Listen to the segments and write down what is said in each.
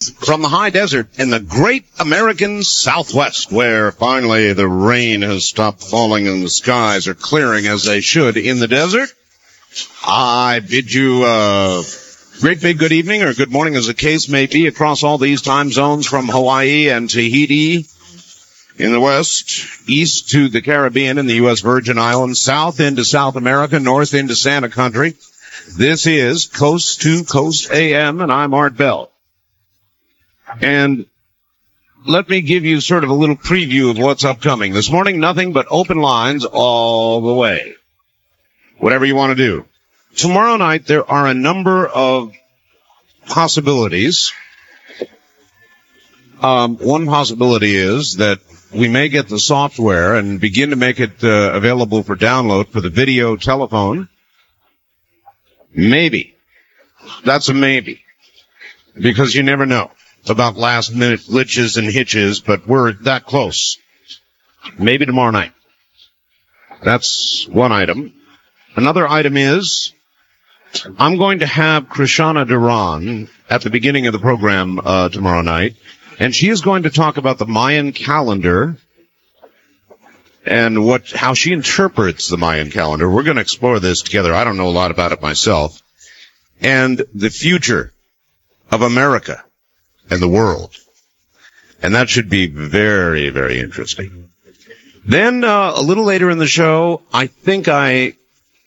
From the high desert in the great American Southwest, where finally the rain has stopped falling and the skies are clearing as they should in the desert, I bid you great big good evening or good morning as the case may be across all these time zones from Hawaii and Tahiti in the west, east to the Caribbean and the U.S. Virgin Islands, south into South America, north into Santa Country. This is Coast to Coast AM, and I'm Art Bell. And let me give you sort of a little preview of what's upcoming. This morning, nothing but open lines all the way. Whatever you want to do. Tomorrow night, there are a number of possibilities. One possibility is that we may get the software and begin to make it available for download for the video telephone. Maybe. That's a maybe. Because you never know about last-minute glitches and hitches, but we're that close. Maybe tomorrow night. That's one item. Another item is I'm going to have Krishana Duran at the beginning of the program tomorrow night, and she is going to talk about the Mayan calendar and how she interprets the Mayan calendar. We're going to explore this together. I don't know a lot about it myself. And the future of America and the world. And that should be very, very interesting. Then, a little later in the show, I think I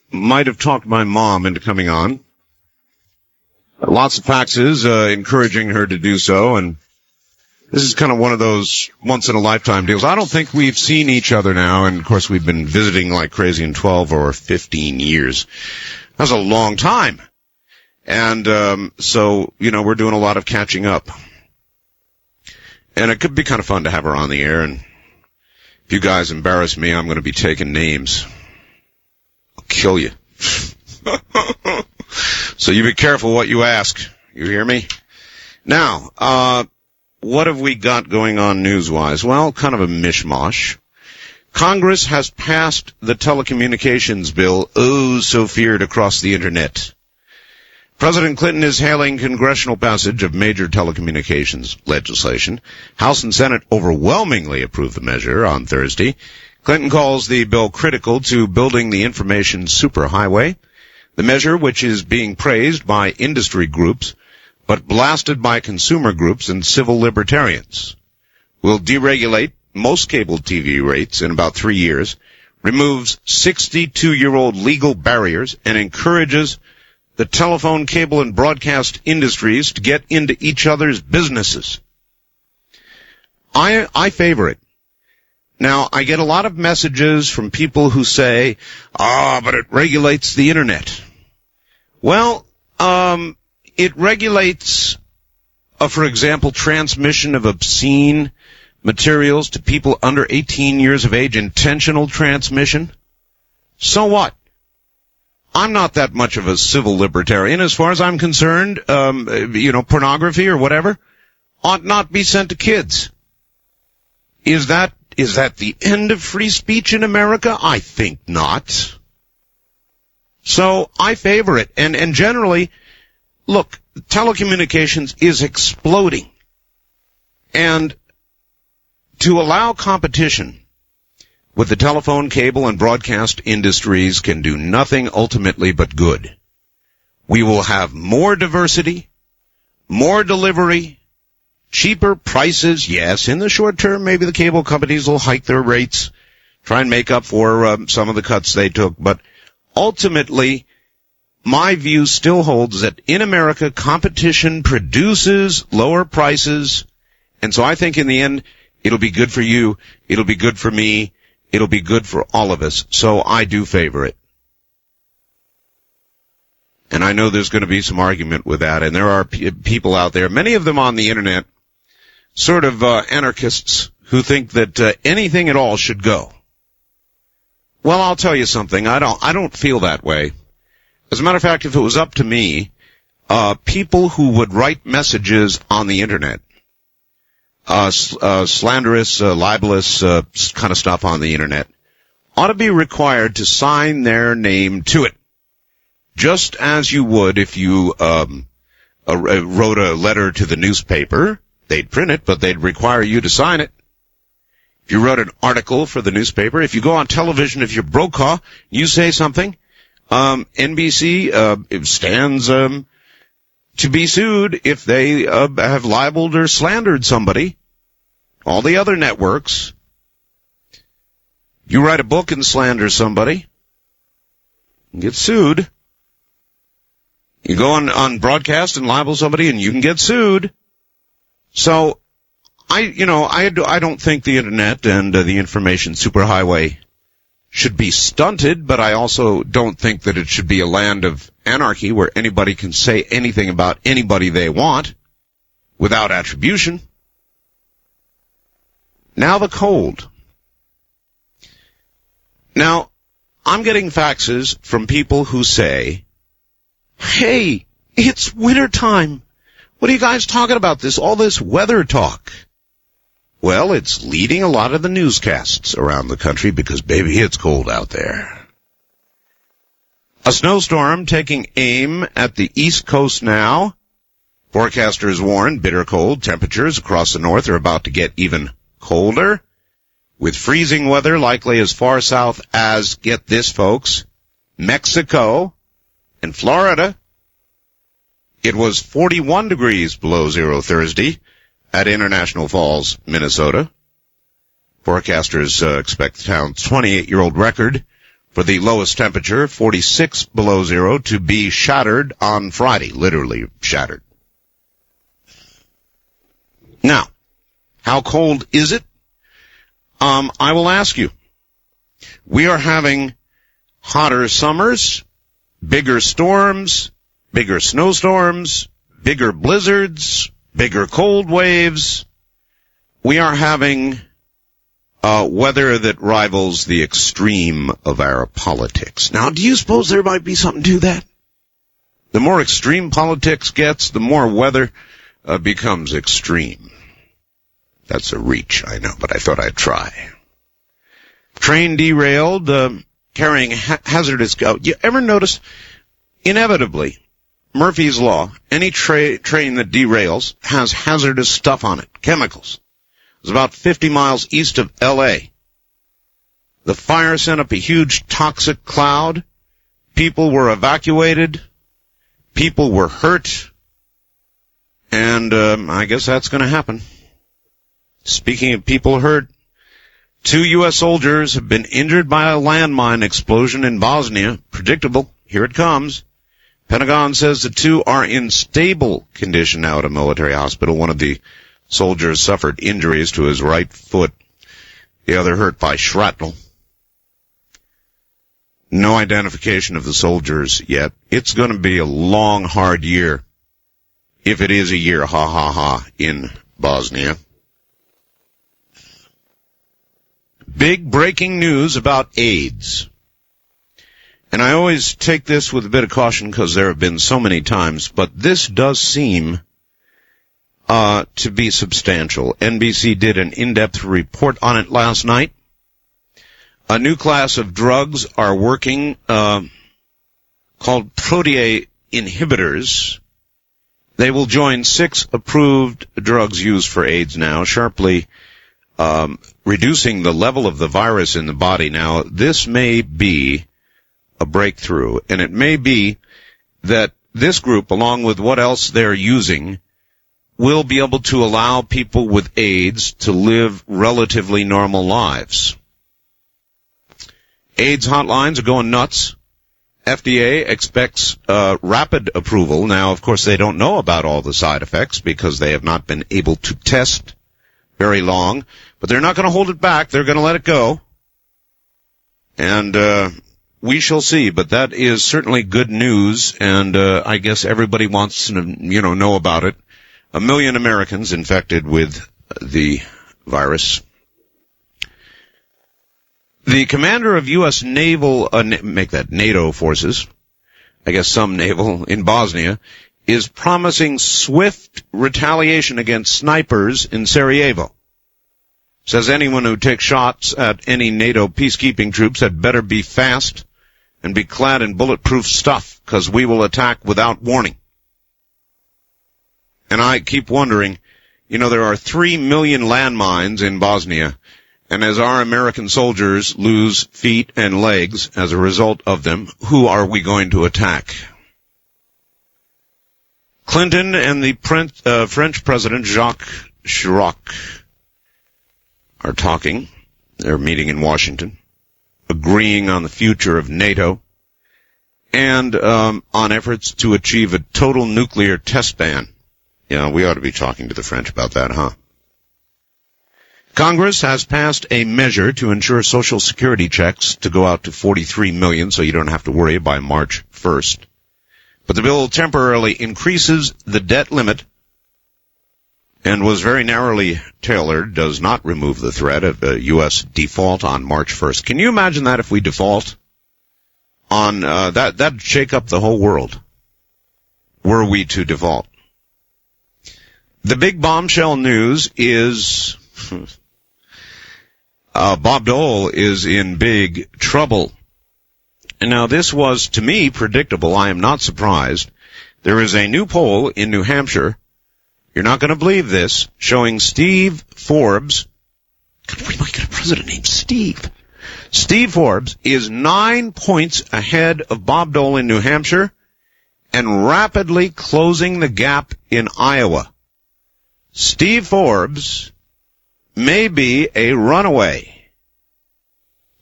might have talked my mom into coming on. Lots of faxes, encouraging her to do so, and this is kind of one of those once-in-a-lifetime deals. I don't think we've seen each other now, and of course we've been visiting like crazy in 12 or 15 years. That's a long time. And, so, we're doing a lot of catching up. And it could be kind of fun to have her on the air, and if you guys embarrass me, I'm going to be taking names. I'll kill you. So you be careful what you ask. You hear me? Now, what have we got going on news-wise? Well, kind of a mishmash. Congress has passed the telecommunications bill, oh so feared across the internet. President Clinton is hailing congressional passage of major telecommunications legislation. House and Senate overwhelmingly approved the measure on Thursday. Clinton calls the bill critical to building the information superhighway. The measure, which is being praised by industry groups, but blasted by consumer groups and civil libertarians, will deregulate most cable TV rates in about 3 years, removes 62-year-old legal barriers, and encourages the telephone, cable, and broadcast industries to get into each other's businesses. I favor it. Now, I get a lot of messages from people who say, but it regulates the internet. Well, it regulates, for example, transmission of obscene materials to people under 18 years of age, intentional transmission. So what? I'm not that much of a civil libertarian. As far as I'm concerned, pornography or whatever ought not be sent to kids. Is that the end of free speech in America? I think not. So I favor it. And generally, look, telecommunications is exploding. And to allow competition with the telephone, cable, and broadcast industries can do nothing ultimately but good. We will have more diversity, more delivery, cheaper prices. Yes, in the short term, maybe the cable companies will hike their rates, try and make up for some of the cuts they took. But ultimately, my view still holds that in America, competition produces lower prices. And so I think in the end, it'll be good for you. It'll be good for me. It'll be good for all of us. So I do favor it. And I know there's going to be some argument with that. And there are people out there, many of them on the internet, sort of anarchists who think that anything at all should go. Well, I'll tell you something. I don't feel that way. As a matter of fact, if it was up to me, people who would write messages on the internet, slanderous, libelous kind of stuff on the internet, ought to be required to sign their name to it, just as you would if you wrote a letter to the newspaper, they'd print it, but they'd require you to sign it. If you wrote an article for the newspaper, if you go on television, if you're Brokaw, you say something, NBC stands to be sued if they have libeled or slandered somebody. All the other networks, you write a book and slander somebody, you get sued. You go on broadcast and libel somebody and you can get sued. So, I don't think the internet and the information superhighway should be stunted, but I also don't think that it should be a land of anarchy where anybody can say anything about anybody they want without attribution. Now the cold. Now, I'm getting faxes from people who say, hey, it's wintertime. What are you guys talking about? All this weather talk. Well, it's leading a lot of the newscasts around the country because, baby, it's cold out there. A snowstorm taking aim at the East Coast now. Forecasters warn bitter cold temperatures across the north are about to get even colder, with freezing weather likely as far south as, get this, folks, Mexico and Florida. It was 41 degrees below zero Thursday at International Falls, Minnesota. Forecasters expect the town's 28-year-old record for the lowest temperature, 46 below zero, to be shattered on Friday, literally shattered. Now, how cold is it? I will ask you. We are having hotter summers, bigger storms, bigger snowstorms, bigger blizzards, bigger cold waves. We are having weather that rivals the extreme of our politics. Now, do you suppose there might be something to that? The more extreme politics gets, the more weather becomes extreme. That's a reach, I know, but I thought I'd try. Train derailed, carrying hazardous... You ever notice, inevitably, Murphy's Law, any train that derails has hazardous stuff on it, chemicals. It was about 50 miles east of L.A. The fire sent up a huge toxic cloud. People were evacuated. People were hurt. And I guess that's going to happen. Speaking of people hurt, 2 U.S. soldiers have been injured by a landmine explosion in Bosnia. Predictable. Here it comes. Pentagon says the 2 are in stable condition now at a military hospital. One of the soldiers suffered injuries to his right foot. The other hurt by shrapnel. No identification of the soldiers yet. It's going to be a long, hard year. If it is a year, in Bosnia. Big breaking news about AIDS. And I always take this with a bit of caution because there have been so many times, but this does seem to be substantial. NBC did an in-depth report on it last night. A new class of drugs are working called protease inhibitors. They will join 6 approved drugs used for AIDS now, sharply reducing the level of the virus in the body. Now, this may be a breakthrough, and it may be that this group, along with what else they're using, will be able to allow people with AIDS to live relatively normal lives. AIDS hotlines are going nuts. FDA expects rapid approval. Now, of course, they don't know about all the side effects because they have not been able to test very long, but they're not going to hold it back. They're going to let it go. And we shall see, but that is certainly good news, and I guess everybody wants to, know about it. 1 million Americans infected with the virus. The commander of U.S. naval, NATO forces, I guess some naval, in Bosnia, is promising swift retaliation against snipers in Sarajevo. Says anyone who takes shots at any NATO peacekeeping troops had better be fast and be clad in bulletproof stuff, because we will attack without warning. And I keep wondering, there are 3 million landmines in Bosnia, and as our American soldiers lose feet and legs as a result of them, who are we going to attack? Clinton and the French President Jacques Chirac are talking. They're meeting in Washington, agreeing on the future of NATO and on efforts to achieve a total nuclear test ban. We ought to be talking to the French about that, huh? Congress has passed a measure to ensure Social Security checks to go out to 43 million, so you don't have to worry by March 1st. But the bill temporarily increases the debt limit and was very narrowly tailored, does not remove the threat of a U.S. default on March 1st. Can you imagine that if we default on, that'd shake up the whole world, were we to default? The big bombshell news is, Bob Dole is in big trouble. And now this was, to me, predictable. I am not surprised. There is a new poll in New Hampshire, you're not going to believe this, showing Steve Forbes. God, we might get a president named Steve. Steve Forbes is 9 points ahead of Bob Dole in New Hampshire and rapidly closing the gap in Iowa. Steve Forbes may be a runaway.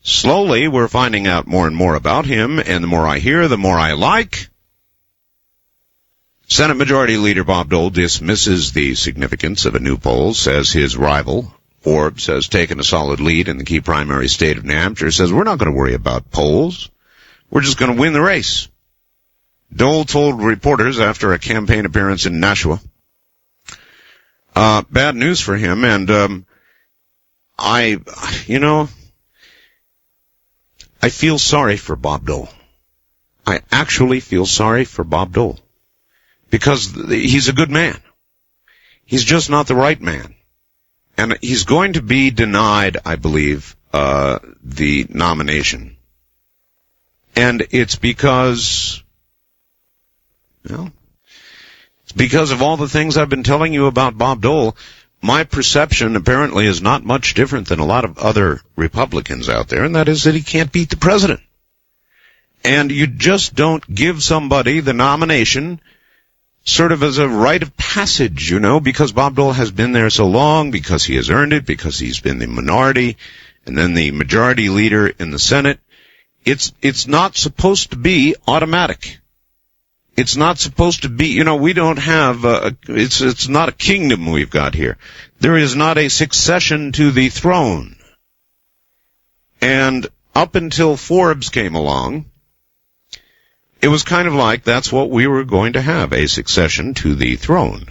Slowly, we're finding out more and more about him, and the more I hear, the more I like. Senate Majority Leader Bob Dole dismisses the significance of a new poll, says his rival, Forbes, has taken a solid lead in the key primary state of New Hampshire, says we're not going to worry about polls. We're just going to win the race. Dole told reporters after a campaign appearance in Nashua, bad news for him, and I feel sorry for Bob Dole. I actually feel sorry for Bob Dole. Because he's a good man. He's just not the right man. And he's going to be denied, I believe, the nomination. And it's because, it's because of all the things I've been telling you about Bob Dole. My perception apparently is not much different than a lot of other Republicans out there, and that is that he can't beat the president. And you just don't give somebody the nomination sort of as a rite of passage, because Bob Dole has been there so long, because he has earned it, because he's been the minority, and then the majority leader in the Senate. It's not supposed to be automatic. It's not supposed to be, we don't have, it's not a kingdom we've got here. There is not a succession to the throne. And up until Forbes came along, it was kind of like that's what we were going to have, a succession to the throne.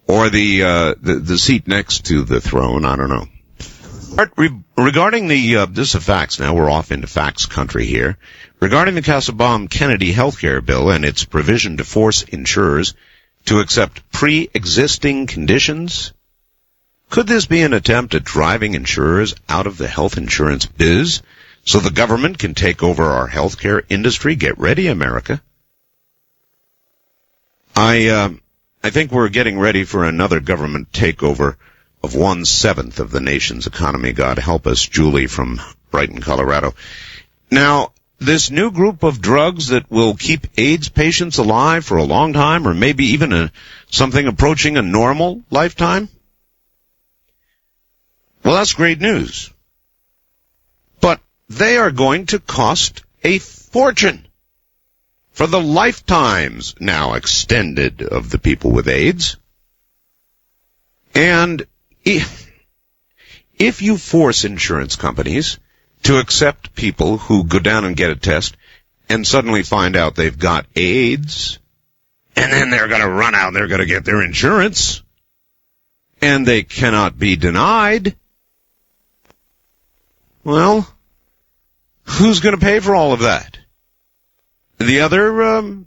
Or the seat next to the throne, I don't know. Regarding this is facts now, we're off into facts country here. Regarding the Kassebaum-Kennedy healthcare bill and its provision to force insurers to accept pre-existing conditions, could this be an attempt at driving insurers out of the health insurance biz so the government can take over our healthcare industry? Get ready, America. I think we're getting ready for another government takeover of 1/7 of the nation's economy. God help us, Julie from Brighton, Colorado. Now, this new group of drugs that will keep AIDS patients alive for a long time, or maybe even something approaching a normal lifetime, well, that's great news. But they are going to cost a fortune for the lifetimes now extended of the people with AIDS. And if you force insurance companies to accept people who go down and get a test and suddenly find out they've got AIDS, and then they're going to run out, they're going to get their insurance, and they cannot be denied, well, who's going to pay for all of that? The other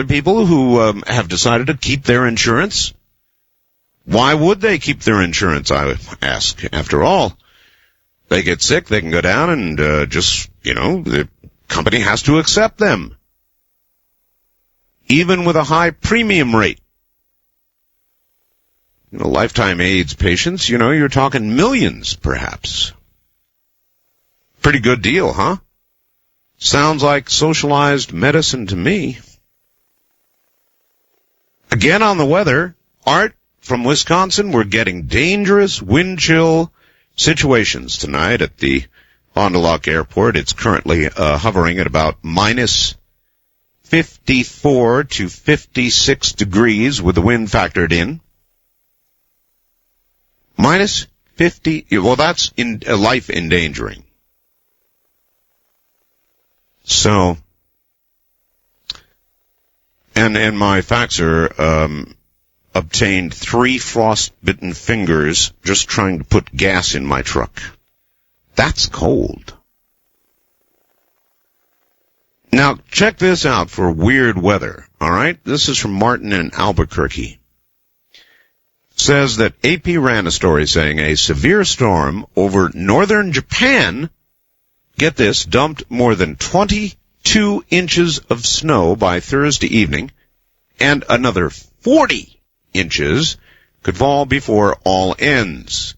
people who have decided to keep their insurance? Why would they keep their insurance, I ask? After all, they get sick, they can go down and the company has to accept them. Even with a high premium rate. lifetime AIDS patients, you're talking millions, perhaps. Pretty good deal, huh? Sounds like socialized medicine to me. Again on the weather, Art from Wisconsin, we're getting dangerous wind chill situations tonight at the Fond du Lac Airport. It's currently hovering at about minus 54 to 56 degrees with the wind factored in. Minus 50, well, that's life endangering. So, and my faxer obtained 3 frostbitten fingers just trying to put gas in my truck. That's cold. Now, check this out for weird weather, all right? This is from Martin in Albuquerque. Says that AP ran a story saying a severe storm over northern Japan, get this, dumped more than 22 inches of snow by Thursday evening, and another 40 inches could fall before all ends.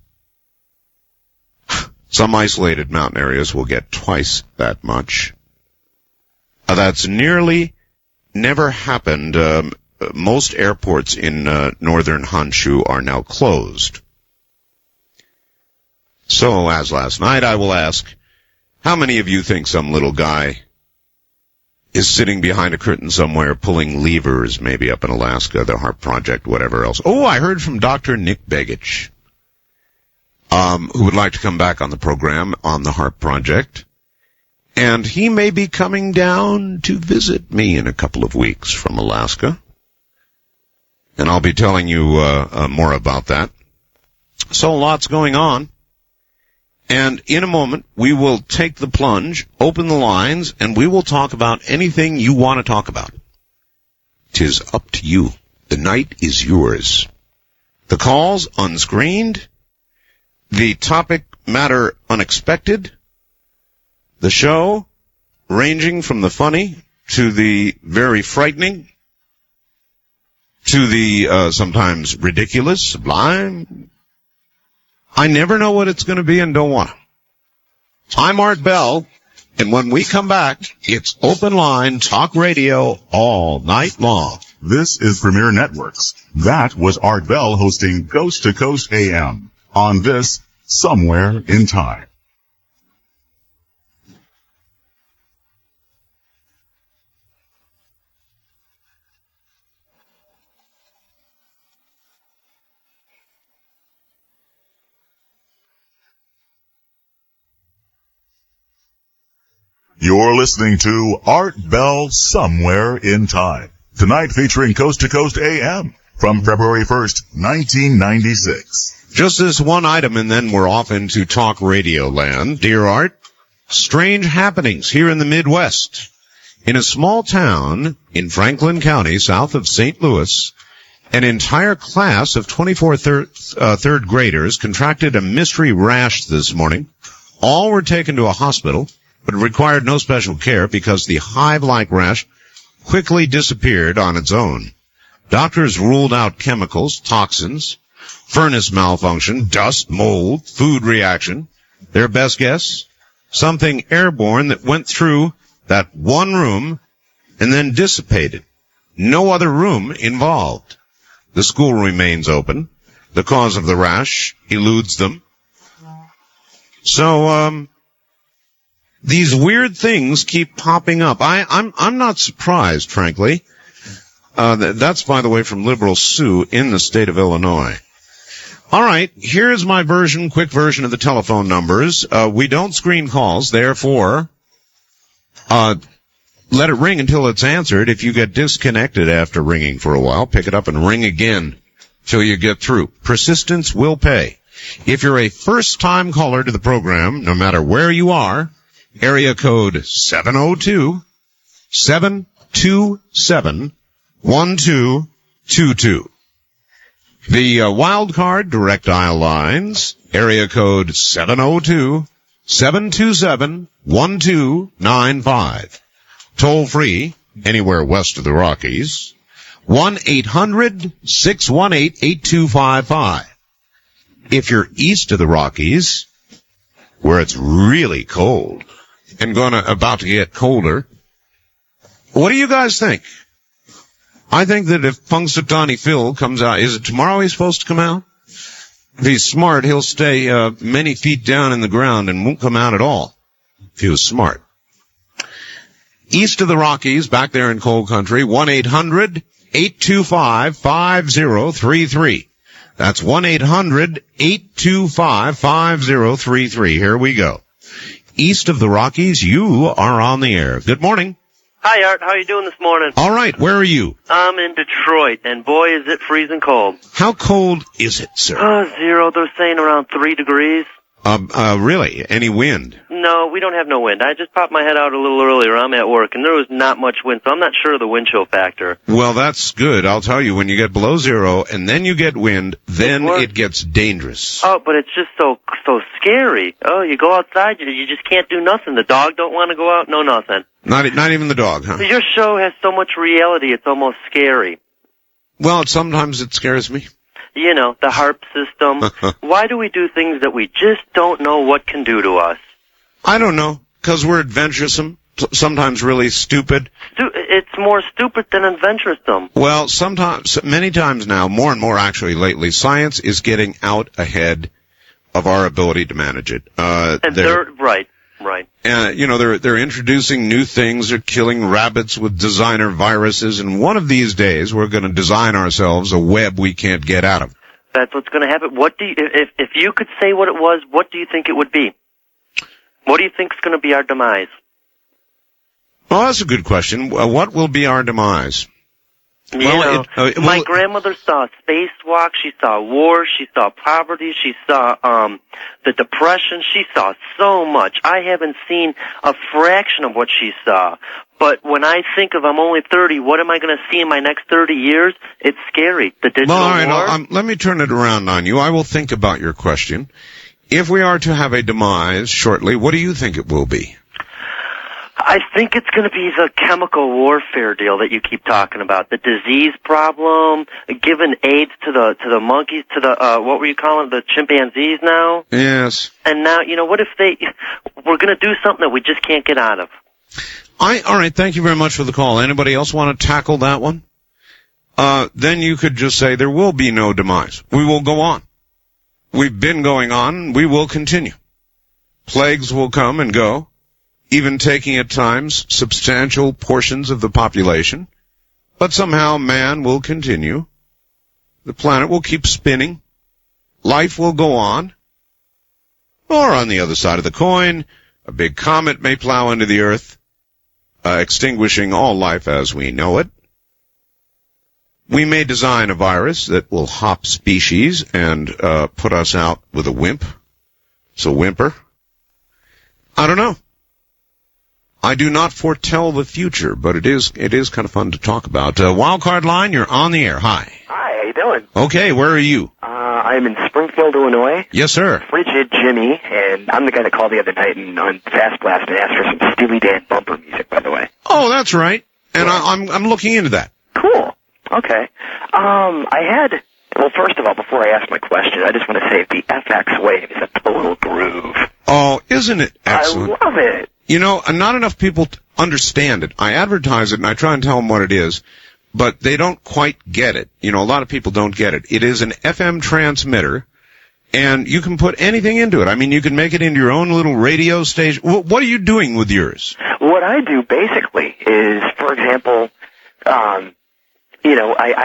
Some isolated mountain areas will get twice that much. That's nearly never happened. Most airports in northern Honshu are now closed. So, as last night, I will ask, how many of you think some little guy is sitting behind a curtain somewhere pulling levers, maybe up in Alaska, the HARP Project, whatever else? Oh, I heard from Dr. Nick Begich, who would like to come back on the program on the HARP Project. And he may be coming down to visit me in a couple of weeks from Alaska. And I'll be telling you more about that. So lots going on. And in a moment, we will take the plunge, open the lines, and we will talk about anything you want to talk about. 'Tis up to you. The night is yours. The calls unscreened. The topic matter unexpected. The show ranging from the funny to the very frightening to the sometimes ridiculous, sublime. I never know what it's going to be and don't want to. I'm Art Bell, and when we come back, it's open line talk radio all night long. This is Premier Networks. That was Art Bell hosting Coast to Coast AM on this Somewhere in Time. You're listening to Art Bell Somewhere in Time. Tonight featuring Coast to Coast AM from February 1st, 1996. Just this one item and then we're off into talk radio land. Dear Art, strange happenings here in the Midwest. In a small town in Franklin County, south of St. Louis, an entire class of 24 third graders contracted a mystery rash this morning. All were taken to a hospital, but required no special care because the hive-like rash quickly disappeared on its own. Doctors ruled out chemicals, toxins, furnace malfunction, dust, mold, food reaction. Their best guess? Something airborne that went through that one room and then dissipated. No other room involved. The school remains open. The cause of the rash eludes them. So, these weird things keep popping up. I'm not surprised, frankly. That's, by the way, from Liberal Sue in the state of Illinois. All right, here's my quick version of the telephone numbers. We don't screen calls, therefore, let it ring until it's answered. If you get disconnected after ringing for a while, pick it up and ring again till you get through. Persistence will pay. If you're a first-time caller to the program, no matter where you are, area code 702-727-1222. The wild card direct dial lines, area code 702-727-1295. Toll free, anywhere west of the Rockies, 1-800-618-8255. If you're east of the Rockies, where it's really cold and about to get colder, what do you guys think? I think that if Punxsutawney Phil comes out, is it tomorrow he's supposed to come out? If he's smart, he'll stay many feet down in the ground and won't come out at all, if he was smart. East of the Rockies, back there in cold country, 1-800-825-5033. That's 1-800-825-5033. Here we go. East of the Rockies, you are on the air. Good morning. Hi, Art. How are you doing this morning? All right. Where are you? I'm in Detroit, and boy, is it freezing cold. How cold is it, sir? 0. They're saying around 3 degrees. Really? Any wind? No, we don't have no wind. I just popped my head out a little earlier. I'm at work, and there was not much wind, so I'm not sure of the wind chill factor. Well, that's good. I'll tell you, when you get below 0 and then you get wind, then it gets dangerous. Oh, but it's just so scary. Oh, you go outside, you just can't do nothing. The dog don't want to go out, no nothing. Not even the dog, huh? Your show has so much reality, it's almost scary. Well, sometimes it scares me. You know, the HARP system. Why do we do things that we just don't know what can do to us? I don't know, because we're adventuresome, sometimes really stupid. It's more stupid than adventuresome. Well, many times now, more and more actually lately, science is getting out ahead of our ability to manage it. And they're right. They're introducing new things. They're killing rabbits with designer viruses, and one of these days we're going to design ourselves a web we can't get out of. That's what's going to happen. If you could say what it was, what do you think it would be? What do you think is going to be our demise? Well, that's a good question. What will be our demise? My grandmother saw spacewalk, she saw war, she saw poverty, she saw the Depression, she saw so much. I haven't seen a fraction of what she saw. But when I think of I'm only 30, what am I going to see in my next 30 years? It's scary. The digital war. Let me turn it around on you. I will think about your question. If we are to have a demise shortly, what do you think it will be? I think it's going to be the chemical warfare deal that you keep talking about. The disease problem, giving AIDS to the monkeys, to the, what were you calling it, the chimpanzees now? Yes. And now, what if we're going to do something that we just can't get out of? All right, thank you very much for the call. Anybody else want to tackle that one? Then you could just say there will be no demise. We will go on. We've been going on. We will continue. Plagues will come and go, even taking at times substantial portions of the population. But somehow man will continue. The planet will keep spinning. Life will go on. Or on the other side of the coin, a big comet may plow into the earth, extinguishing all life as we know it. We may design a virus that will hop species and put us out with a wimp. So whimper. I don't know. I do not foretell the future, but it is kind of fun to talk about. Wildcard line, you're on the air. Hi. Hi, how you doing? Okay, where are you? I'm in Springfield, Illinois. Yes, sir. Frigid Jimmy, and I'm the guy that called the other night on Fast Blast and asked for some Steely Dan bumper music, by the way. Oh, that's right. And yeah. I'm looking into that. Cool. Okay. Well, first of all, before I ask my question, I just want to say the FX wave is a total groove. Oh, isn't it excellent? I love it. Not enough people understand it. I advertise it, and I try and tell them what it is, but they don't quite get it. A lot of people don't get it. It is an FM transmitter, and you can put anything into it. I mean, you can make it into your own little radio station. What are you doing with yours? What I do, basically, is, for example, I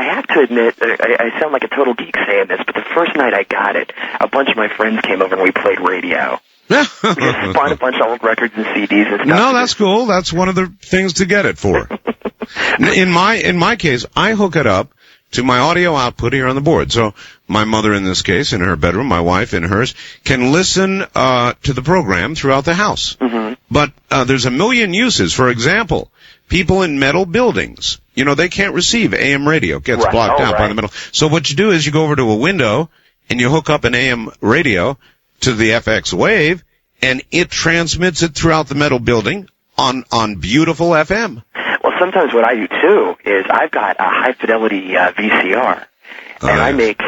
have to admit, I sound like a total geek saying this, but the first night I got it, a bunch of my friends came over and we played radio. We just spun a bunch of old records and CDs and stuff. No, that's cool. That's one of the things to get it for. In my case, I hook it up to my audio output here on the board. So my mother, in this case, in her bedroom, my wife in hers, can listen to the program throughout the house. Mm-hmm. But there's a million uses. For example, people in metal buildings, they can't receive AM radio. It gets blocked out by the metal. So what you do is you go over to a window and you hook up an AM radio to the FX wave, and it transmits it throughout the metal building on beautiful FM. Well, sometimes what I do, too, is I've got a high-fidelity VCR, and I make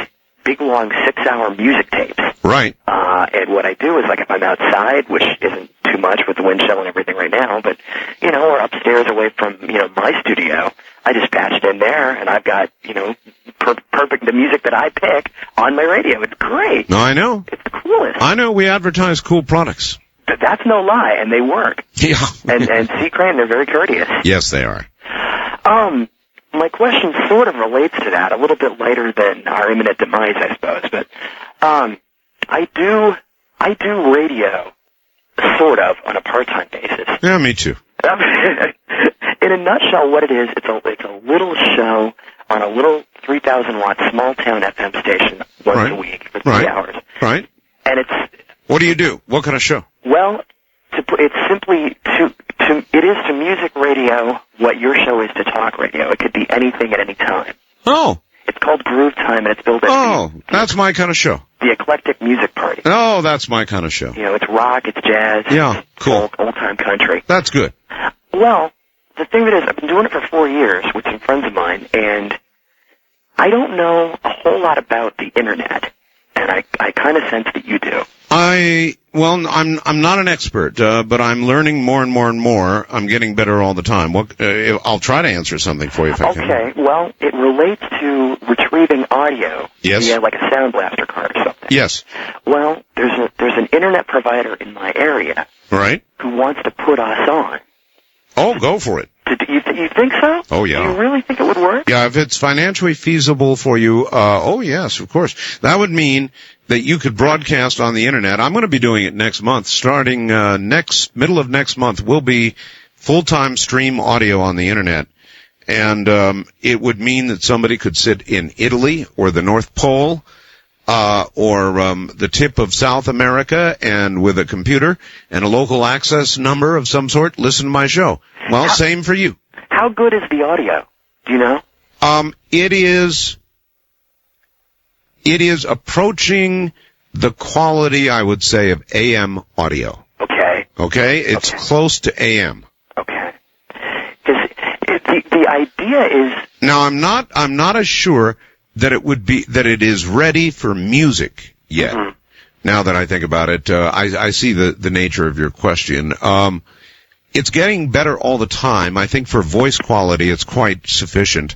big, long 6-hour music tapes. Right. And what I do is, like, if I'm outside, which isn't too much with the wind chill and everything right now, but, or upstairs away from, my studio, I just patch it in there, and I've got, perfect, the music that I pick on my radio. It's great. No, I know. It's the coolest. I know. We advertise cool products. That's no lie, and they work. Yeah. and C. Crane, they're very courteous. Yes, they are. My question sort of relates to that, a little bit lighter than our imminent demise, I suppose, but I do radio, sort of, on a part-time basis. Yeah, me too. In a nutshell, what it is, it's a little show on a little 3,000-watt small-town FM station once a week for 3 hours. Right. And it's... What do? What kind of show? Well, it's simply it is to music radio what your show is to talk radio. It could be anything at any time. Oh. It's called Groove Time, and it's billed as... that's my kind of show. The Eclectic Music Party. Oh, that's my kind of show. It's rock, it's jazz. Yeah, cool. Old-time country. That's good. Well, the thing that is, I've been doing it for 4 years with some friends of mine, and I don't know a whole lot about the Internet, and I kind of sense that you do. I'm not an expert, but I'm learning more and more and more. I'm getting better all the time. I'll try to answer something for you if I can. Okay, well, it relates to retrieving audio via like a Sound Blaster card or something. Yes. Well, there's an Internet provider in my area, right, who wants to put us on. Oh, go for it. You think so? Oh, yeah. Do you really think it would work? Yeah, if it's financially feasible for you, oh, yes, of course. That would mean that you could broadcast on the Internet. I'm going to be doing it next month. Starting middle of next month, will be full-time stream audio on the Internet. And it would mean that somebody could sit in Italy or the North Pole or the tip of South America, and with a computer and a local access number of some sort, listen to my show. Well, same for you. How good is the audio? Do you know? It is approaching the quality, I would say, of AM audio. Okay. Okay? It's close to AM. Okay. Because the idea is... Now, I'm not as sure that it is ready for music yet. Mm-hmm. Now that I think about it, I see the nature of your question. It's getting better all the time. I think for voice quality, it's quite sufficient.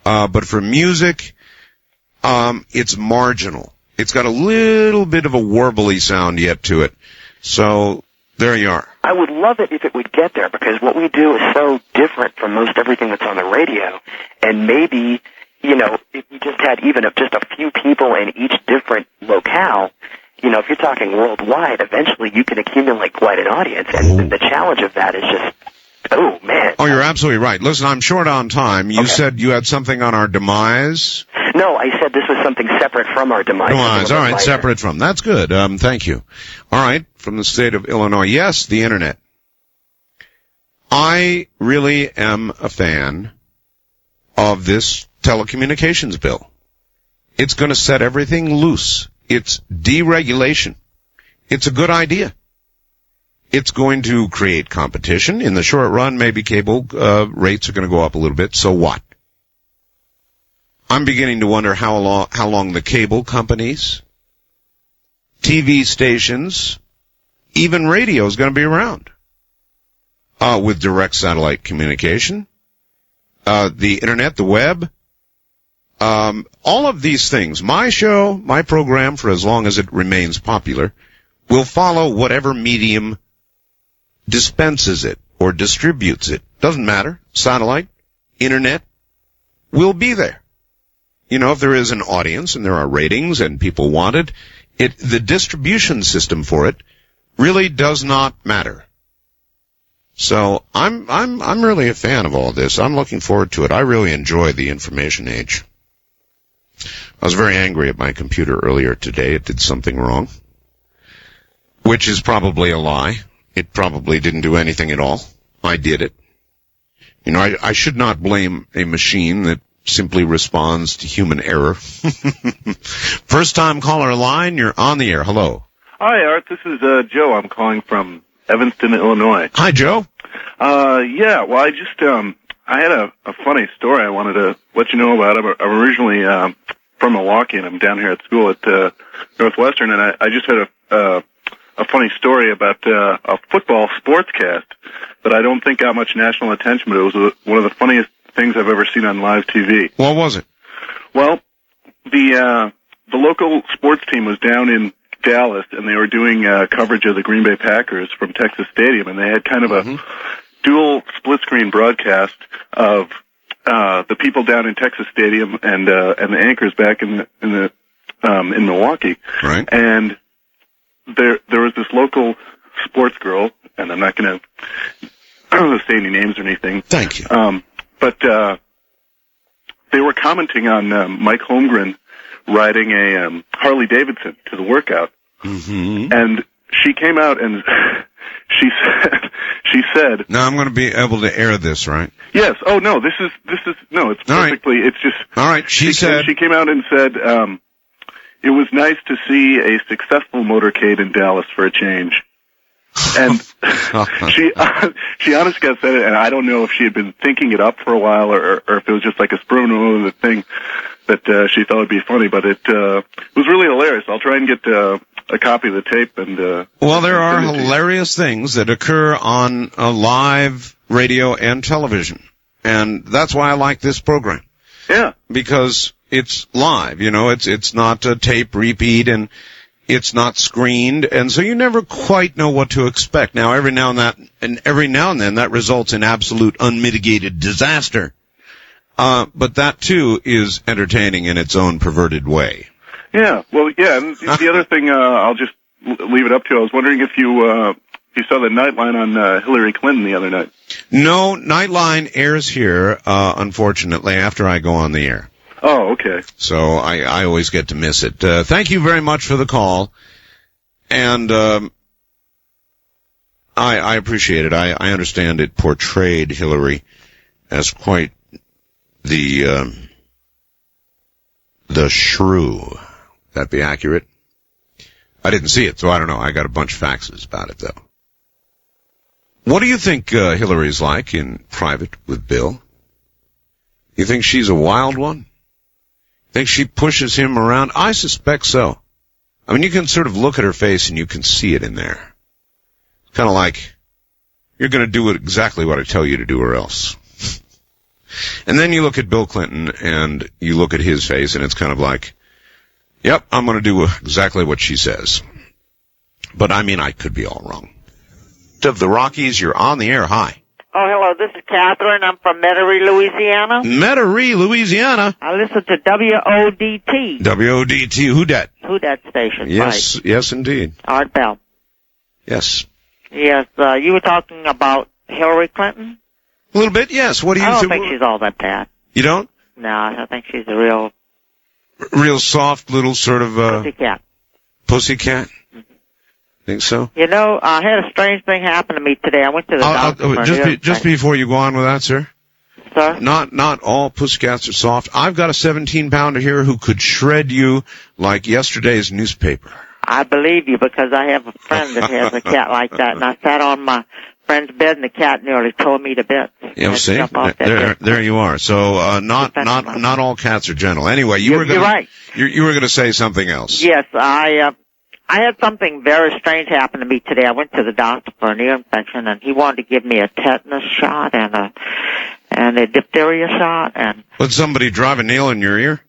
But for music, it's marginal. It's got a little bit of a warbly sound yet to it. So there you are. I would love it if it would get there, because what we do is so different from most everything that's on the radio. And maybe, if you just had even just a few people in each different locale, if you're talking worldwide, eventually you can accumulate quite an audience. And the challenge of that is just, oh, man. Oh, you're absolutely right. Listen, I'm short on time. You said you had something on our demise? No, I said this was something separate from our demise. All right, separate from. That's good. Thank you. All right, from the state of Illinois. Yes, the Internet. I really am a fan of this telecommunications bill. It's going to set everything loose. It's deregulation. It's a good idea. It's going to create competition. In the short run, maybe cable rates are going to go up a little bit. So what? I'm beginning to wonder how long the cable companies, TV stations, even radio is going to be around. With direct satellite communication, the Internet, the web, all of these things. My show, my program, for as long as it remains popular, will follow whatever medium dispenses it or distributes it. Doesn't matter. Satellite, Internet, will be there. If there is an audience and there are ratings and people want it, the distribution system for it really does not matter. So I'm really a fan of all this. I'm looking forward to it. I really enjoy the information age. I was very angry at my computer earlier today. It did something wrong, which is probably a lie. It probably didn't do anything at all. I did it. I should not blame a machine that simply responds to human error. First time caller line, you're on the air. Hello. Hi, Art. This is Joe. I'm calling from Evanston, Illinois. Hi, Joe. Yeah. Well, I had a funny story I wanted to let you know about. I'm originally from Milwaukee, and I'm down here at school at Northwestern, and I just had a funny story about a football sportscast that I don't think got much national attention, but it was one of the funniest things I've ever seen on live TV. What was it? Well, the local sports team was down in Dallas, and they were doing coverage of the Green Bay Packers from Texas Stadium, and they had kind of a dual split-screen broadcast of the people down in Texas Stadium and the anchors back in Milwaukee. Right. And there was this local sports girl, and I'm not going to say any names or anything. Thank you. But they were commenting on Mike Holmgren riding a Harley Davidson to the workout, and she came out and she said. Now I'm going to be able to air this, right? Yes. Oh no, this is no. It's perfectly. Right. It's just. All right. She said she came out and said it was nice to see a successful motorcade in Dallas for a change. And she honestly got said it, and I don't know if she had been thinking it up for a while or if it was just like a spur of the thing that she thought would be funny, but it was really hilarious. I'll try and get a copy of the tape. And well, there are hilarious things that occur on live radio and television, and that's why I like this program. Yeah, because it's live. You know, it's not a tape repeat, and it's not screened, and so you never quite know what to expect. Now, every now and then, that results in absolute unmitigated disaster. But that too is entertaining in its own perverted way. Yeah, well, yeah. And the other thing, I'll just leave it up to. I was wondering if you saw the Nightline on Hillary Clinton the other night. No, Nightline airs here, unfortunately, after I go on the air. Oh, okay. So I always get to miss it. Thank you very much for the call, and I appreciate it. I understand it portrayed Hillary as quite the shrew. That be accurate? I didn't see it, so I don't know. I got a bunch of faxes about it, though. What do you think Hillary's like in private with Bill? You think she's a wild one? Think she pushes him around? I suspect so. I mean, you can sort of look at her face and you can see it in there. Kind of like, you're going to do exactly what I tell you to do or else. And then you look at Bill Clinton and you look at his face and it's kind of like, yep, I'm going to do exactly what she says. But I mean, I could be all wrong. Of the Rockies, you're on the air. Hi. Oh, hello, this is Catherine. I'm from Metairie, Louisiana. Metairie, Louisiana. I listen to WODT. WODT, who dat? Who dat station, yes, right. Yes, indeed. Art Bell. Yes. Yes, you were talking about Hillary Clinton? A little bit, yes. What do you I don't think she's all that bad. You don't? No, I think she's a real soft little sort of pussycat. Pussycat? Think so? You know, I had a strange thing happen to me today. I went to the doctor. Just before you go on with that, sir. Sir? Not all pussycats are soft. I've got a 17-pounder here who could shred you like yesterday's newspaper. I believe you because I have a friend that has a cat like that, and I sat on my friend's bed and the cat nearly tore me to bits. Yeah, see? There you are. So not all cats are gentle. Anyway, you're right. You were going to say something else. Yes, I had something very strange happen to me today. I went to the doctor for an ear infection, and he wanted to give me a tetanus shot and a diphtheria shot. And would somebody drive a nail in your ear?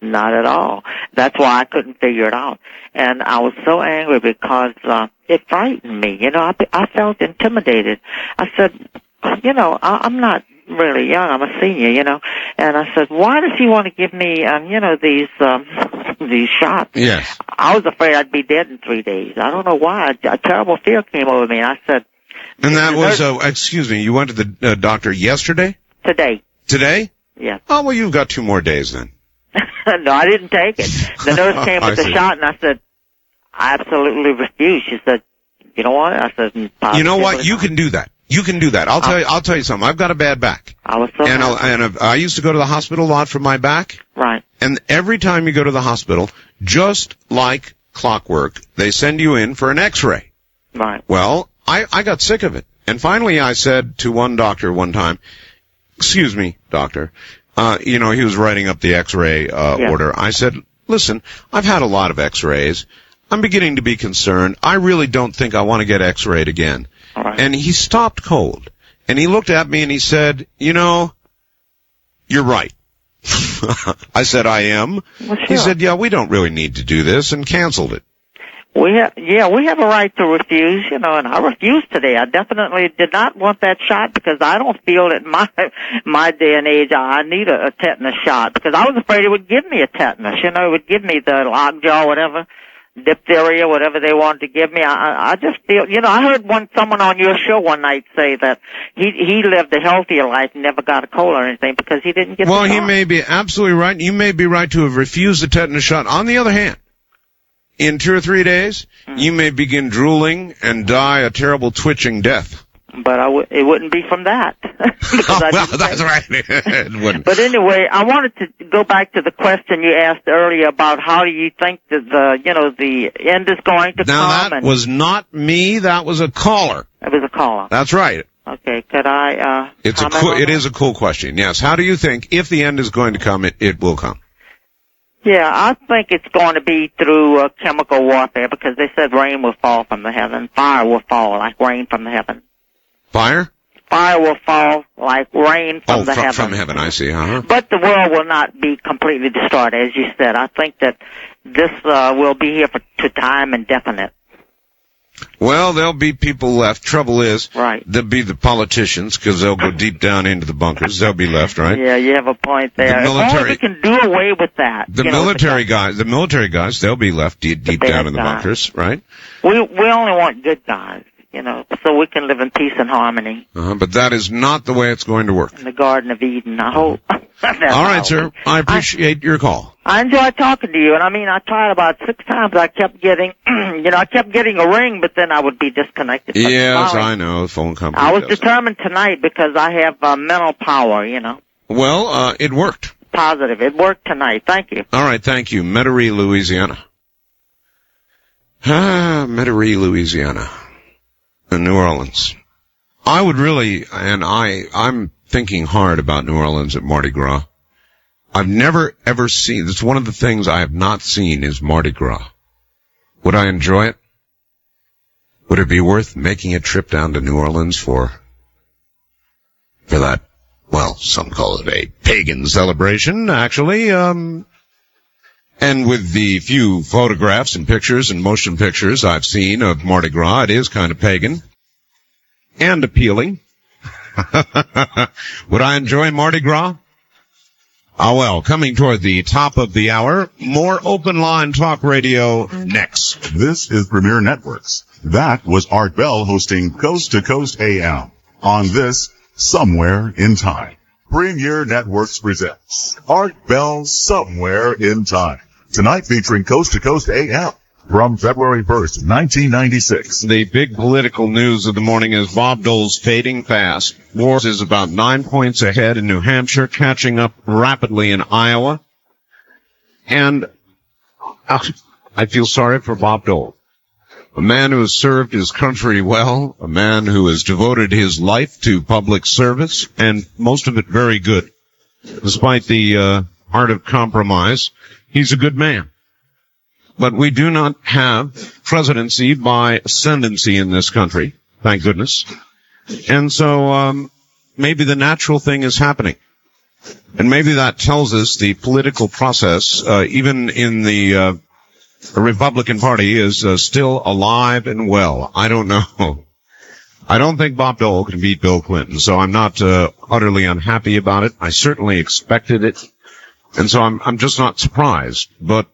Not at all. That's why I couldn't figure it out. And I was so angry because it frightened me. You know, I felt intimidated. I said, you know, I'm not really young. I'm a senior, you know. And I said, why does he want to give me, you know, these shots? Yes. I was afraid I'd be dead in 3 days. I don't know why. A terrible fear came over me. I said... And that was, excuse me, you went to the doctor yesterday? Today. Today? Yeah. Oh, well, you've got 2 more days then. No, I didn't take it. The nurse came with the shot, and I said, I absolutely refuse. She said, you know what? I said, you know what? You can do that. You can do that. I'll tell you something. I've got a bad back. I was so happy. I used to go to the hospital a lot for my back. Right. And every time you go to the hospital, just like clockwork, they send you in for an X-ray. Right. Well, I got sick of it. And finally I said to one doctor one time, excuse me, doctor, he was writing up the x-ray order. I said, listen, I've had a lot of x-rays. I'm beginning to be concerned. I really don't think I want to get x-rayed again. All right. And he stopped cold. And he looked at me and he said, you're right. I said, I am. Well, sure. He said, yeah, we don't really need to do this, and canceled it. We have a right to refuse, and I refused today. I definitely did not want that shot because I don't feel that my day and age I need a tetanus shot because I was afraid it would give me a tetanus. It would give me the lockjaw, whatever, diphtheria, whatever they wanted to give me. I just feel, I heard someone on your show one night say that he lived a healthier life and never got a cold or anything because he didn't get the shot. Well, he may be absolutely right. You may be right to have refused the tetanus shot. On the other hand, in 2 or 3 days, you may begin drooling and die a terrible twitching death. But it wouldn't be from that. That's right. It wouldn't. But anyway, I wanted to go back to the question you asked earlier about how do you think that the end is going to come. Now, that was not me. That was a caller. It was a caller. That's right. Okay. Could I it is a cool question. Yes. How do you think if the end is going to come, it will come? Yeah, I think it's going to be through chemical warfare because they said rain will fall from the heaven. Fire will fall like rain from the heaven. Fire? Fire will fall like rain from the heaven. From heaven, I see. Uh-huh. But the world will not be completely destroyed, as you said. I think that this will be here to time indefinite. Well, there'll be people left. Trouble is, right, there'll be the politicians because they'll go deep down into the bunkers. They'll be left, right? Yeah, you have a point there. The military, as long as we can do away with that. The military guys, they'll be left deep down in the bunkers, right? We only want good guys, so we can live in peace and harmony. But that is not the way it's going to work. In the Garden of Eden, I hope. All right, sir. I appreciate your call. I enjoyed talking to you, and I tried about 6 times. I kept getting, a ring, but then I would be disconnected. Yes, I know. The phone company. I was determined tonight because I have mental power, Well, it worked. Positive. It worked tonight. Thank you. All right, thank you. Metairie, Louisiana. Metairie, Louisiana. In New Orleans. I would really, and I'm thinking hard about New Orleans at Mardi Gras. I've never, ever seen, it's one of the things I have not seen is Mardi Gras. Would I enjoy it? Would it be worth making a trip down to New Orleans for that, well, some call it a pagan celebration, actually, and with the few photographs and pictures and motion pictures I've seen of Mardi Gras, it is kind of pagan and appealing. Would I enjoy Mardi Gras? Oh, well, coming toward the top of the hour, more open line talk radio next. This is Premier Networks. That was Art Bell hosting Coast to Coast AM on this Somewhere in Time. Premier Networks presents Art Bell Somewhere in Time. Tonight featuring Coast to Coast AM. From February 1st, 1996. The big political news of the morning is Bob Dole's fading fast. Wars is about 9 points ahead in New Hampshire, catching up rapidly in Iowa. And I feel sorry for Bob Dole. A man who has served his country well, a man who has devoted his life to public service, and most of it very good. Despite the art of compromise, he's a good man. But we do not have presidency by ascendancy in this country, thank goodness. And so maybe the natural thing is happening. And maybe that tells us the political process, even in the Republican Party, is still alive and well. I don't know. I don't think Bob Dole can beat Bill Clinton, so I'm not utterly unhappy about it. I certainly expected it. And so I'm just not surprised. But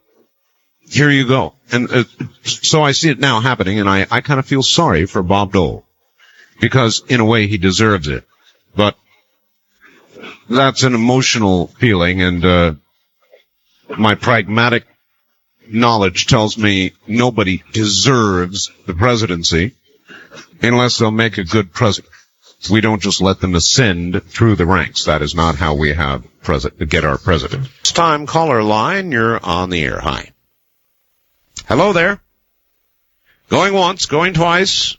here you go. And so I see it now happening, and I kind of feel sorry for Bob Dole. Because, in a way, he deserves it. But that's an emotional feeling, and my pragmatic knowledge tells me nobody deserves the presidency unless they'll make a good president. We don't just let them ascend through the ranks. That is not how we have get our president. It's time, caller line. You're on the air. Hi. Hello there. Going once, going twice,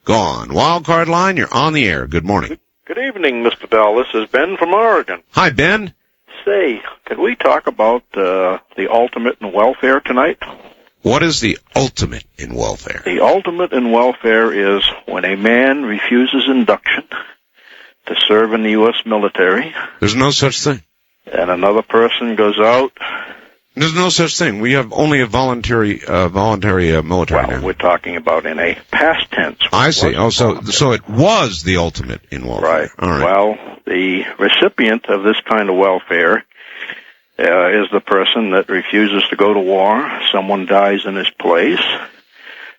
Go on. Wildcard line, you're on the air. Good morning. Good evening, Mr. Bell. This is Ben from Oregon. Hi, Ben. Say, could we talk about the ultimate in welfare tonight? What is the ultimate in welfare? The ultimate in welfare is when a man refuses induction to serve in the U.S. military. There's no such thing. And another person goes out. There's no such thing. We have only a voluntary military now. We're talking about in a past tense. I see. Oh, so it was the ultimate in welfare. Right. All right. Well, the recipient of this kind of welfare is the person that refuses to go to war. Someone dies in his place,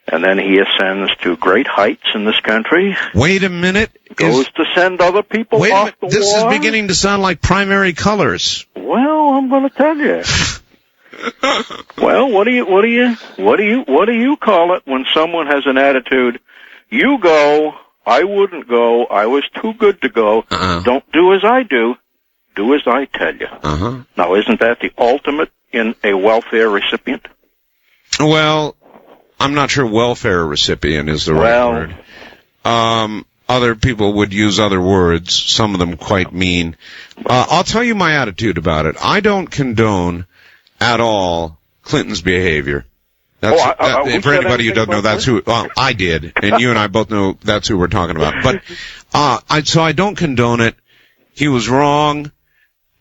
and then he ascends to great heights in this country. Wait a minute. Goes to send other people off the war. This is beginning to sound like primary colors. Well, I'm going to tell you. Well, what do you call it when someone has an attitude? You go, I wouldn't go, I was too good to go. Don't do as I do. Do as I tell you. Now, isn't that the ultimate in a welfare recipient? Well, I'm not sure welfare recipient is the right word. Other people would use other words, some of them quite mean. I'll tell you my attitude about it. I don't condone at all Clinton's behavior. For anybody who doesn't know, that's who, I did, and you and I both know that's who we're talking about. But, so I don't condone it. He was wrong.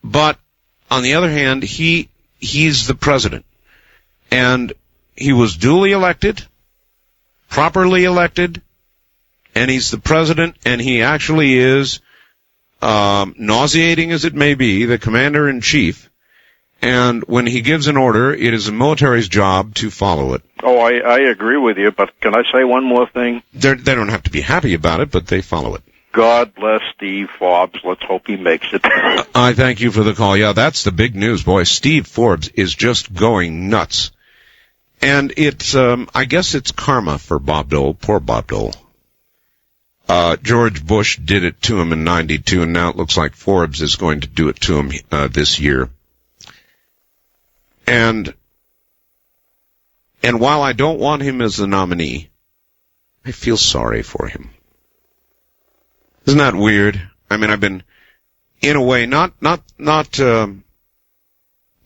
But on the other hand, he's the president, and he was duly elected, properly elected, and he's the president, and he actually is, nauseating as it may be, the commander-in-chief. And when he gives an order, it is the military's job to follow it. Oh, I agree with you, but can I say one more thing? They don't have to be happy about it, but they follow it. God bless Steve Forbes. Let's hope he makes it. I thank you for the call. Yeah, that's the big news, boy. Steve Forbes is just going nuts. And it's, I guess it's karma for Bob Dole. Poor Bob Dole. George Bush did it to him in 92, and now it looks like Forbes is going to do it to him, this year. And while I don't want him as the nominee, I feel sorry for him. Isn't that weird? I mean, I've been, in a way, not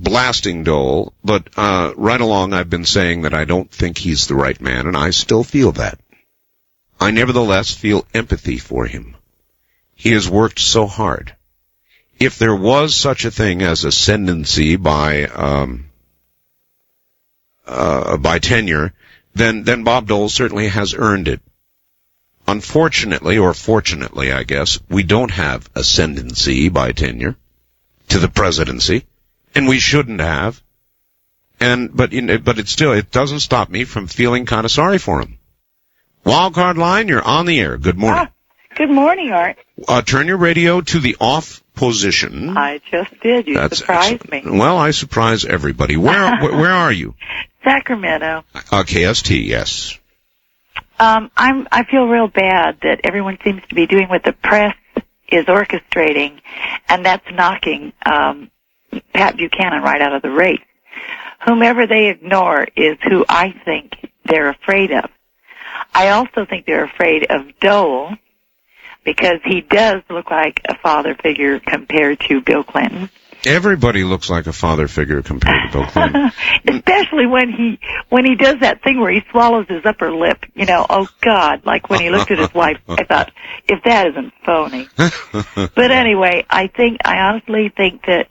blasting Dole, but right along I've been saying that I don't think he's the right man, and I still feel that. I nevertheless feel empathy for him. He has worked so hard. If there was such a thing as ascendancy by tenure, then Bob Dole certainly has earned it. Unfortunately, or fortunately, I guess, we don't have ascendancy by tenure to the presidency, and we shouldn't have. But it doesn't stop me from feeling kind of sorry for him. Wildcard line, you're on the air. Good morning. Good morning, Art. Turn your radio to the off position. I just did. You surprised me. Well, I surprise everybody. Where are you? Sacramento. KST, yes. I feel real bad that everyone seems to be doing what the press is orchestrating, and that's knocking Pat Buchanan right out of the race. Whomever they ignore is who I think they're afraid of. I also think they're afraid of Dole because he does look like a father figure compared to Bill Clinton. Everybody looks like a father figure compared to Bill Clinton. Especially when he does that thing where he swallows his upper lip. You know, oh God, like when he looked at his wife, I thought, if that isn't phony. But anyway, I honestly think that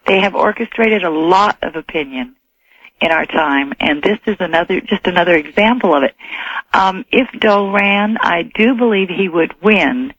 they have orchestrated a lot of opinion in our time, and this is just another example of it. If Dole ran, I do believe he would win.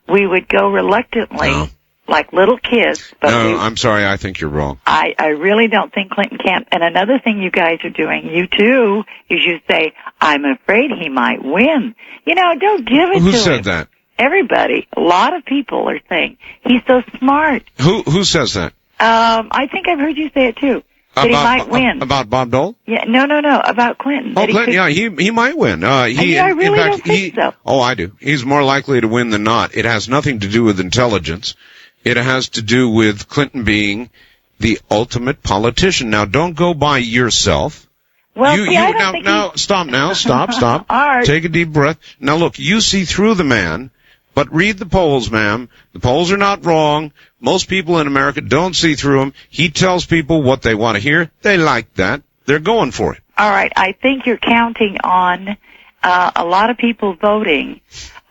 We would go reluctantly. No. Like little kids. But no, I'm sorry, I think you're wrong. I really don't think Clinton can. And another thing you guys are doing, you too, is you say, I'm afraid he might win. You know, don't give it to him. Who said that? Everybody. A lot of people are saying, he's so smart. Who says that? I think I've heard you say it too. That he might win. About Bob Dole? Yeah, no, about Clinton. Oh, Clinton, yeah, he might win. I really don't think so. Oh, I do. He's more likely to win than not. It has nothing to do with intelligence. It has to do with Clinton being the ultimate politician. Now, don't go by yourself. Well, I don't think stop. All right. Take a deep breath. Now look, you see through the man, but read the polls, ma'am. The polls are not wrong. Most people in America don't see through them. He tells people what they want to hear. They like that. They're going for it. All right. I think you're counting on a lot of people voting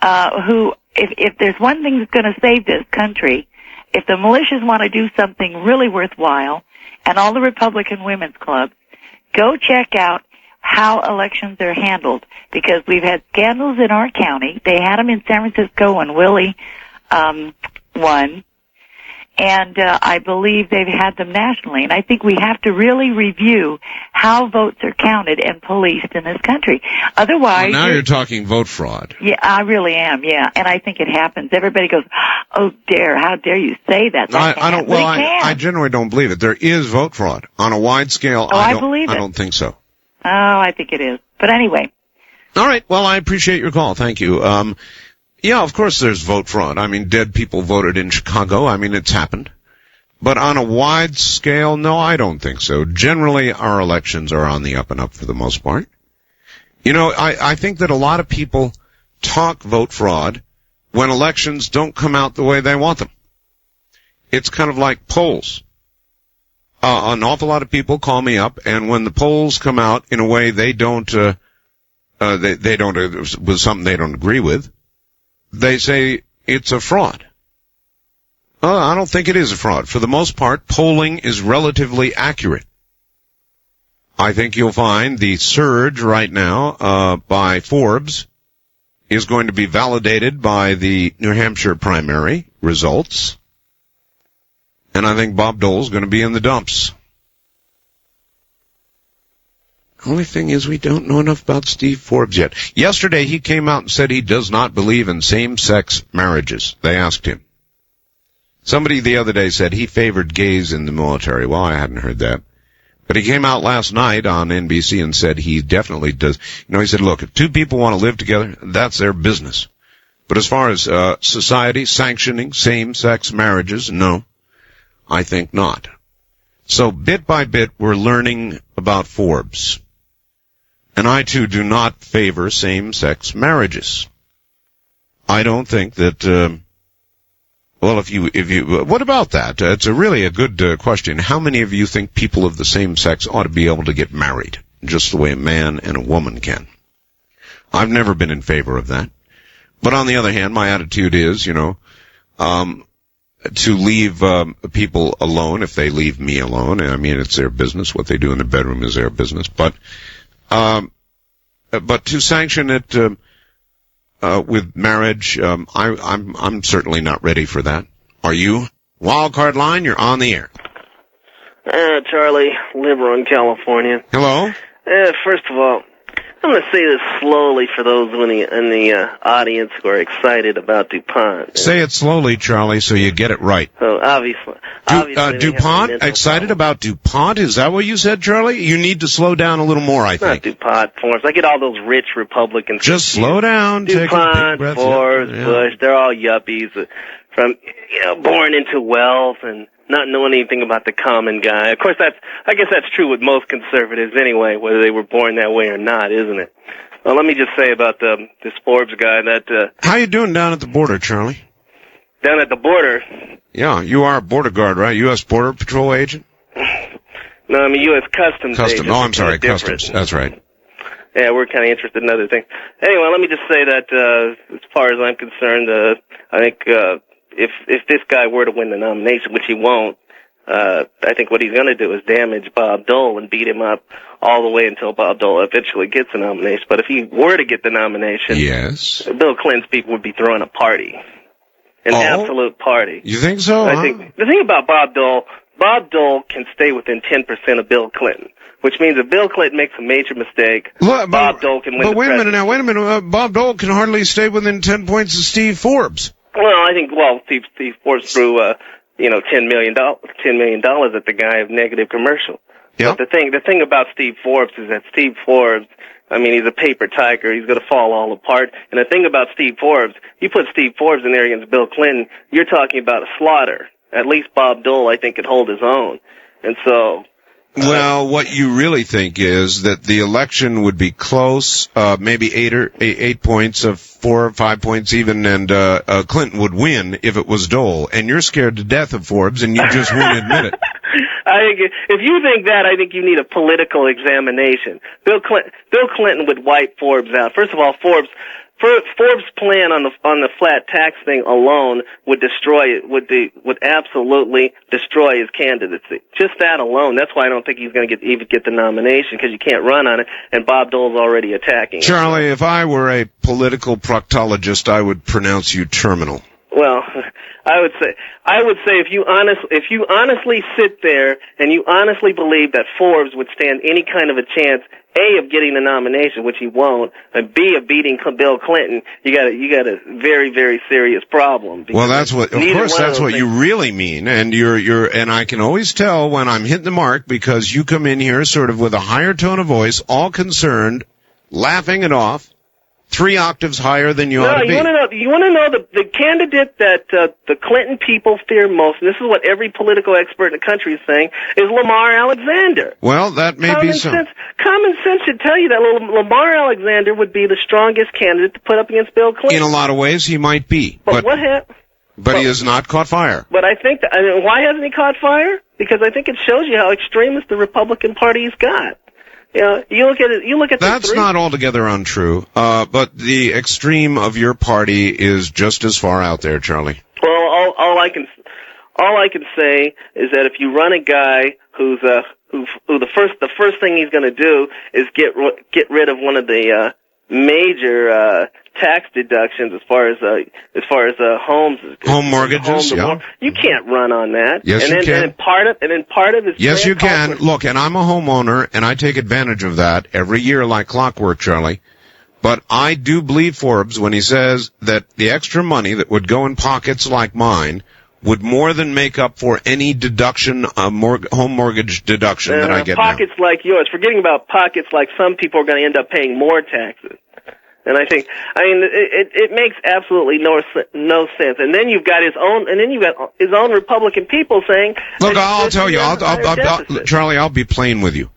who, if there's one thing that's going to save this country, if the militias want to do something really worthwhile, and all the Republican women's clubs, go check out how elections are handled, because we've had scandals in our county. They had them in San Francisco when Willie won, and I believe they've had them nationally. And I think we have to really review how votes are counted and policed in this country. Otherwise, now you're talking vote fraud. Yeah, I really am. Yeah, and I think it happens. Everybody goes, "Oh, how dare you say that?" I generally don't believe it. There is vote fraud on a wide scale. I believe it. I don't think so. Oh, I think it is. But anyway. All right. Well, I appreciate your call. Thank you. Yeah, of course there's vote fraud. I mean, dead people voted in Chicago. I mean, it's happened. But on a wide scale, no, I don't think so. Generally, our elections are on the up and up for the most part. You know, I think that a lot of people talk vote fraud when elections don't come out the way they want them. It's kind of like polls. An awful lot of people call me up, and when the polls come out in a way they don't, with something they don't agree with, they say it's a fraud. I don't think it is a fraud. For the most part, polling is relatively accurate. I think you'll find the surge right now by Forbes is going to be validated by the New Hampshire primary results. And I think Bob Dole's going to be in the dumps. The only thing is we don't know enough about Steve Forbes yet. Yesterday he came out and said he does not believe in same-sex marriages. They asked him. Somebody the other day said he favored gays in the military. Well, I hadn't heard that. But he came out last night on NBC and said he definitely does. You know, he said, look, if two people want to live together, that's their business. But as far as society sanctioning same-sex marriages, no. I think not. So bit by bit, we're learning about Forbes. And I, too, do not favor same-sex marriages. I don't think that, what about that? It's really a good question. How many of you think people of the same sex ought to be able to get married, just the way a man and a woman can? I've never been in favor of that. But on the other hand, my attitude is, to leave people alone if they leave me alone. I mean, it's their business. What they do in the bedroom is their business. But to sanction it with marriage, I'm certainly not ready for that. Are you? Wildcard line, you're on the air. Charlie, Liberal, California. Hello. First of all, I'm going to say this slowly for those in the audience who are excited about DuPont. Say it slowly, Charlie, so you get it right. So obviously DuPont? Excited about DuPont? Is that what you said, Charlie? You need to slow down a little more, I think. Not DuPont, Forbes. I get all those rich Republicans. Just slow down. DuPont, Forbes, Bush, they're all yuppies from, born into wealth and not knowing anything about the common guy. Of course, I guess that's true with most conservatives anyway, whether they were born that way or not, isn't it? Well, let me just say about this Forbes guy that... How you doing down at the border, Charlie? Down at the border? Yeah, you are a border guard, right? U.S. Border Patrol agent? No, I'm a U.S. Customs agent. Oh, I'm sorry, Customs. That's right. Yeah, we're kind of interested in other things. Anyway, let me just say that as far as I'm concerned, I think... If this guy were to win the nomination, which he won't, I think what he's going to do is damage Bob Dole and beat him up all the way until Bob Dole eventually gets the nomination. But if he were to get the nomination, yes, Bill Clinton's people would be throwing a party, an absolute party. You think so? I think the thing about Bob Dole can stay within 10% of Bill Clinton, which means if Bill Clinton makes a major mistake, Bob Dole can win the presidency. But wait a minute. Bob Dole can hardly stay within 10 points of Steve Forbes. Well, I think, Steve Forbes threw, $10 million at the guy of negative commercial. Yep. But the thing about Steve Forbes is that Steve Forbes, he's a paper tiger. He's going to fall all apart. And the thing about Steve Forbes, you put Steve Forbes in there against Bill Clinton, you're talking about a slaughter. At least Bob Dole, I think, could hold his own. And so, Well, what you really think is that the election would be close, maybe 8 points, 4 or 5 points even, and Clinton would win if it was Dole. And you're scared to death of Forbes, and you just won't admit it. If you think that, I think you need a political examination. Bill Clinton would wipe Forbes out. First of all, Forbes' plan on the flat tax thing alone would absolutely destroy his candidacy. Just that alone. That's why I don't think he's going to even get the nomination, because you can't run on it, and Bob Dole's already attacking it. Charlie, if I were a political proctologist, I would pronounce you terminal. Well, I would say if you honestly sit there and you honestly believe that Forbes would stand any kind of a chance, A, of getting the nomination, which he won't, and B, of beating Bill Clinton, you got a very, very serious problem. Well, that's what you really mean, and and I can always tell when I'm hitting the mark, because you come in here sort of with a higher tone of voice, all concerned, laughing it off. 3 octaves higher than you ought to be. You want to know the candidate that the Clinton people fear most, and this is what every political expert in the country is saying, is Lamar Alexander. Well, that may be so. Common sense should tell you that Lamar Alexander would be the strongest candidate to put up against Bill Clinton. In a lot of ways, he might be. But what happened? But he has not caught fire. But I think why hasn't he caught fire? Because I think it shows you how extremist the Republican Party's got. Yeah, you look at that's not altogether untrue, but the extreme of your party is just as far out there, Charlie. Well, all I can say is that if you run a guy who the first thing he's going to do is get rid of one of the major tax deductions as far as homes, home mortgages. You can't run on that. Yes, you can. And then part of it. Yes, you can. Look, and I'm a homeowner, and I take advantage of that every year like clockwork, Charlie. But I do believe Forbes when he says that the extra money that would go in pockets like mine would more than make up for any deduction, home mortgage deduction that I get now. Pockets like yours, forgetting about pockets like some people are going to end up paying more taxes. And it makes absolutely no sense. And then you've got his own Republican people saying. Look, I'll tell you, Charlie, I'll be plain with you.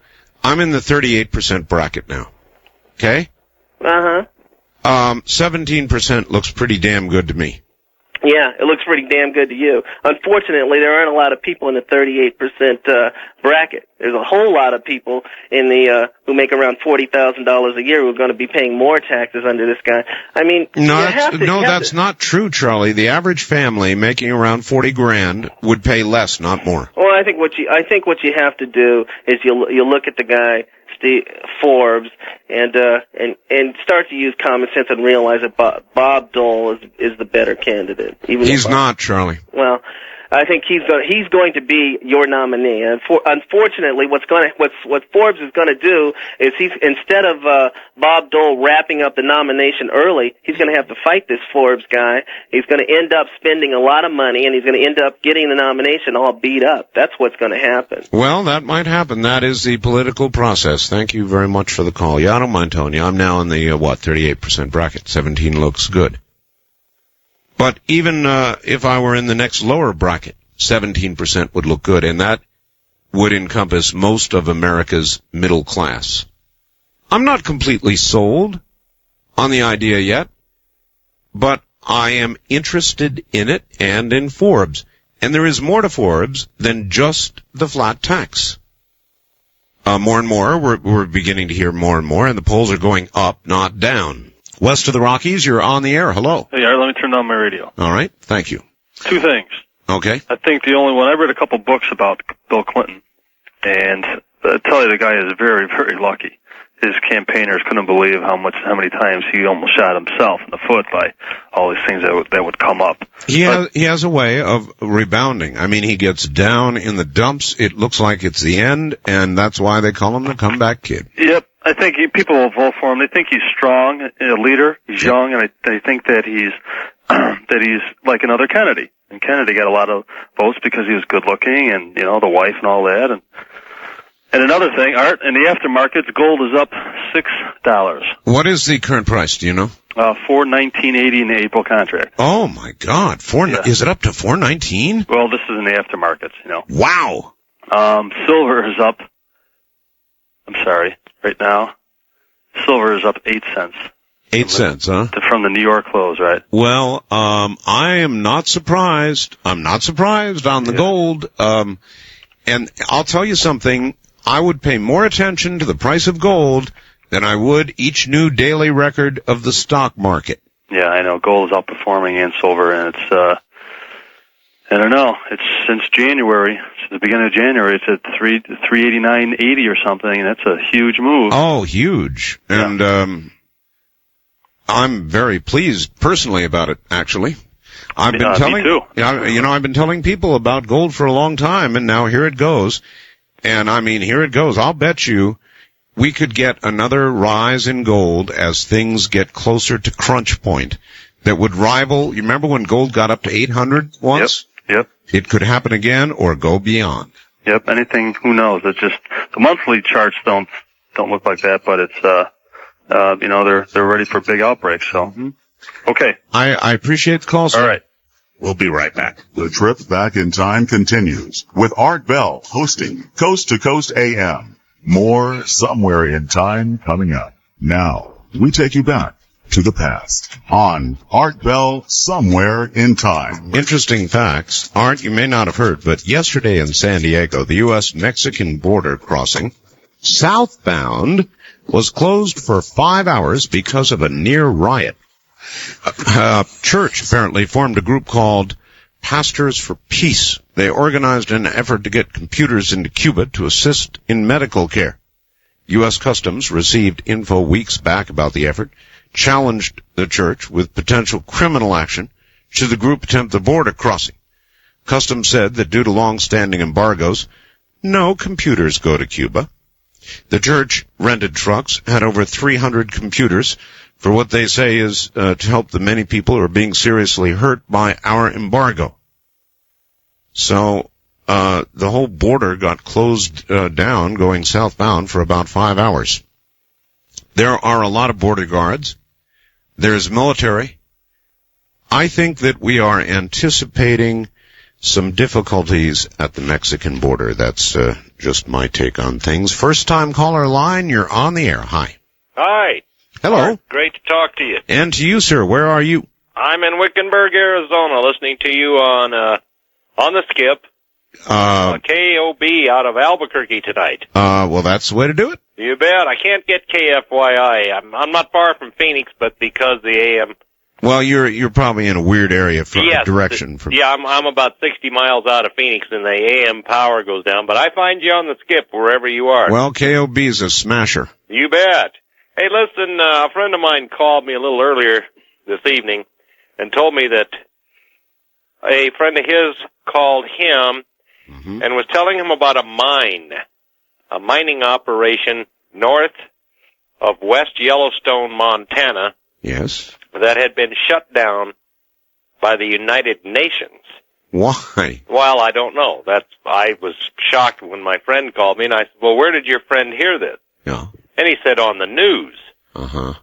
I'm in the 38% bracket now. Okay? 17% looks pretty damn good to me. Yeah, it looks pretty damn good to you. Unfortunately, there aren't a lot of people in the 38% bracket. There's a whole lot of people in the who make around $40,000 a year who are going to be paying more taxes under this guy. I mean, that's not true, Charlie. The average family making around $40,000 would pay less, not more. Well, I think what you have to do is you look at the guy Forbes and start to use common sense and realize that Bob Dole is the better candidate. He's not, Charlie. Well, I think he's going to be your nominee. And unfortunately, what Forbes is going to do is instead of Bob Dole wrapping up the nomination early, he's going to have to fight this Forbes guy. He's going to end up spending a lot of money, and he's going to end up getting the nomination all beat up. That's what's going to happen. Well, that might happen. That is the political process. Thank you very much for the call. Yeah, I don't mind telling you. I'm now in the 38% bracket. 17 looks good. But even if I were in the next lower bracket, 17% would look good, and that would encompass most of America's middle class. I'm not completely sold on the idea yet, but I am interested in it and in Forbes. And there is more to Forbes than just the flat tax. More and more, we're beginning to hear more and more, and the polls are going up, not down. West of the Rockies, you're on the air. Hello. Hey, let me turn down my radio. All right. Thank you. 2 things. Okay. I think the only one, I read a couple books about Bill Clinton, and I tell you, the guy is very, very lucky. His campaigners couldn't believe how many times he almost shot himself in the foot by all these things that would come up. He has a way of rebounding. I mean, he gets down in the dumps. It looks like it's the end, and that's why they call him the comeback kid. Yep. I think people will vote for him. They think he's strong, a leader. He's young, and they think that he's like another Kennedy. And Kennedy got a lot of votes because he was good looking, and the wife and all that. And another thing, Art, in the aftermarket, gold is up $6. What is the current price? Do you know? $419.80 in the April contract. Oh my God! Is it up to $419? Well, this is in the aftermarket. Wow. Silver is up sorry, right now. Silver is up 8 cents. 8 cents, huh? From the New York close, right? Well, I am not surprised. I'm not surprised on the gold. And I'll tell you something. I would pay more attention to the price of gold than I would each new daily record of the stock market. Yeah, I know. Gold is outperforming and silver, and it's, I don't know. It's since January, since the beginning of January, it's at 389.80 or something, and that's a huge move. Oh, huge. Yeah. And, I'm very pleased personally about it, actually. I've been telling, me too. I've been telling people about gold for a long time, and now here it goes. And I mean, here it goes. I'll bet you we could get another rise in gold as things get closer to crunch point that would rival, you remember when gold got up to 800 once? Yep. It could happen again or go beyond. Yep, anything, who knows? It's just, the monthly charts don't look like that, but it's, they're ready for big outbreaks, so. Okay. I appreciate the call, sir. All right. We'll be right back. The trip back in time continues with Art Bell hosting Coast to Coast AM. More Somewhere in Time coming up. Now, we take you back to the past on Art Bell Somewhere in Time. Interesting facts. Art, you may not have heard, but yesterday in San Diego, the U.S.-Mexican border crossing, southbound, was closed for 5 hours because of a near riot. A church apparently formed a group called Pastors for Peace. They organized an effort to get computers into Cuba to assist in medical care. U.S. Customs received info weeks back about the effort, challenged the church with potential criminal action should the group attempt the border crossing. Customs said that due to long-standing embargoes, no computers go to Cuba. The church rented trucks, had over 300 computers for what they say is to help the many people who are being seriously hurt by our embargo. So the whole border got closed down going southbound for about 5 hours. There are a lot of border guards. There's military. I think that we are anticipating some difficulties at the Mexican border. That's just my take on things. First-time caller line, you're on the air. Hi. Hi. Hello. Art, great to talk to you. And to you, sir. Where are you? I'm in Wickenburg, Arizona, listening to you on the skip. KOB out of Albuquerque tonight. Well, that's the way to do it. You bet. I can't get KFYI. I'm not far from Phoenix, but because the AM. Well, you're probably in a weird area for direction. I'm about 60 miles out of Phoenix, and the AM power goes down. But I find you on the skip wherever you are. Well, KOB is a smasher. You bet. Hey, listen, a friend of mine called me a little earlier this evening and told me that a friend of his called him and was telling him about a mining operation north of West Yellowstone, Montana. Yes. That had been shut down by the United Nations. Why? Well, I don't know. I was shocked when my friend called me, and I said, well, where did your friend hear this? Yeah. And he said, on the news. Uh-huh.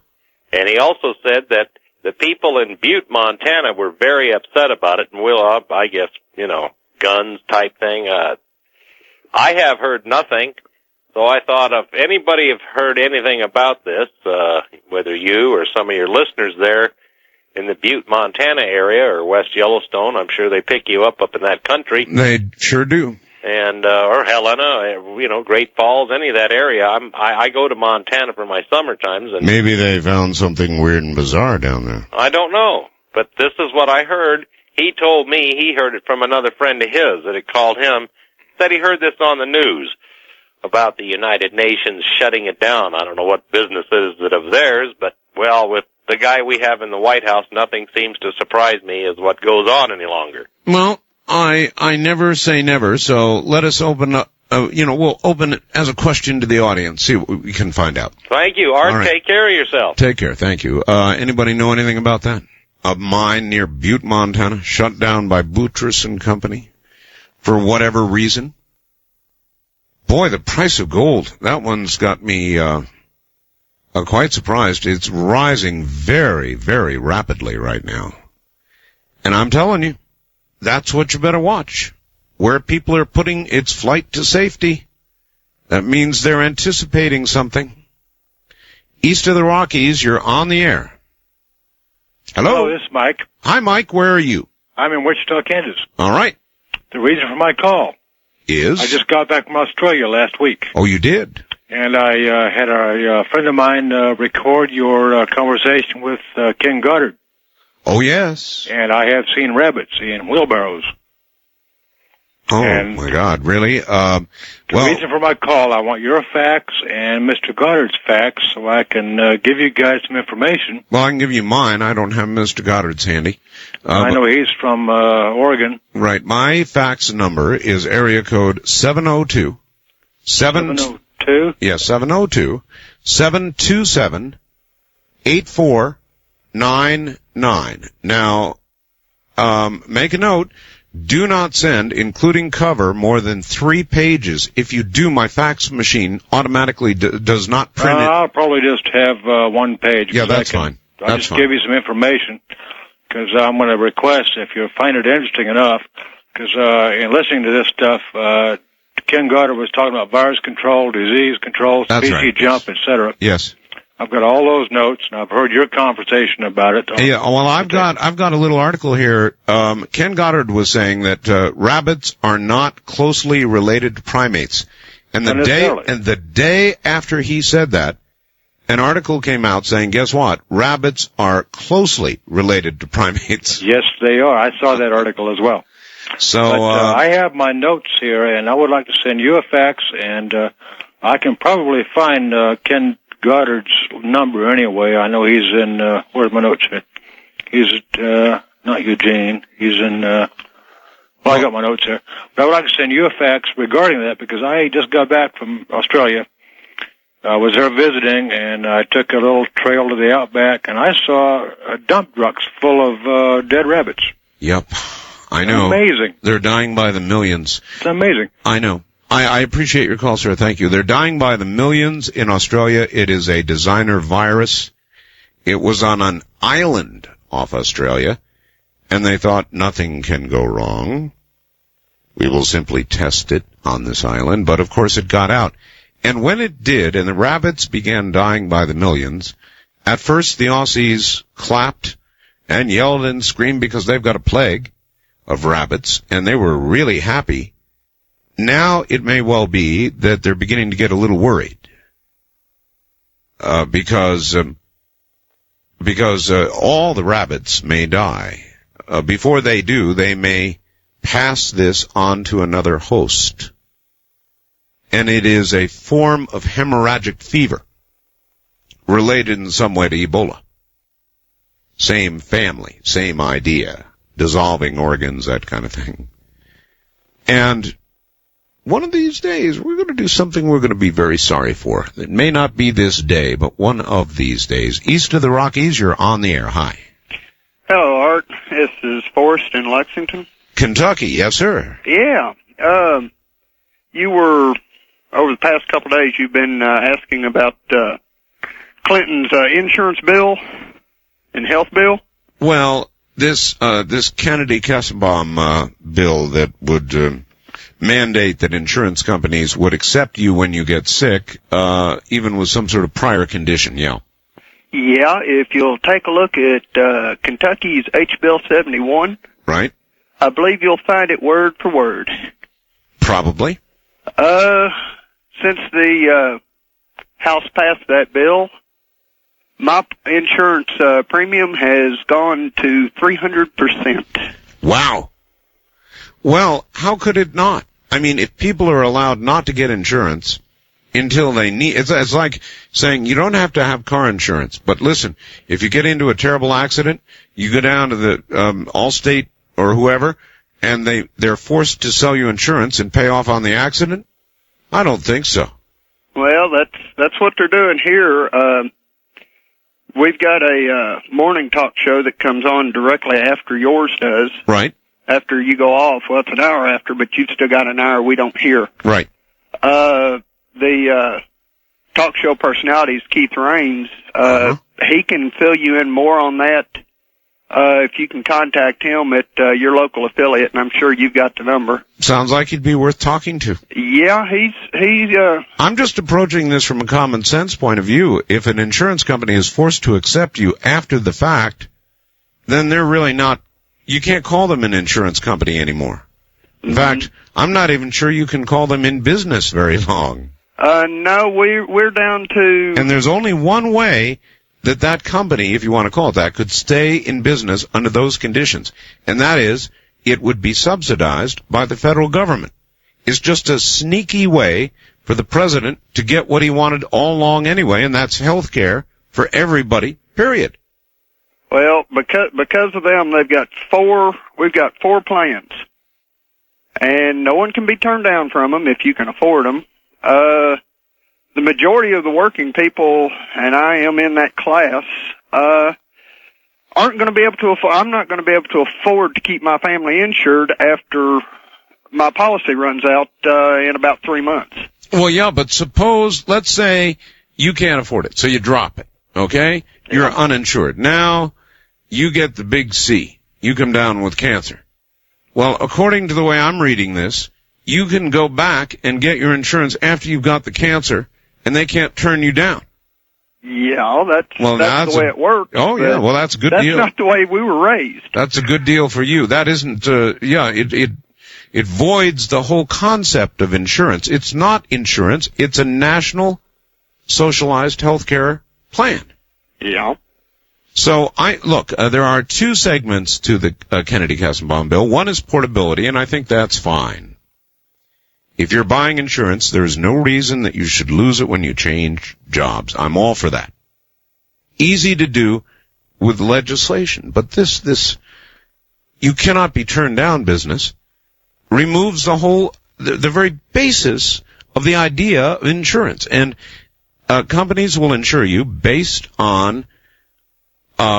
And he also said that the people in Butte, Montana were very upset about it, and I guess, guns type thing. I have heard nothing, so I thought if anybody have heard anything about this, whether you or some of your listeners there in the Butte, Montana area or West Yellowstone, I'm sure they pick you up in that country. They sure do. And or Helena, Great Falls, any of that area. I go to Montana for my summer times, and maybe they found something weird and bizarre down there. I don't know, but this is what I heard. He told me he heard it from another friend of his that had called him. Said he heard this on the news about the United Nations shutting it down. I don't know what business it is that of theirs, but with the guy we have in the White House, nothing seems to surprise me as what goes on any longer. Well, I never say never, so let us open up, we'll open it as a question to the audience, see what we can find out. Thank you, Art. Right. Take care of yourself. Take care, thank you. Anybody know anything about that? A mine near Butte, Montana, shut down by Boutros and Company for whatever reason. Boy, the price of gold, that one's got me quite surprised. It's rising very, very rapidly right now. And I'm telling you, that's what you better watch. Where people are putting its flight to safety. That means they're anticipating something. East of the Rockies, you're on the air. Hello, this is Mike. Hi, Mike. Where are you? I'm in Wichita, Kansas. All right. The reason for my call is? I just got back from Australia last week. Oh, you did? And I had a friend of mine record your conversation with Ken Goddard. Oh, yes. And I have seen rabbits in wheelbarrows. Oh, my God, really? The reason for my call, I want your facts and Mr. Goddard's facts so I can give you guys some information. Well, I can give you mine. I don't have Mr. Goddard's handy. I know he's from Oregon. Right. My fax number is area code 702. 702? Yeah, 702-727-8499. Now, make a note. Do not send, including cover, more than 3 pages. If you do, my fax machine automatically does not print it. I'll probably just have 1 page. Yeah, that's fine. I'll just give you some information, because I'm going to request, if you find it interesting enough, because in listening to this stuff, Ken Goddard was talking about virus control, disease control, species jump, etc. Yes. I've got all those notes, and I've heard your conversation about it. Yeah, well, I've got a little article here. Ken Goddard was saying that rabbits are not closely related to primates, and the day after he said that, an article came out saying, guess what? Rabbits are closely related to primates. Yes, they are. I saw that article as well. So I have my notes here, and I would like to send you a fax, and I can probably find Ken Goddard's number anyway. I know he's in, where's my notes here? He's at, not Eugene. He's in, I got my notes here. But I would like to send you a fax regarding that because I just got back from Australia. I was there visiting, and I took a little trail to the outback, and I saw dump trucks full of dead rabbits. Yep. I know. Amazing. They're dying by the millions. It's amazing. I know. I appreciate your call, sir. Thank you. They're dying by the millions in Australia. It is a designer virus. It was on an island off Australia, and they thought nothing can go wrong. We will simply test it on this island. But, of course, it got out. And when it did, and the rabbits began dying by the millions, at first the Aussies clapped and yelled and screamed because they've got a plague of rabbits, and they were really happy. Now it may well be that they're beginning to get a little worried because all the rabbits may die. Before they do, they may pass this on to another host. And it is a form of hemorrhagic fever related in some way to Ebola. Same family, same idea, dissolving organs, that kind of thing. And one of these days, we're going to do something we're going to be very sorry for. It may not be this day, but one of these days. East of the Rockies, you're on the air. Hi. Hello, Art. This is Forrest in Lexington. Kentucky, yes, sir. Yeah. You were, over the past couple of days, you've been asking about Clinton's insurance bill and health bill. Well, this Kennedy-Kassebaum bill that would mandate that insurance companies would accept you when you get sick, even with some sort of prior condition, yeah. Yeah, if you'll take a look at Kentucky's H-Bill 71. Right. I believe you'll find it word for word. Probably. Since the House passed that bill, my insurance premium has gone to 300%. Wow. Well, how could it not? I mean, if people are allowed not to get insurance until they need, it's like saying you don't have to have car insurance. But listen, if you get into a terrible accident, you go down to the Allstate or whoever, and they're forced to sell you insurance and pay off on the accident. I don't think so. Well, that's what they're doing here. We've got a morning talk show that comes on directly after yours does. Right. After you go off. Well, it's an hour after, but you've still got an hour we don't hear. Right. The talk show personality is Keith Raines. He can fill you in more on that if you can contact him at your local affiliate, and I'm sure you've got the number. Sounds like he'd be worth talking to. Yeah, he's. I'm just approaching this from a common sense point of view. If an insurance company is forced to accept you after the fact, then they're really not. You can't call them an insurance company anymore. In fact, I'm not even sure you can call them in business very long. No, we're down to. And there's only one way that company, if you want to call it that, could stay in business under those conditions. And that is, it would be subsidized by the federal government. It's just a sneaky way for the president to get what he wanted all along anyway, and that's health care for everybody, period. Well, because of them, we've got four plans. And no one can be turned down from them if you can afford them. The majority of the working people, and I am in that class, aren't going to be able to I'm not going to be able to afford to keep my family insured after my policy runs out in about 3 months. Well, yeah, but suppose, let's say you can't afford it, so you drop it, okay? You're uninsured. Now, you get the big C. You come down with cancer. Well, according to the way I'm reading this, you can go back and get your insurance after you've got the cancer, and they can't turn you down. Yeah, that's the way it works. Oh, yeah, well, that's a good deal. That's not the way we were raised. That's a good deal for you. That isn't, it voids the whole concept of insurance. It's not insurance. It's a national socialized health care plan. Yeah. So, there are two segments to the Kennedy-Kassenbaum bill. One is portability, and I think that's fine. If you're buying insurance, there's no reason that you should lose it when you change jobs. I'm all for that. Easy to do with legislation, but this you cannot be turned down business removes the very basis of the idea of insurance. And companies will insure you based on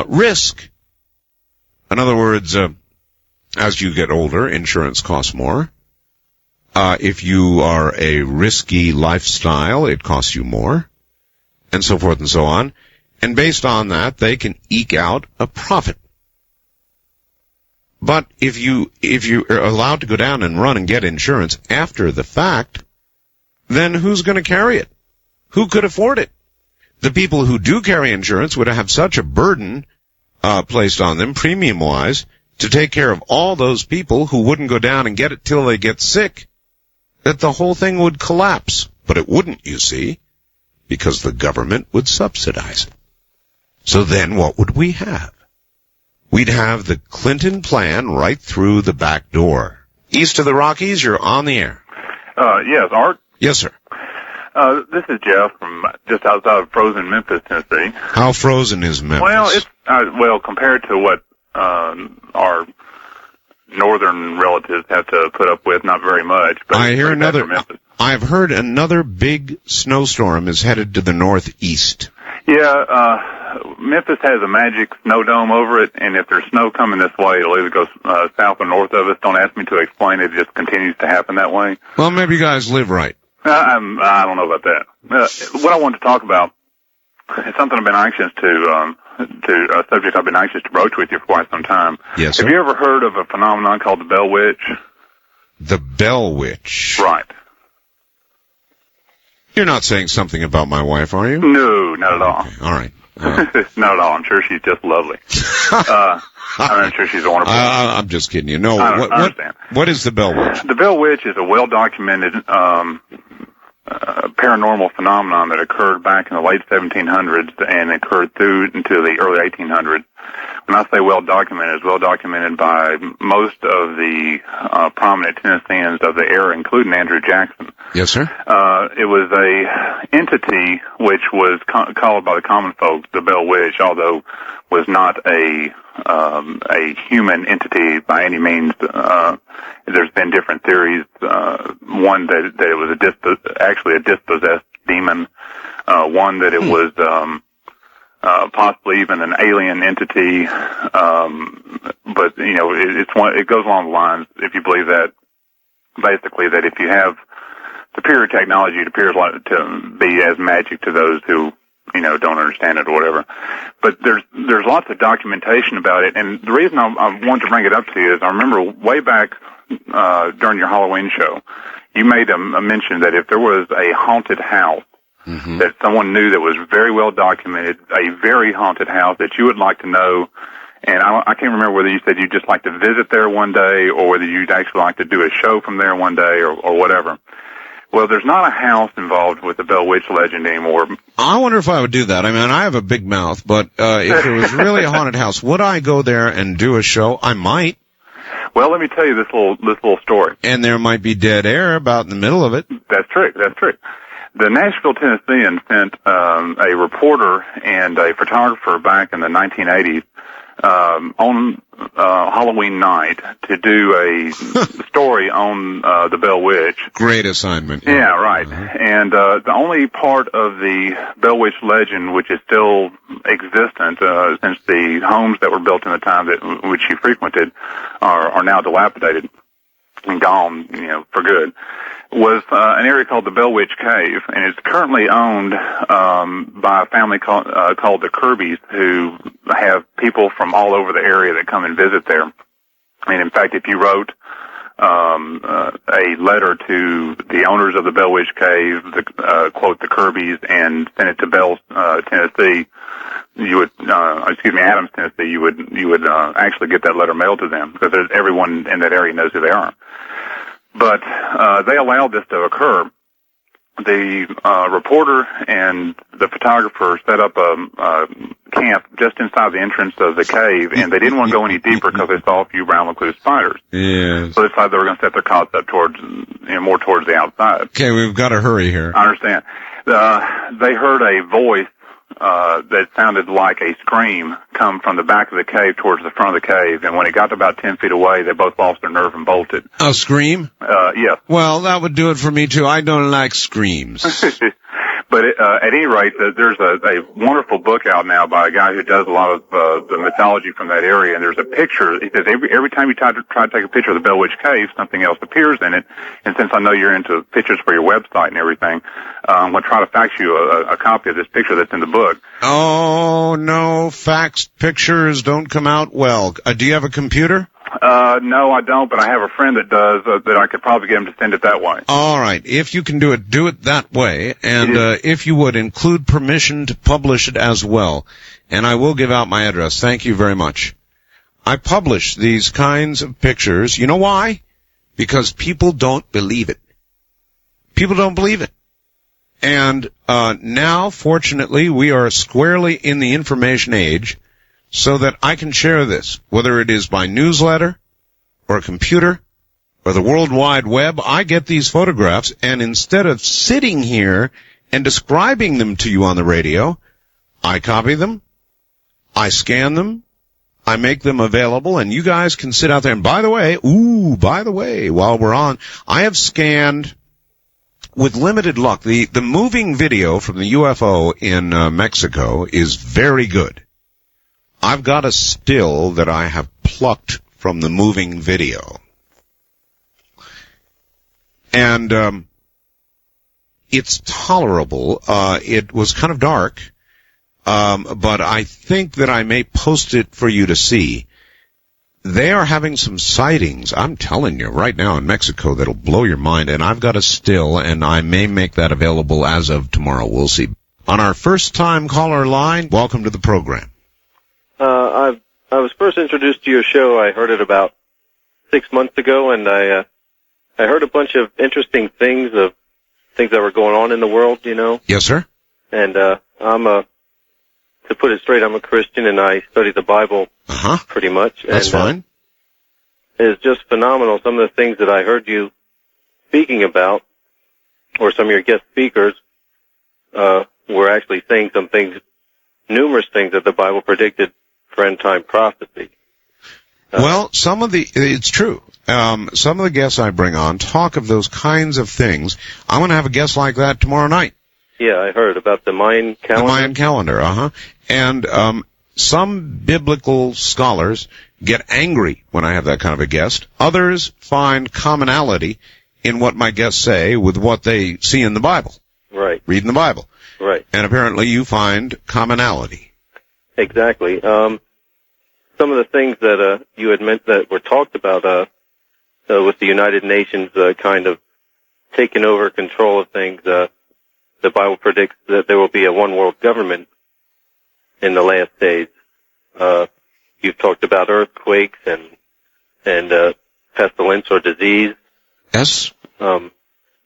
risk. In other words, as you get older, insurance costs more. If you are a risky lifestyle, it costs you more, and so forth and so on. And based on that, they can eke out a profit. But if you are allowed to go down and run and get insurance after the fact, then who's going to carry it? Who could afford it? The people who do carry insurance would have such a burden placed on them, premium-wise, to take care of all those people who wouldn't go down and get it till they get sick, that the whole thing would collapse. But it wouldn't, you see, because the government would subsidize it. So then what would we have? We'd have the Clinton plan right through the back door. East of the Rockies, you're on the air. Yes, Art? Yes, sir. This is Jeff from just outside of frozen Memphis, Tennessee. How frozen is Memphis? Well, it's compared to what our northern relatives have to put up with, not very much. But I've heard another big snowstorm is headed to the northeast. Yeah, Memphis has a magic snow dome over it, and if there's snow coming this way, it'll either go south or north of us. Don't ask me to explain it. It just continues to happen that way. Well, maybe you guys live right. I don't know about that. What I want to talk about is something I've been anxious a subject I've been anxious to broach with you for quite some time. Yes, sir. Have you ever heard of a phenomenon called the Bell Witch? The Bell Witch? Right. You're not saying something about my wife, are you? No, not at all. Okay, all right. Not at all. I'm sure she's just lovely. I'm sure she's wonderful. I'm just kidding you. No, I understand. What is the Bell Witch? The Bell Witch is a well-documented paranormal phenomenon that occurred back in the late 1700s and occurred through into the early 1800s. When I say well-documented, it's well-documented by most of the prominent Tennesseans of the era, including Andrew Jackson. Yes, sir. It was a entity which was called by the common folk the Bell Witch, although was not a human entity by any means. There's been different theories. One that it was actually a dispossessed demon. One that it was possibly even an alien entity. But it goes along the lines, if you believe that, basically that if you have superior technology, it appears like to be as magic to those who don't understand it or whatever. But there's lots of documentation about it, and the reason I wanted to bring it up to you is I remember way back during your Halloween show, you made a mention that if there was a haunted house that someone knew that was very well documented, a very haunted house that you would like to know, and I can't remember whether you said you'd just like to visit there one day or whether you'd actually like to do a show from there one day or whatever. Well, there's not a house involved with the Bell Witch legend anymore. I wonder if I would do that. I mean, I have a big mouth, but if there was really a haunted house, would I go there and do a show? I might. Well, let me tell you this little story. And there might be dead air about in the middle of it. That's true. The Nashville Tennessean sent a reporter and a photographer back in the 1980s on Halloween night to do a story on the Bell Witch. Great assignment. Yeah, right. And the only part of the Bell Witch legend which is still existent, since the homes that were built in the time which she frequented are now dilapidated and gone, for good, was an area called the Bell Witch Cave, and it's currently owned by a family called the Kirbys, who have people from all over the area that come and visit there. And in fact, if you wrote a letter to the owners of the Bell Witch Cave, quote the Kirbys, and sent it to Bell, Tennessee, you would, Adams, Tennessee, you would actually get that letter mailed to them, because everyone in that area knows who they are. But they allowed this to occur. The reporter and the photographer set up a camp just inside the entrance of the cave, and they didn't want to go any deeper because they saw a few brown recluse spiders. Yes. So they decided they were going to set their cots up more towards the outside. Okay, we've got to hurry here. I understand. They heard a voice that sounded like a scream come from the back of the cave towards the front of the cave, and when it got to about 10 feet away, they both lost their nerve and bolted. A scream? Yes. Well, that would do it for me, too. I don't like screams. But at any rate, there's a wonderful book out now by a guy who does a lot of the mythology from that area, and there's a picture. He says every time you try to take a picture of the Bell Witch Cave, something else appears in it. And since I know you're into pictures for your website and everything, I'm going to try to fax you a copy of this picture that's in the book. Oh, no, faxed pictures don't come out well. Do you have a computer? No, I don't, but I have a friend that does, that I could probably get him to send it that way. All right. If you can do it that way. And if you would, include permission to publish it as well. And I will give out my address. Thank you very much. I publish these kinds of pictures. You know why? Because people don't believe it. People don't believe it. And now, fortunately, we are squarely in the information age, so that I can share this, whether it is by newsletter or a computer or the World Wide Web. I get these photographs, and instead of sitting here and describing them to you on the radio, I copy them, I scan them, I make them available, and you guys can sit out there. And by the way, while we're on, I have scanned, with limited luck, the moving video from the UFO in Mexico is very good. I've got a still that I have plucked from the moving video. And it's tolerable. It was kind of dark, but I think that I may post it for you to see. They are having some sightings, I'm telling you, right now in Mexico that'll blow your mind, and I've got a still, and I may make that available as of tomorrow. We'll see. On our first-time caller line, welcome to the program. I was first introduced to your show. I heard it about 6 months ago, and I heard a bunch of interesting things that were going on in the world, Yes, sir. And to put it straight, I'm a Christian, and I study the Bible pretty much. That's fine. It's just phenomenal. Some of the things that I heard you speaking about, or some of your guest speakers, were actually saying some things, numerous things that the Bible predicted for end-time prophecy. Well, it's true. Some of the guests I bring on talk of those kinds of things. I'm going to have a guest like that tomorrow night. Yeah, I heard about the Mayan calendar. The Mayan calendar, And some biblical scholars get angry when I have that kind of a guest. Others find commonality in what my guests say with what they see in the Bible. Right. Reading the Bible. Right. And apparently you find commonality. Exactly. Some of the things that you had meant that were talked about with the United Nations kind of taking over control of things, the Bible predicts that there will be a one-world government in the last days. You've talked about earthquakes and pestilence or disease. Yes.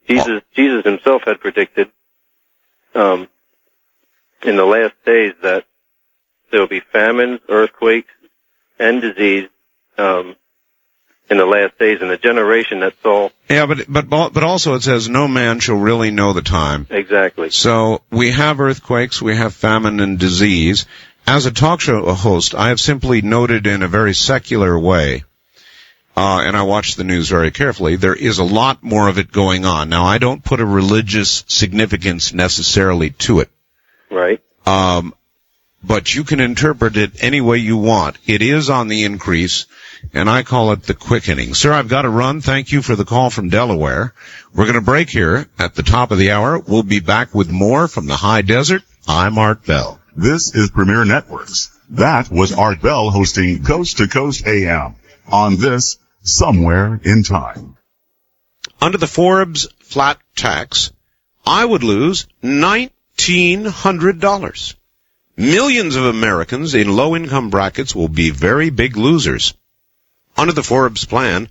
Jesus himself had predicted in the last days that there will be famines, earthquakes, and disease in the last days, in a generation that saw. Yeah, but also it says no man shall really know the time. Exactly. So we have earthquakes, we have famine and disease. As a talk show host, I have simply noted in a very secular way, and I watch the news very carefully, there is a lot more of it going on. Now, I don't put a religious significance necessarily to it. Right. But you can interpret it any way you want. It is on the increase, and I call it the quickening. Sir, I've got to run. Thank you for the call from Delaware. We're going to break here at the top of the hour. We'll be back with more from the high desert. I'm Art Bell. This is Premier Networks. That was Art Bell hosting Coast to Coast AM on this Somewhere in Time. Under the Forbes flat tax, I would lose $1,900. Millions of Americans in low-income brackets will be very big losers. Under the Forbes plan,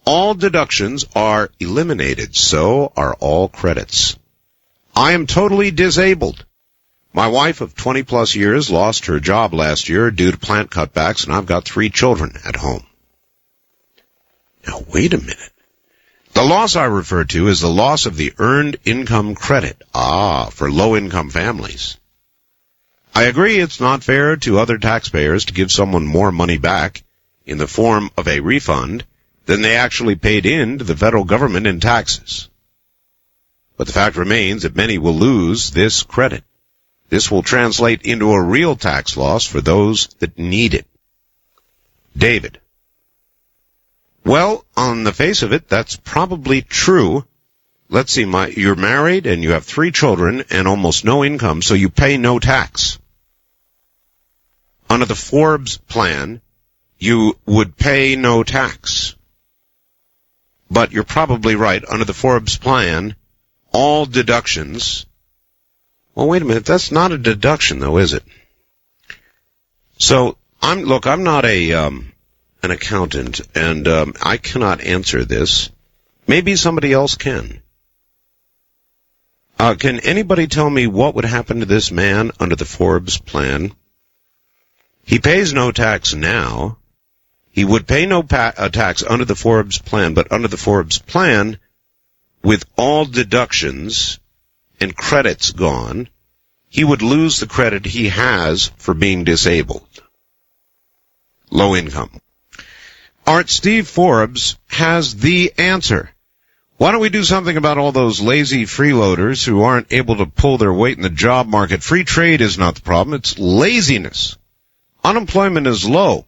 all deductions are eliminated, so are all credits. I am totally disabled. My wife of 20-plus years lost her job last year due to plant cutbacks, and I've got 3 children at home. Now, wait a minute. The loss I refer to is the loss of the earned income credit. For low-income families. I agree it's not fair to other taxpayers to give someone more money back in the form of a refund than they actually paid in to the federal government in taxes. But the fact remains that many will lose this credit. This will translate into a real tax loss for those that need it. David. Well, on the face of it, that's probably true. Let's see, you're married and you have 3 children and almost no income, so you pay no tax. Under the Forbes plan, you would pay no tax. But you're probably right. Under the Forbes plan, all deductions. Well, wait a minute. That's not a deduction, though, is it? So, I'm not an accountant, and I cannot answer this. Maybe somebody else can. Can anybody tell me what would happen to this man under the Forbes plan? He pays no tax now. He would pay no tax under the Forbes plan, but under the Forbes plan, with all deductions and credits gone, he would lose the credit he has for being disabled. Low income. Art, Steve Forbes has the answer. Why don't we do something about all those lazy freeloaders who aren't able to pull their weight in the job market? Free trade is not the problem. It's laziness. Unemployment is low.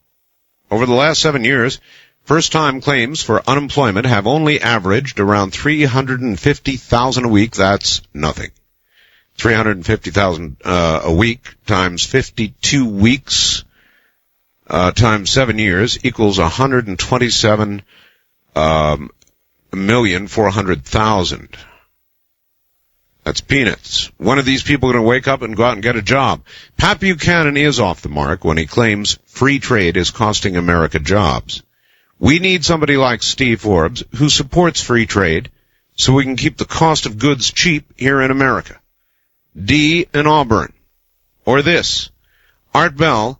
Over the last 7 years, first-time claims for unemployment have only averaged around 350,000 a week. That's nothing. 350,000 a week times 52 weeks times 7 years equals 127,400,000. That's peanuts. When are these people going to wake up and go out and get a job? Pat Buchanan is off the mark when he claims free trade is costing America jobs. We need somebody like Steve Forbes who supports free trade so we can keep the cost of goods cheap here in America. D in Auburn. Or this. Art Bell,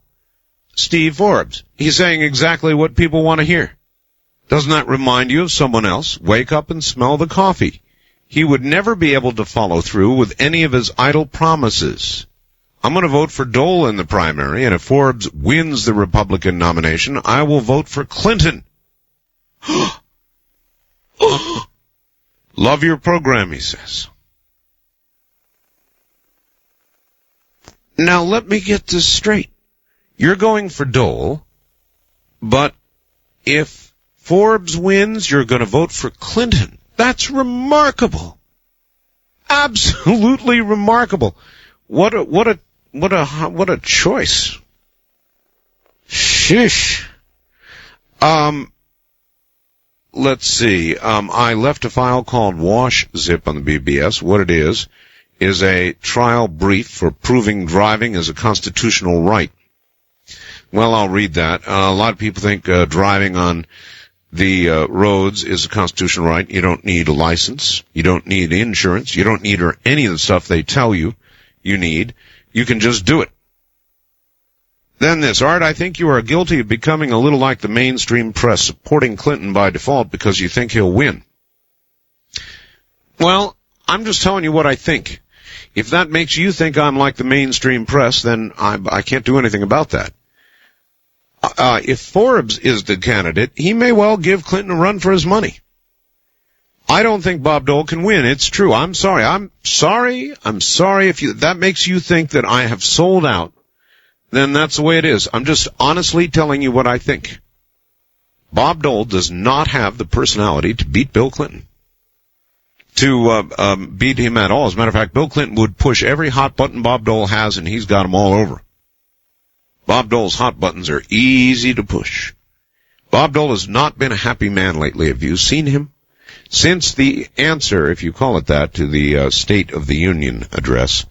Steve Forbes. He's saying exactly what people want to hear. Doesn't that remind you of someone else? Wake up and smell the coffee. He would never be able to follow through with any of his idle promises. I'm going to vote for Dole in the primary, and if Forbes wins the Republican nomination, I will vote for Clinton. Love your program, he says. Now, let me get this straight. You're going for Dole, but if Forbes wins, you're going to vote for Clinton. That's remarkable. Absolutely remarkable. What a choice. Sheesh. Let's see. I left a file called Wash Zip on the BBS. What it is a trial brief for proving driving is a constitutional right. Well, I'll read that. A lot of people think driving on the roads is a constitutional right. You don't need a license. You don't need insurance. You don't need any of the stuff they tell you need. You can just do it. Then this, Art, I think you are guilty of becoming a little like the mainstream press, supporting Clinton by default because you think he'll win. Well, I'm just telling you what I think. If that makes you think I'm like the mainstream press, then I can't do anything about that. If Forbes is the candidate, he may well give Clinton a run for his money. I don't think Bob Dole can win. It's true. I'm sorry if that makes you think that I have sold out. Then that's the way it is. I'm just honestly telling you what I think. Bob Dole does not have the personality to beat Bill Clinton. To beat him at all. As a matter of fact, Bill Clinton would push every hot button Bob Dole has, and he's got them all over. Bob Dole's hot buttons are easy to push. Bob Dole has not been a happy man lately. Have you seen him? Since the answer, if you call it that, to the State of the Union address,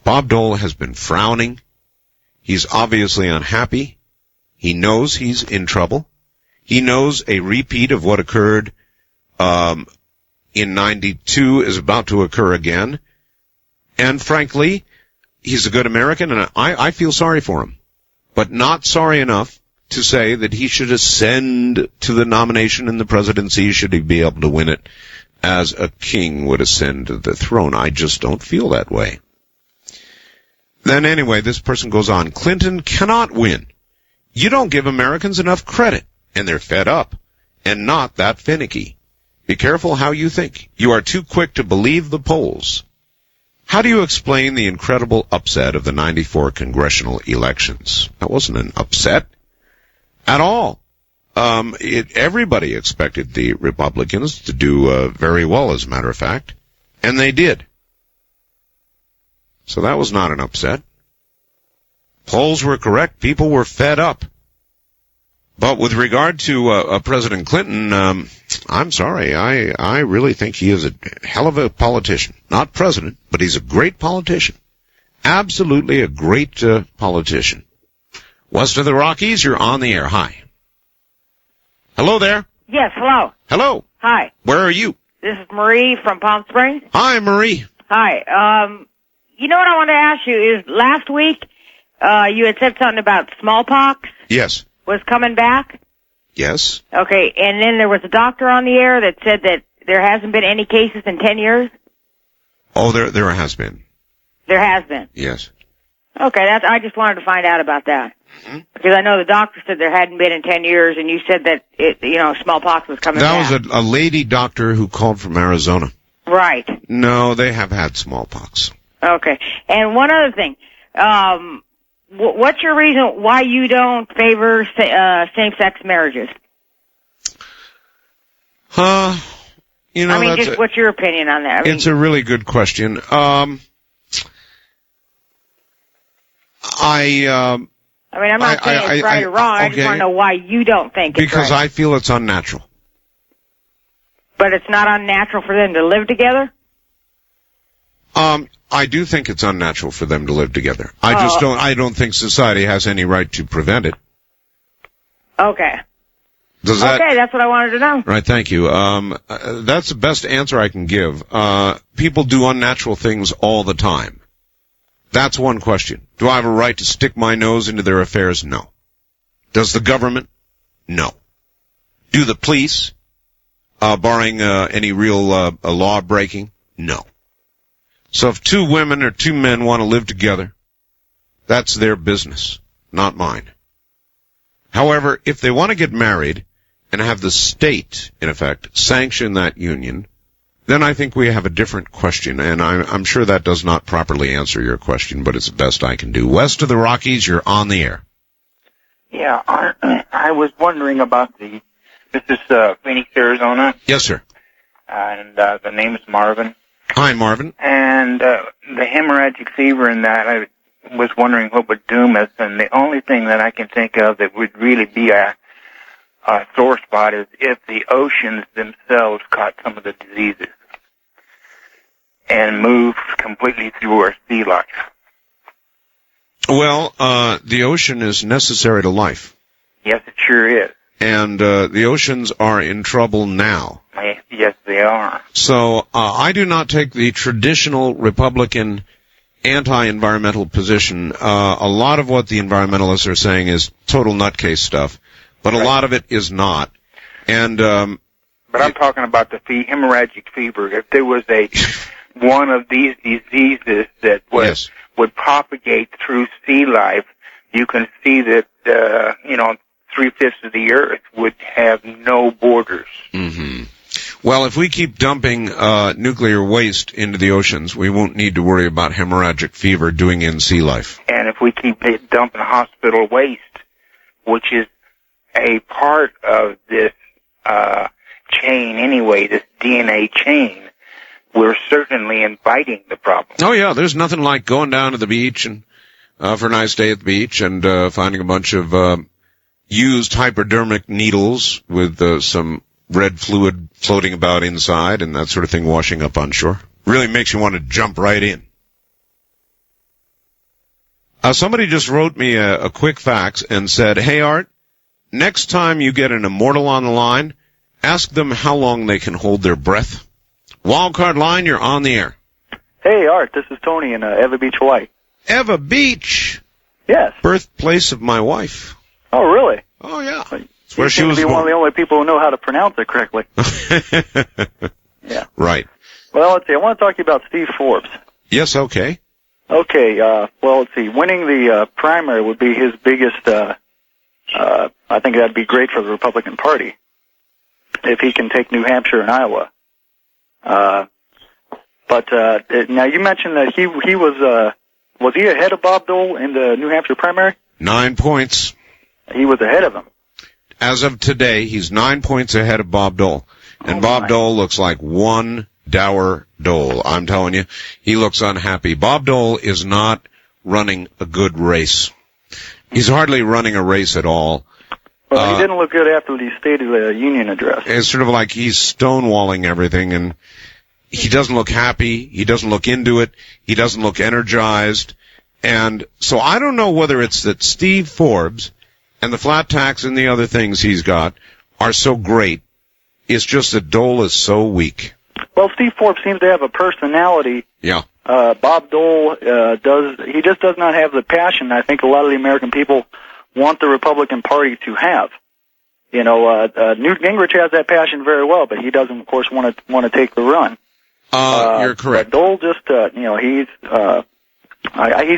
Bob Dole has been frowning. He's obviously unhappy. He knows he's in trouble. He knows a repeat of what occurred in 92 is about to occur again. And frankly, he's a good American, and I feel sorry for him. But not sorry enough to say that he should ascend to the nomination in the presidency should he be able to win it as a king would ascend to the throne. I just don't feel that way. Then anyway, this person goes on, Clinton cannot win. You don't give Americans enough credit, and they're fed up, and not that finicky. Be careful how you think. You are too quick to believe the polls. How do you explain the incredible upset of the 94 congressional elections? That wasn't an upset at all. Everybody expected the Republicans to do very well, as a matter of fact, and they did. So that was not an upset. Polls were correct. People were fed up. But with regard to President Clinton, I'm sorry. I really think he is a hell of a politician. Not president, but he's a great politician. Absolutely a great politician. West of the Rockies, you're on the air. Hi. Hello there. Yes, hello. Hello. Hi. Where are you? This is Marie from Palm Springs. Hi, Marie. Hi. You know what I want to ask you is last week you had said something about smallpox. Yes. Was coming back? Yes. Okay, and then there was a doctor on the air that said that there hasn't been any cases in 10 years? Oh, there has been. There has been? Yes. Okay, I just wanted to find out about that. Mm-hmm. Because I know the doctor said there hadn't been in 10 years, and you said that, smallpox was coming back. That was a lady doctor who called from Arizona. Right. No, they have had smallpox. Okay. And one other thing. What's your reason why you don't favor same-sex marriages? What's your opinion on that? It's a really good question. I'm not saying it's right or wrong. I just want to know why you don't think it's right. Because I feel it's unnatural. But it's not unnatural for them to live together? I do think it's unnatural for them to live together. I don't think society has any right to prevent it. Okay. Okay, that's what I wanted to know. Right, thank you. That's the best answer I can give. People do unnatural things all the time. That's one question. Do I have a right to stick my nose into their affairs? No. Does the government? No. Do the police? Barring any real law breaking? No. So if two women or two men want to live together, that's their business, not mine. However, if they want to get married and have the state, in effect, sanction that union, then I think we have a different question, and I'm sure that does not properly answer your question, but it's the best I can do. West of the Rockies, you're on the air. Yeah, I was wondering about this is Phoenix, Arizona. Yes, sir. And the name is Marvin. Hi, Marvin. And the hemorrhagic fever and that, I was wondering what would doom us, and the only thing that I can think of that would really be a sore spot is if the oceans themselves caught some of the diseases and moved completely through our sea life. Well, the ocean is necessary to life. Yes, it sure is. And the oceans are in trouble now. Yes, they are. So I do not take the traditional Republican anti-environmental position. A lot of what the environmentalists are saying is total nutcase stuff, but a lot of it is not. And but I'm talking about the hemorrhagic fever. If there was one of these diseases that would propagate through sea life, you can see that 3/5 of the earth would have no borders. Mm-hmm. Well, if we keep dumping nuclear waste into the oceans, we won't need to worry about hemorrhagic fever doing in sea life. And if we keep dumping hospital waste, which is a part of this chain anyway, this DNA chain, we're certainly inviting the problem. Oh, yeah, there's nothing like going down to the beach and for a nice day at the beach and finding a bunch of used hypodermic needles with some red fluid floating about inside and that sort of thing washing up on shore. Really makes you want to jump right in. Somebody just wrote me a quick fax and said, "Hey, Art, next time you get an immortal on the line, ask them how long they can hold their breath." Wildcard line, you're on the air. Hey, Art, this is Tony in Eva Beach, Hawaii. Eva Beach? Yes. Birthplace of my wife. Oh, really? Oh, yeah. It's where she was born. One of the only people who know how to pronounce it correctly. Yeah. Right. Well, let's see. I want to talk to you about Steve Forbes. Yes, okay. Okay, well, let's see. Winning the primary would be his biggest, I think that'd be great for the Republican Party if he can take New Hampshire and Iowa. But now you mentioned that he was he ahead of Bob Dole in the New Hampshire primary? 9 points. He was ahead of him. As of today, he's 9 points ahead of Bob Dole. And Bob Dole looks like one dour Dole. I'm telling you, he looks unhappy. Bob Dole is not running a good race. He's hardly running a race at all. Well, he didn't look good after the State of the Union address. It's sort of like he's stonewalling everything, and he doesn't look happy. He doesn't look into it. He doesn't look energized. And so I don't know whether it's that Steve Forbes and the flat tax and the other things he's got are so great. It's just that Dole is so weak. Well, Steve Forbes seems to have a personality. Yeah. Bob Dole he just does not have the passion I think a lot of the American people want the Republican Party to have. You know, Newt Gingrich has that passion very well, but he doesn't, of course, want to take the run. You're correct. But Dole just, he's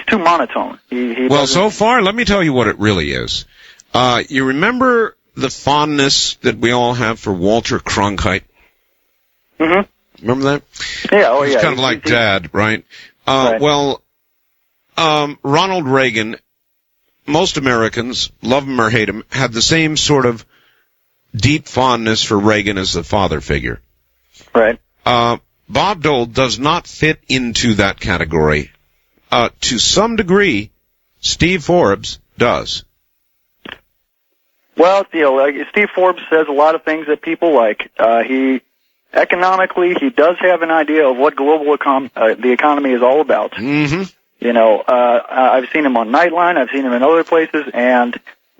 too monotone. Well, so far, let me tell you what it really is. You remember the fondness that we all have for Walter Cronkite? Mm-hmm. Remember that? Yeah, oh yeah. He's kind of like Dad, right? Right. Well, Ronald Reagan, most Americans, love him or hate him, had the same sort of deep fondness for Reagan as the father figure. Right. Bob Dole does not fit into that category. To some degree, Steve Forbes does. Well, Steve Forbes says a lot of things that people like. Economically, he does have an idea of what global the economy is all about. Mm-hmm. You know, I've seen him on Nightline, I've seen him in other places, and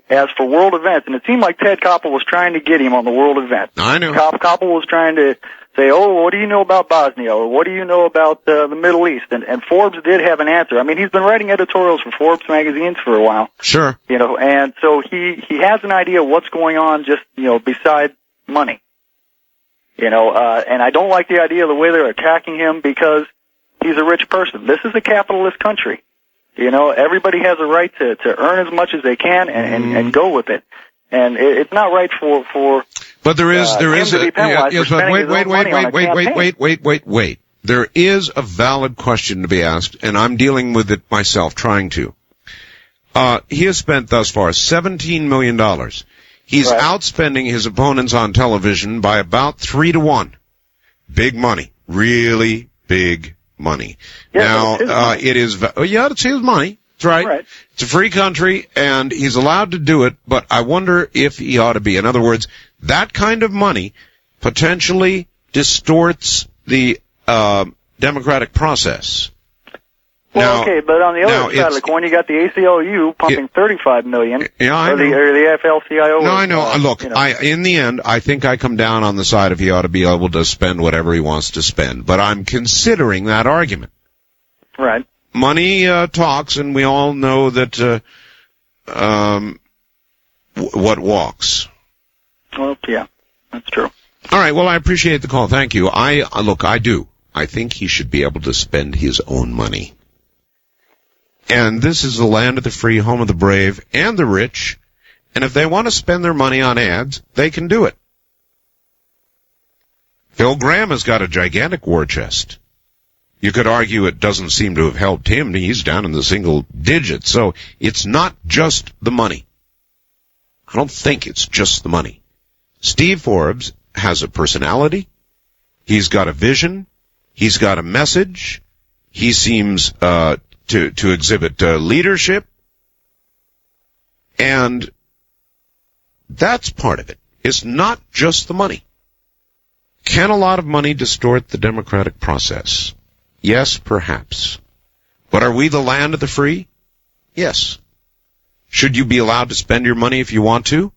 as for world events, and it seemed like Ted Koppel was trying to get him on the world event. I know. Koppel was trying to say, oh, what do you know about Bosnia, or what do you know about the Middle East? And Forbes did have an answer. I mean, he's been writing editorials for Forbes magazines for a while. Sure. You know, and so he has an idea of what's going on just, beside money. And I don't like the idea of the way they're attacking him because he's a rich person. This is a capitalist country. Everybody has a right to earn as much as they can and go with it. And it's not right for But there is wait. There is a valid question to be asked, and I'm dealing with it myself, trying to. He has spent thus far $17 million. He's outspending his opponents on television by about 3 to 1. Big money. Really big money. Yeah, now, it's his money. That's right. It's a free country, and he's allowed to do it, but I wonder if he ought to be. In other words, that kind of money potentially distorts the democratic process. Well, now, okay, but on the other side of the coin, you got the ACLU pumping $35 million, I know. or the AFL-CIO. No, I know. Look, in the end, I think I come down on the side of he ought to be able to spend whatever he wants to spend, but I'm considering that argument. Right. Money talks, and we all know that what walks. Well, yeah, that's true. All right, well, I appreciate the call. Thank you. I do. I think he should be able to spend his own money. And this is the land of the free, home of the brave and the rich. And if they want to spend their money on ads, they can do it. Phil Graham has got a gigantic war chest. You could argue it doesn't seem to have helped him. He's down in the single digits. So it's not just the money. I don't think it's just the money. Steve Forbes has a personality. He's got a vision. He's got a message. He seems to exhibit leadership. And that's part of it. It's not just the money. Can a lot of money distort the democratic process? Yes, perhaps. But are we the land of the free? Yes. Should you be allowed to spend your money if you want to?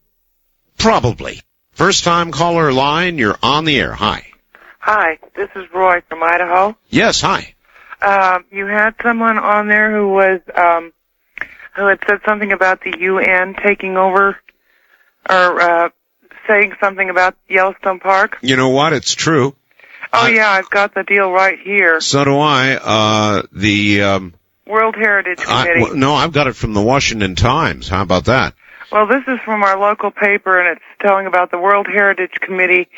Probably. First time caller line, you're on the air. Hi. Hi, this is Roy from Idaho. Yes, hi. You had someone on there who had said something about the UN taking over, or saying something about Yellowstone Park. You know what? It's true. Oh, yeah, I've got the deal right here. So do I. The World Heritage Committee. No, I've got it from the Washington Times. How about that? Well, this is from our local paper, and it's telling about the World Heritage Committee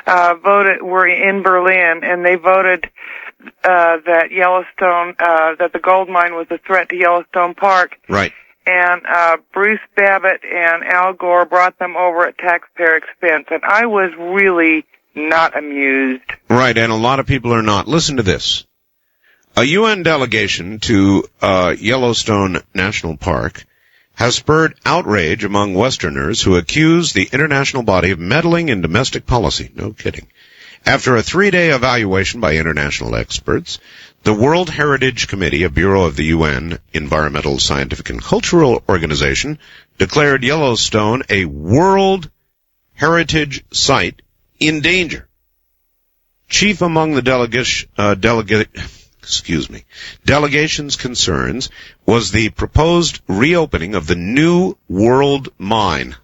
were in Berlin, and they voted that Yellowstone, that the gold mine was a threat to Yellowstone Park. Right. And Bruce Babbitt and Al Gore brought them over at taxpayer expense, and I was really not amused. Right, and a lot of people are not. Listen to this. A UN delegation to Yellowstone National Park has spurred outrage among Westerners who accuse the international body of meddling in domestic policy. No kidding. After a 3-day evaluation by international experts, the World Heritage Committee, a bureau of the UN Environmental, Scientific, and Cultural Organization, declared Yellowstone a World Heritage Site in danger. Chief among the delegation's concerns was the proposed reopening of the New World Mine.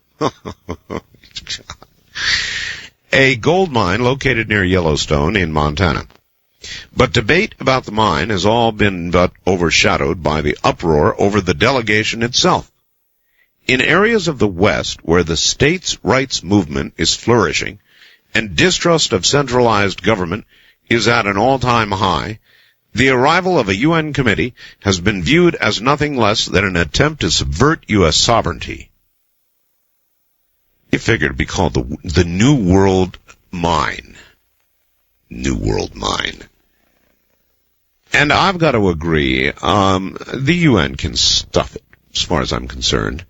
A gold mine located near Yellowstone in Montana. But debate about the mine has all been but overshadowed by the uproar over the delegation itself. In areas of the West where the states' rights movement is flourishing and distrust of centralized government is at an all-time high, the arrival of a UN committee has been viewed as nothing less than an attempt to subvert U.S. sovereignty. You figure it'd be called the New World Mine. New World Mine. And I've got to agree, the UN can stuff it, as far as I'm concerned.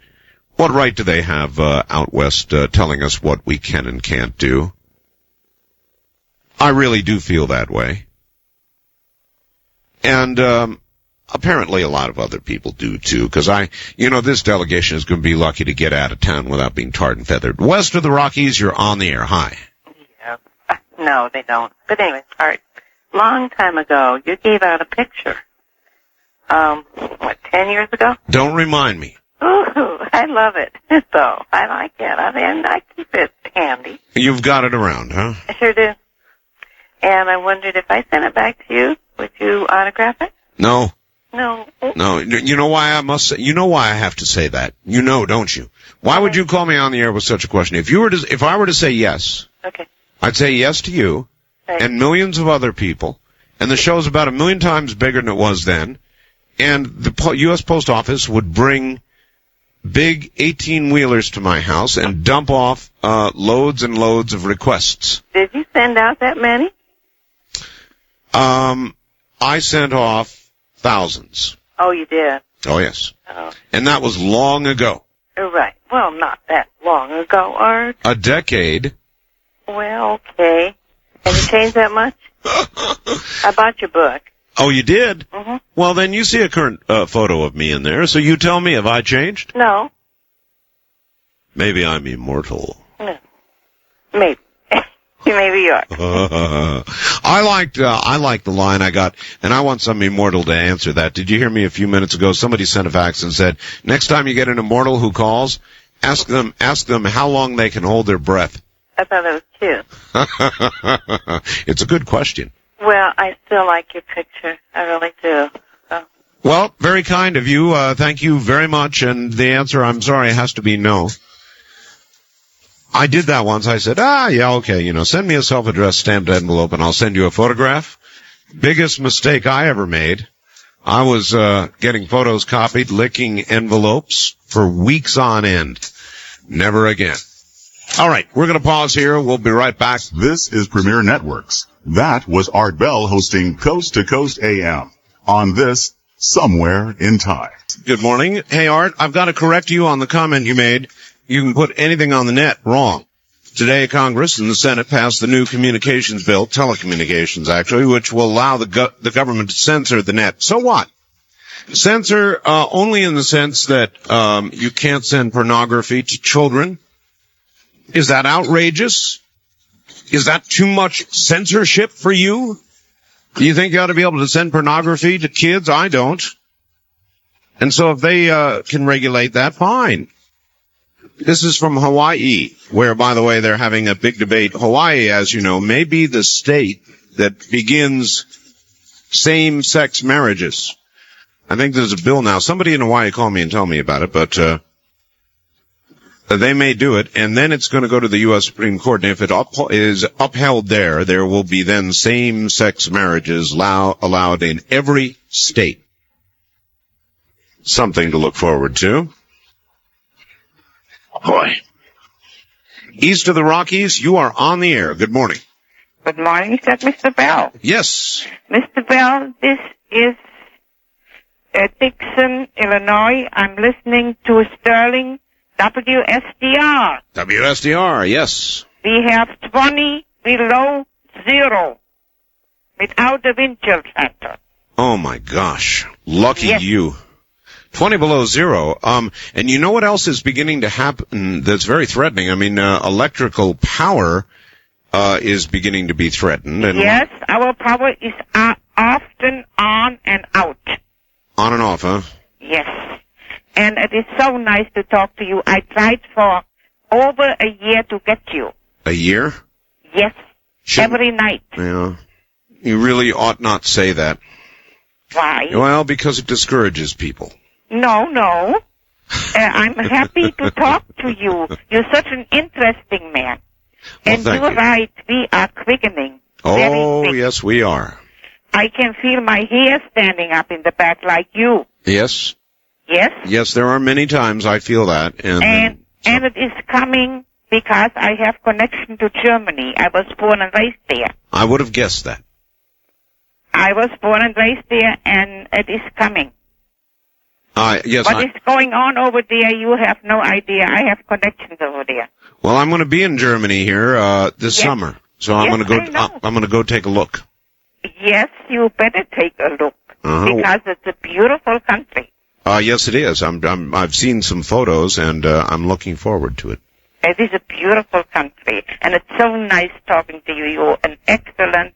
What right do they have out west telling us what we can and can't do? I really do feel that way. And apparently a lot of other people do, too, because this delegation is going to be lucky to get out of town without being tarred and feathered. West of the Rockies, you're on the air. Hi. Yeah. No, they don't. But anyway, all right. Long time ago, you gave out a picture. 10 years ago? Don't remind me. Ooh, I love it. So, I like it. I keep it handy. You've got it around, huh? I sure do. And I wondered if I sent it back to you, would you autograph it? No. No. No. You know why I have to say that? You know, don't you? Why would you call me on the air with such a question? If I were to say yes, okay, I'd say yes to you and millions of other people, and the show's about 1 million times bigger than it was then, and the U.S. Post Office would bring big 18-wheelers to my house and dump off loads and loads of requests. Did you send out that many? I sent off thousands. Oh, you did? Oh, yes. Oh. And that was long ago. Right. Well, not that long ago, Art. A decade. Well, okay. Have you changed that much? I bought your book. Oh, you did? Mm-hmm. Well, then you see a current photo of me in there, so you tell me, have I changed? No. Maybe I'm immortal. No. Maybe. Maybe you are. I liked the line I got, and I want some immortal to answer that. Did you hear me a few minutes ago? Somebody sent a fax and said, next time you get an immortal who calls, ask them how long they can hold their breath. I thought that was cute. It's a good question. Well, I still like your picture. I really do. So. Well, very kind of you. Thank you very much. And the answer, I'm sorry, has to be no. I did that once. I said, yeah, okay, send me a self-addressed stamped envelope and I'll send you a photograph. Biggest mistake I ever made. I was getting photos copied, licking envelopes for weeks on end. Never again. All right, we're going to pause here. We'll be right back. This is Premier Networks. That was Art Bell hosting Coast to Coast AM on this Somewhere in Time. Good morning. Hey, Art, I've got to correct you on the comment you made. You can put anything on the net wrong. Today, Congress and the Senate passed the new communications bill, telecommunications actually, which will allow the government to censor the net. So what? Censor only in the sense that you can't send pornography to children. Is that outrageous? Is that too much censorship for you? Do you think you ought to be able to send pornography to kids? I don't. And so if they can regulate that, fine. This is from Hawaii, where, by the way, they're having a big debate. Hawaii, as you know, may be the state that begins same-sex marriages. I think there's a bill now. Somebody in Hawaii called me and told me about it, but they may do it, and then it's going to go to the U.S. Supreme Court, and if it is upheld there will be then same-sex marriages allowed in every state. Something to look forward to. Boy. East of the Rockies, you are on the air. Good morning. Good morning. Is that Mr. Bell? Yes. Mr. Bell, this is Dixon, Illinois. I'm listening to Sterling WSDR. WSDR, yes. We have 20 below zero without the wind chill factor. Oh, my gosh. Lucky yes. you. 20 below zero. And you know what else is beginning to happen that's very threatening? I mean, electrical power is beginning to be threatened. And yes, our power is often on and out. On and off, huh? Yes. And it is so nice to talk to you. I tried for over a year to get you. A year? Yes. Every night. Yeah. You really ought not say that. Why? Well, because it discourages people. No. I'm happy to talk to you. You're such an interesting man. Well, and you're right, we are quickening. Oh, yes, we are. I can feel my hair standing up in the back like you. Yes? Yes? Yes, there are many times I feel that. And it is coming because I have connection to Germany. I was born and raised there. I would have guessed that. I was born and raised there, and it is coming. Yes. What is going on over there, you have no idea. I have connections over there. Well, I'm going to be in Germany here this summer, so I'm going to go. I'm going to go take a look. Yes, you better take a look because it's a beautiful country. Yes, it is. I've seen some photos, and I'm looking forward to it. It is a beautiful country, and it's so nice talking to you. You're an excellent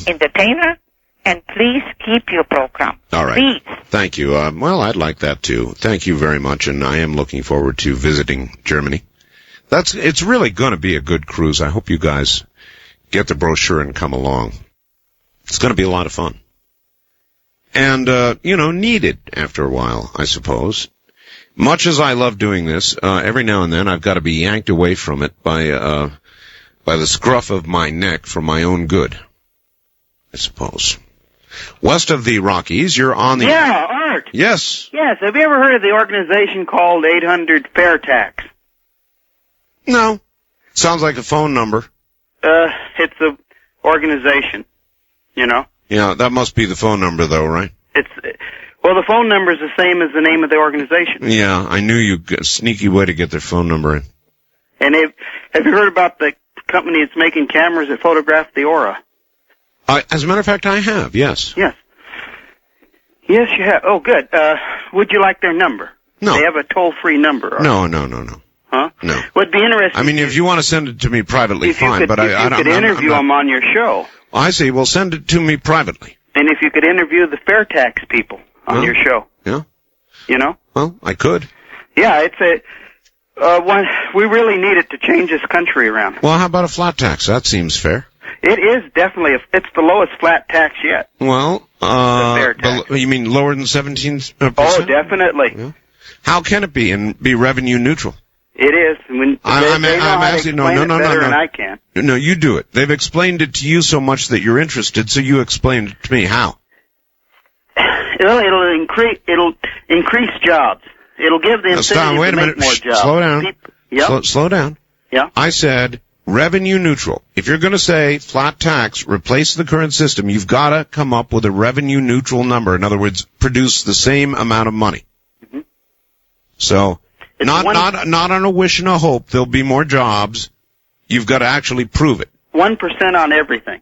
entertainer. And please keep your program. All right. Please. Thank you. Well, I'd like that too. Thank you very much, and I am looking forward to visiting Germany. It's really going to be a good cruise. I hope you guys get the brochure and come along. It's going to be a lot of fun. And, needed after a while, I suppose. Much as I love doing this, every now and then I've got to be yanked away from it by the scruff of my neck for my own good, I suppose. West of the Rockies, you're on the... Yeah, Art. Yes. Yes, have you ever heard of the organization called 800 Fair Tax? No. Sounds like a phone number. It's a organization, Yeah, that must be the phone number, though, right? Well, the phone number is the same as the name of the organization. Yeah, I knew you got a sneaky way to get their phone number in. And have you heard about the company that's making cameras that photograph the aura? As a matter of fact, I have, yes. Yes. Yes, you have. Oh, good. Would you like their number? No. They have a toll-free number. No. Huh? No. Would be interesting. I mean, if you want to send it to me privately, fine, but I don't. If you could interview them on your show. I see. Well, send it to me privately. And if you could interview the fair tax people on your show. Yeah. You know? Well, I could. Yeah, it's we really need it to change this country around. Well, how about a flat tax? That seems fair. It is definitely, it's the lowest flat tax yet. Well, the fair tax. You mean lower than 17%? Oh, definitely. Yeah. How can it be and be revenue neutral? It is. I'm asking, no. Than I can. No, you do it. They've explained it to you so much that you're interested, so you explained it to me. How? It'll increase jobs. It'll give the incentive to make more jobs. Slow down. Yep. Slow down. Yeah. I said revenue neutral. If you're going to say flat tax, replace the current system, you've got to come up with a revenue neutral number. In other words, produce the same amount of money. Mm-hmm. So, not on a wish and a hope there'll be more jobs. You've got to actually prove it. 1% on everything.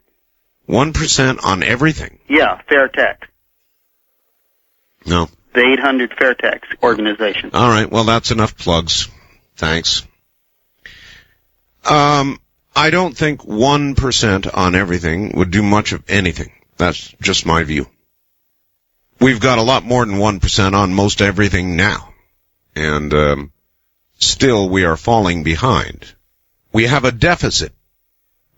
1% on everything? Yeah, fair tax. No. The 800 Fair Tax Organization. All right, well, that's enough plugs. Thanks. I don't think 1% on everything would do much of anything. That's just my view. We've got a lot more than 1% on most everything now. And still we are falling behind. We have a deficit.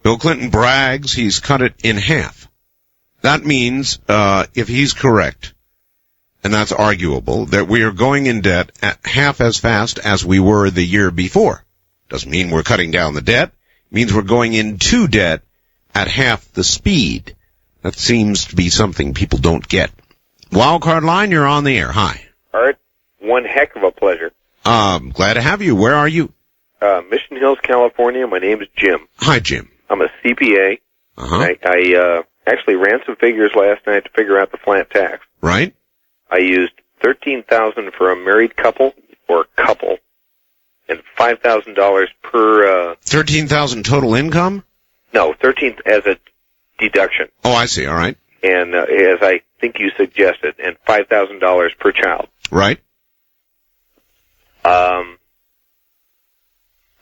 Bill Clinton brags he's cut it in half. That means, if he's correct, and that's arguable, that we are going in debt at half as fast as we were the year before. Doesn't mean we're cutting down the debt. It means we're going into debt at half the speed. That seems to be something people don't get. Wildcard line, you're on the air. Hi. Art, one heck of a pleasure. Glad to have you. Where are you? Mission Hills, California. My name is Jim. Hi, Jim. I'm a CPA. Uh-huh. I actually ran some figures last night to figure out the flat tax. Right. I used $13,000 for a married couple or couple, and $5,000 per. $13,000 total income? No, 13 as a deduction. Oh, I see. All right. And as I think you suggested, and $5,000 per child. Right.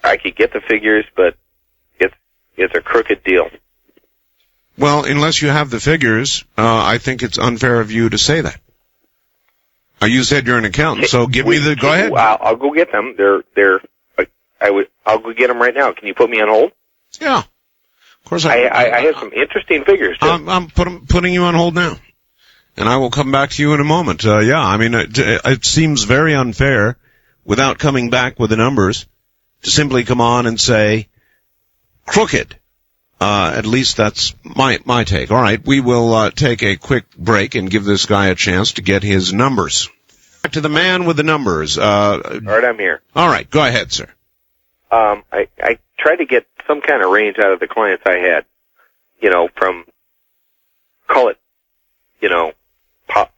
I could get the figures, but it's a crooked deal. Well, unless you have the figures, I think it's unfair of you to say that. You said you're an accountant, so give me the. Go ahead. I'll go get them. I'll go get them right now. Can you put me on hold? Yeah, of course. I have some interesting figures too. I'm putting you on hold now, and I will come back to you in a moment. Yeah, I mean, it seems very unfair, without coming back with the numbers, to simply come on and say crooked. At least that's my take. All right, we will take a quick break and give this guy a chance to get his numbers. Back to the man with the numbers. All right, I'm here. All right, go ahead, sir. I tried to get some kind of range out of the clients I had, from, call it,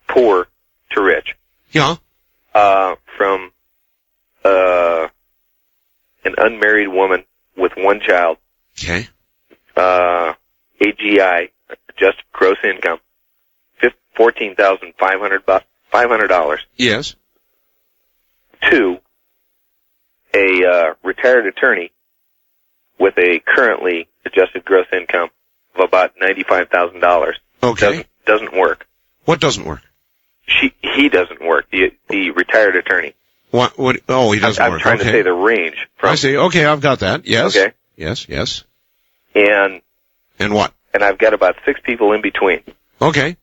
poor to rich. Yeah. From an unmarried woman with one child. Okay. AGI, adjusted gross income, $14,500. Yes. To a retired attorney with a currently adjusted gross income of about $95,000. Okay. Doesn't work. What doesn't work? He doesn't work. The retired attorney. What? Oh, he doesn't work. I'm trying to say the range. I see. Okay, I've got that. Yes. Okay. Yes. And what? And I've got about 6 people in between. Okay.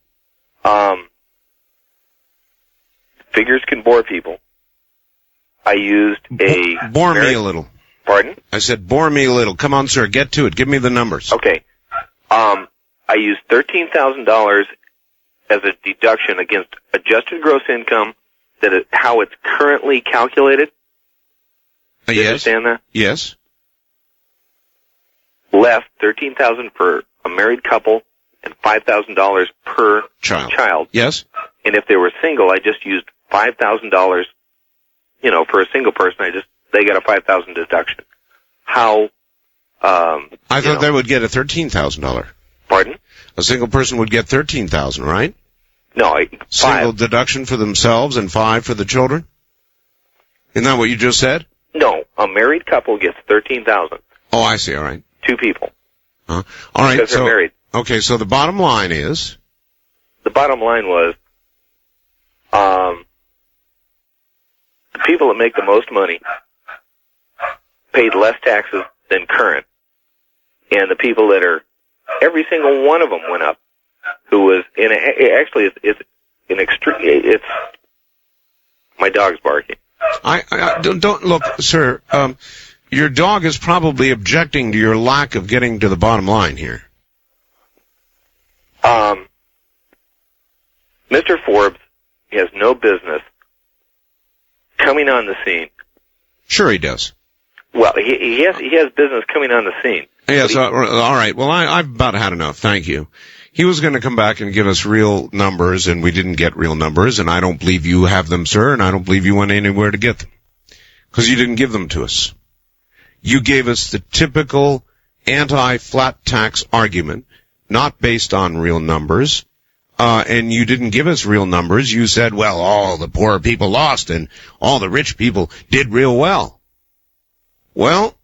Figures can bore people. I used a... Bore me a little. Pardon? I said bore me a little. Come on, sir, get to it. Give me the numbers. Okay. I used $13,000 as a deduction against adjusted gross income, how it's currently calculated. Do you understand that? Yes. Left $13,000 for a married couple and $5,000 per child. Yes. And if they were single, I just used $5,000. For a single person, they got a $5,000 deduction. How? I thought they would get a $13,000. Pardon? A single person would get $13,000, right? No, single deduction for themselves and $5,000 for the children. Isn't that what you just said? No, a married couple gets $13,000. Oh, I see. All right. 2 people. All right. Because they're married. Okay, so the bottom line is? The bottom line was, the people that make the most money paid less taxes than current. And the people that are, every single one of them went up. Who was, it's, my dog's barking. Don't look, sir, your dog is probably objecting to your lack of getting to the bottom line here. Mr. Forbes has no business coming on the scene. Sure he does. Well, he has business coming on the scene. Yes, all right. Well, I've about had enough. Thank you. He was going to come back and give us real numbers, and we didn't get real numbers, and I don't believe you have them, sir, and I don't believe you went anywhere to get them. Because you didn't give them to us. You gave us the typical anti-flat tax argument, not based on real numbers, and you didn't give us real numbers. You said, well, all the poor people lost, and all the rich people did real well. Well,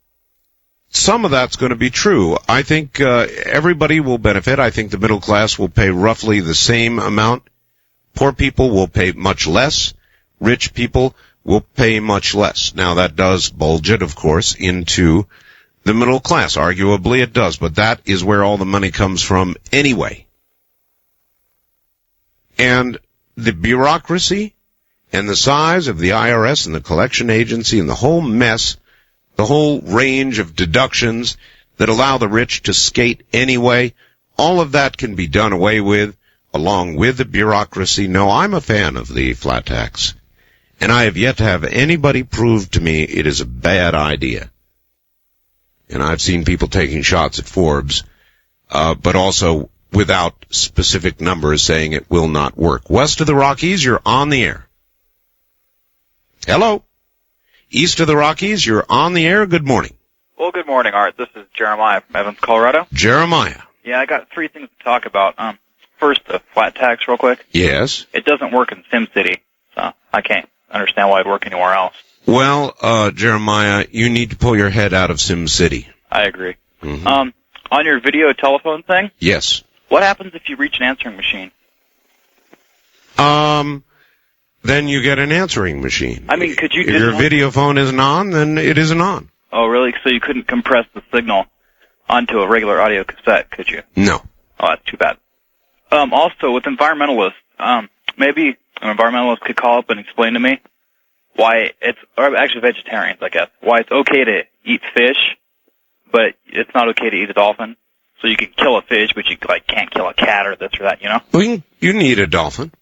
some of that's going to be true. I think everybody will benefit. I think the middle class will pay roughly the same amount. Poor people will pay much less. Rich people will pay much less. Now, that does bulge it, of course, into the middle class. Arguably, it does, but that is where all the money comes from anyway. And the bureaucracy and the size of the IRS and the collection agency and the whole mess, the whole range of deductions that allow the rich to skate anyway, all of that can be done away with, along with the bureaucracy. No, I'm a fan of the flat tax, and I have yet to have anybody prove to me it is a bad idea. And I've seen people taking shots at Forbes, but also without specific numbers saying it will not work. West of the Rockies, you're on the air. Hello? East of the Rockies, you're on the air. Good morning. Well, good morning, Art. This is Jeremiah from Evans, Colorado. Jeremiah. Yeah, I got 3 things to talk about. First, the flat tax, real quick. Yes. It doesn't work in SimCity, so I can't understand why it'd work anywhere else. Well, Jeremiah, you need to pull your head out of SimCity. I agree. Mm-hmm. On your video telephone thing? Yes. What happens if you reach an answering machine? Then you get an answering machine. I mean, could you... If your video phone isn't on, then it isn't on. Oh, really? So you couldn't compress the signal onto a regular audio cassette, could you? No. Oh, that's too bad. Also, with environmentalists, maybe an environmentalist could call up and explain to me why it's... Or actually vegetarians, I guess. Why it's okay to eat fish, but it's not okay to eat a dolphin. So you can kill a fish, but you can't kill a cat or this or that, you know? Well, you can eat a dolphin.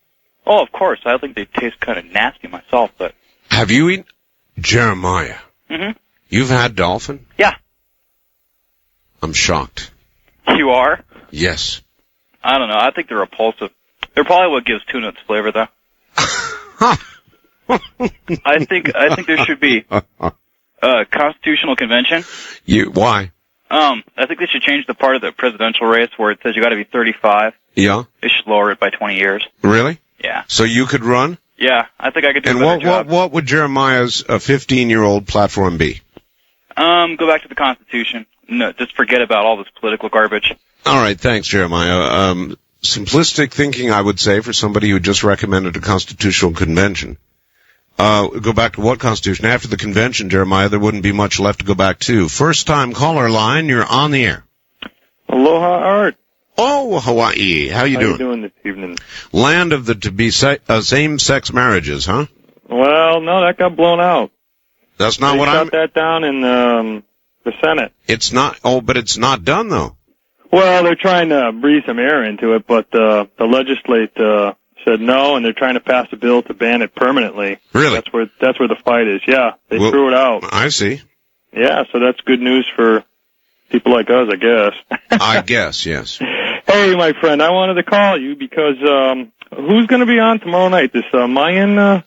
Oh, of course. I think they taste kind of nasty myself, but... Have you eaten... Jeremiah. Mm-hmm. You've had dolphin? Yeah. I'm shocked. You are? Yes. I don't know. I think they're repulsive. They're probably what gives tuna its flavor, though. I think there should be a constitutional convention. Why? I think they should change the part of the presidential race where it says you got to be 35. Yeah. They should lower it by 20 years. Really? Yeah. So you could run? Yeah, I think I could do and a better job. What would Jeremiah's 15-year-old platform be? Go back to the Constitution. No, just forget about all this political garbage. All right, thanks, Jeremiah. Simplistic thinking, I would say, for somebody who just recommended a constitutional convention. Go back to what constitution? After the convention, Jeremiah, there wouldn't be much left to go back to. First-time caller line, you're on the air. Aloha, Art. Oh, Hawaii. How you doing this evening? Land of the same-sex marriages, huh? Well, no, that got blown out. That's not what I'm... They shut that down in the Senate. It's not... Oh, but it's not done, though. Well, they're trying to breathe some air into it, but the legislature said no, and they're trying to pass a bill to ban it permanently. Really? That's where the fight is. Yeah, they threw it out. I see. Yeah, so that's good news for people like us, I guess. I guess, yes. Hey, my friend, I wanted to call you because who's going to be on tomorrow night? This Mayan Oh,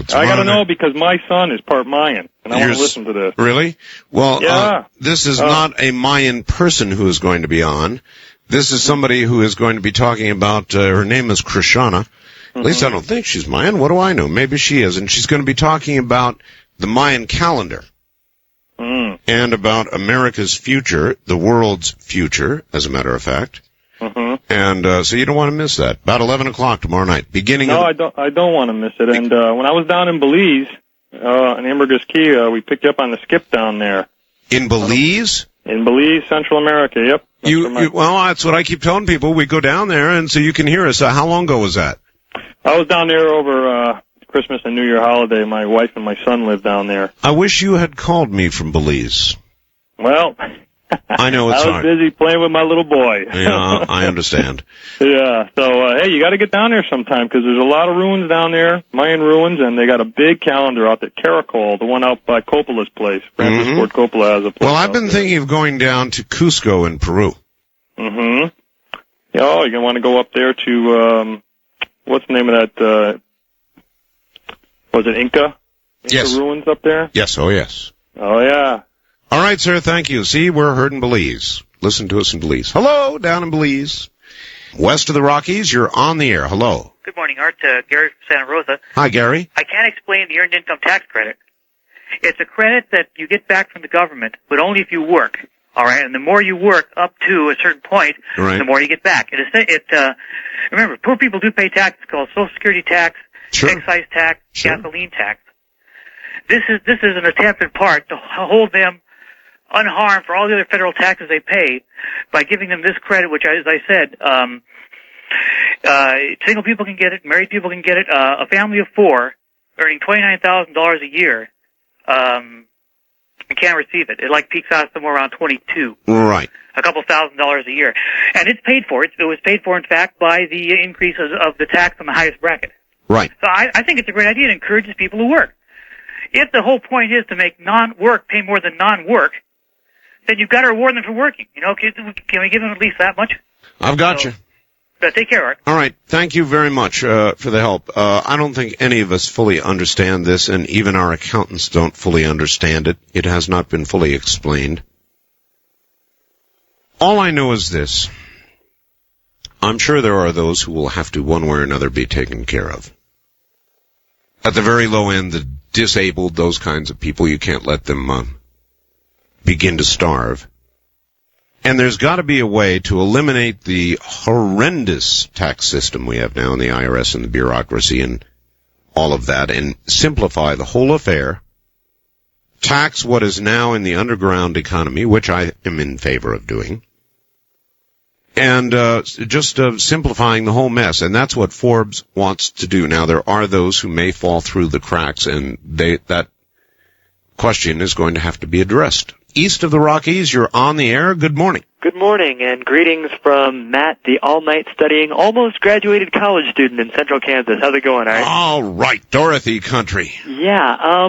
I got to know because my son is part Mayan, and I want to listen to this. Really? Well, yeah. This is not a Mayan person who is going to be on. This is somebody who is going to be talking about, her name is Krishana. At least I don't think she's Mayan. What do I know? Maybe she is. And she's going to be talking about the Mayan calendar. And about America's future, the world's future, as a matter of fact. And so you don't want to miss that. About 11 o'clock tomorrow night. I don't want to miss it. And when I was down in Belize, in Ambergris Key, we picked you up on the skip down there. In Belize? In Belize, Central America, yep. Well, that's what I keep telling people. We go down there, and so you can hear us. How long ago was that? I was down there over Christmas and New Year holiday. My wife and my son live down there. I wish you had called me from Belize. Well, I know it's hard. I was busy playing with my little boy. Yeah, I understand. Yeah, so, hey, you got to get down there sometime because there's a lot of ruins down there, Mayan ruins, and they got a big calendar out at Caracol, the one out by Coppola's place. Francis Ford Coppola has a place. Well, I've been thinking of going down to Cusco in Peru. Yeah, you're going to want to go up there to, what's the name of that, was it Inca? Yes. Ruins up there? Yes, oh yes. Oh, yeah. All right, sir, thank you. See, we're heard in Belize. Listen to us in Belize. Hello, down in Belize. West of the Rockies, you're on the air. Hello. Good morning, Art. Gary from Santa Rosa. Hi, Gary. I can't explain the Earned Income Tax Credit. It's a credit that you get back from the government, but only if you work. All right, and the more you work up to a certain point, the more you get back. Remember, poor people do pay taxes called Social Security tax, excise tax, gasoline tax. This is an attempt in part to hold them unharmed for all the other federal taxes they pay by giving them this credit, which, as I said, single people can get it, married people can get it, a family of four earning $29,000 a year can't receive it. It peaks out somewhere around 22. Right. A couple $1,000s a year. And it's paid for. It was paid for, in fact, by the increases of the tax on the highest bracket. Right. So I think it's a great idea. It encourages people to work. If the whole point is to make non-work pay more than non-work, then you've got to reward them for working. Can we give them at least that much? I've got you. Take care, Art. All right. Thank you very much for the help. I don't think any of us fully understand this, and even our accountants don't fully understand it. It has not been fully explained. All I know is this. I'm sure there are those who will have to, one way or another, be taken care of. At the very low end, the disabled, those kinds of people, you can't let them begin to starve. And there's got to be a way to eliminate the horrendous tax system we have now in the IRS and the bureaucracy and all of that, and simplify the whole affair, tax what is now in the underground economy, which I am in favor of doing, and just simplifying the whole mess. And that's what Forbes wants to do. Now, there are those who may fall through the cracks, and that question is going to have to be addressed. East of the Rockies, you're on the air. Good morning. Good morning, and greetings from Matt, the all-night studying, almost graduated college student in Central Kansas. How's it going, Art? All right, Dorothy country. Yeah,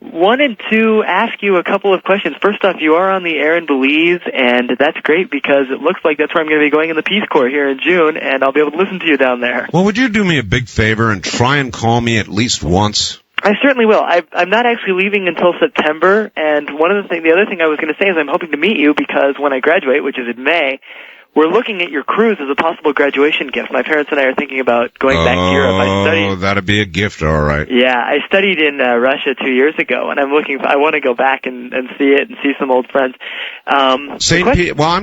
wanted to ask you a couple of questions. First off, you are on the air in Belize, and that's great because it looks like that's where I'm going to be going in the Peace Corps here in June, and I'll be able to listen to you down there. Well, would you do me a big favor and try and call me at least once? I certainly will. I'm not actually leaving until September, and the other thing I was going to say is I'm hoping to meet you because when I graduate, which is in May, we're looking at your cruise as a possible graduation gift. My parents and I are thinking about going back to Europe. Oh, that'd be a gift, all right. Yeah, I studied in Russia 2 years ago, and I want to go back and see it and see some old friends. I'm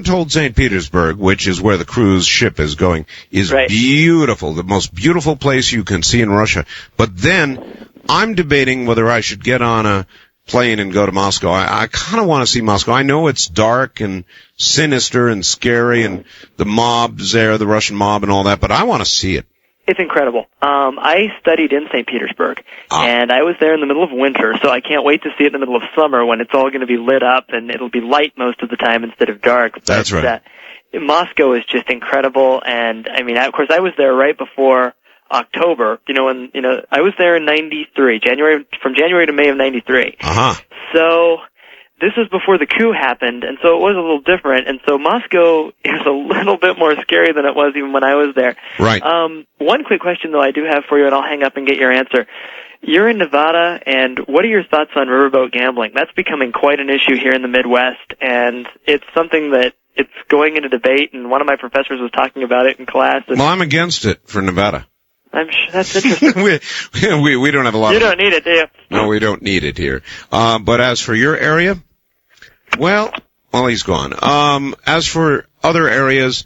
told St. Petersburg, which is where the cruise ship is going, is beautiful, the most beautiful place you can see in Russia. But then I'm debating whether I should get on a plane and go to Moscow. I kind of want to see Moscow. I know it's dark and sinister and scary and the mob's there, the Russian mob and all that, but I want to see it. It's incredible. I studied in St. Petersburg, and I was there in the middle of winter, so I can't wait to see it in the middle of summer when it's all going to be lit up and it'll be light most of the time instead of dark. That's right. Moscow is just incredible, and I mean, of course, I was there right before October, I was there in 93, from January to May of 93. Uh-huh. So this is before the coup happened, and so it was a little different. And so Moscow is a little bit more scary than it was even when I was there. Right. One quick question, though, I do have for you, and I'll hang up and get your answer. You're in Nevada, and what are your thoughts on riverboat gambling? That's becoming quite an issue here in the Midwest, and it's something that it's going into debate, and one of my professors was talking about it in class. Well, I'm against it for Nevada. I'm sure that's interesting. we don't have a lot You don't need it, do you? No, we don't need it here. But as for your area, well, he's gone. As for other areas,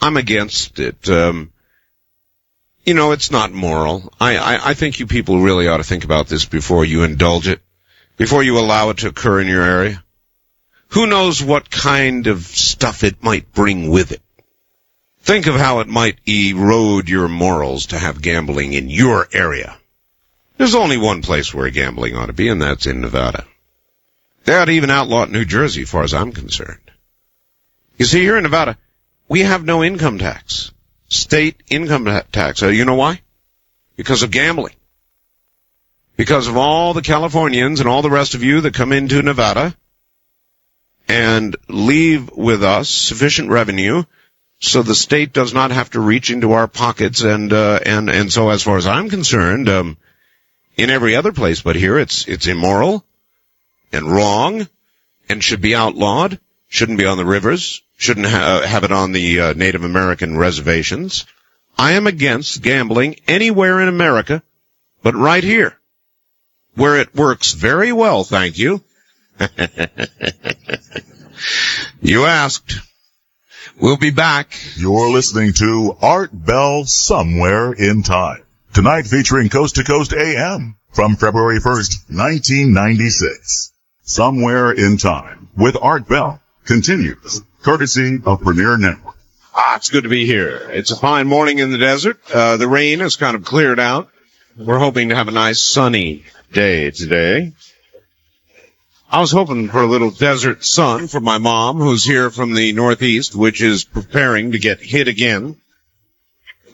I'm against it. It's not moral. I think you people really ought to think about this before you indulge it, before you allow it to occur in your area. Who knows what kind of stuff it might bring with it? Think of how it might erode your morals to have gambling in your area. There's only one place where gambling ought to be, and that's in Nevada. They ought to even outlaw it in New Jersey, as far as I'm concerned. You see, here in Nevada, we have no income tax. State income tax. You know why? Because of gambling. Because of all the Californians and all the rest of you that come into Nevada and leave with us sufficient revenue so the state does not have to reach into our pockets, and so as far as I'm concerned, in every other place but here, it's immoral and wrong and should be outlawed, shouldn't be on the rivers, shouldn't have it on the Native American reservations. I am against gambling anywhere in America but right here, where it works very well, thank you. You asked. We'll be back. You're listening to Art Bell Somewhere in Time. Tonight featuring Coast to Coast AM from February 1st, 1996. Somewhere in Time with Art Bell continues, courtesy of Premier Network. It's good to be here. It's a fine morning in the desert. The rain has kind of cleared out. We're hoping to have a nice sunny day today. I was hoping for a little desert sun for my mom, who's here from the Northeast, which is preparing to get hit again.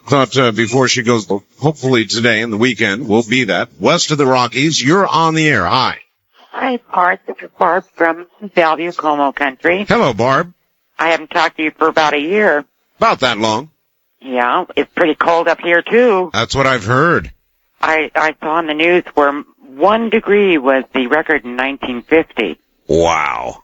Thought before she goes, hopefully today and the weekend will be that. West of the Rockies, you're on the air. Hi. Hi, Bart. This is Barb from Bellevue, Como Country. Hello, Barb. I haven't talked to you for about a year. About that long. Yeah, it's pretty cold up here, too. That's what I've heard. I saw on the news where 1 degree was the record in 1950. Wow.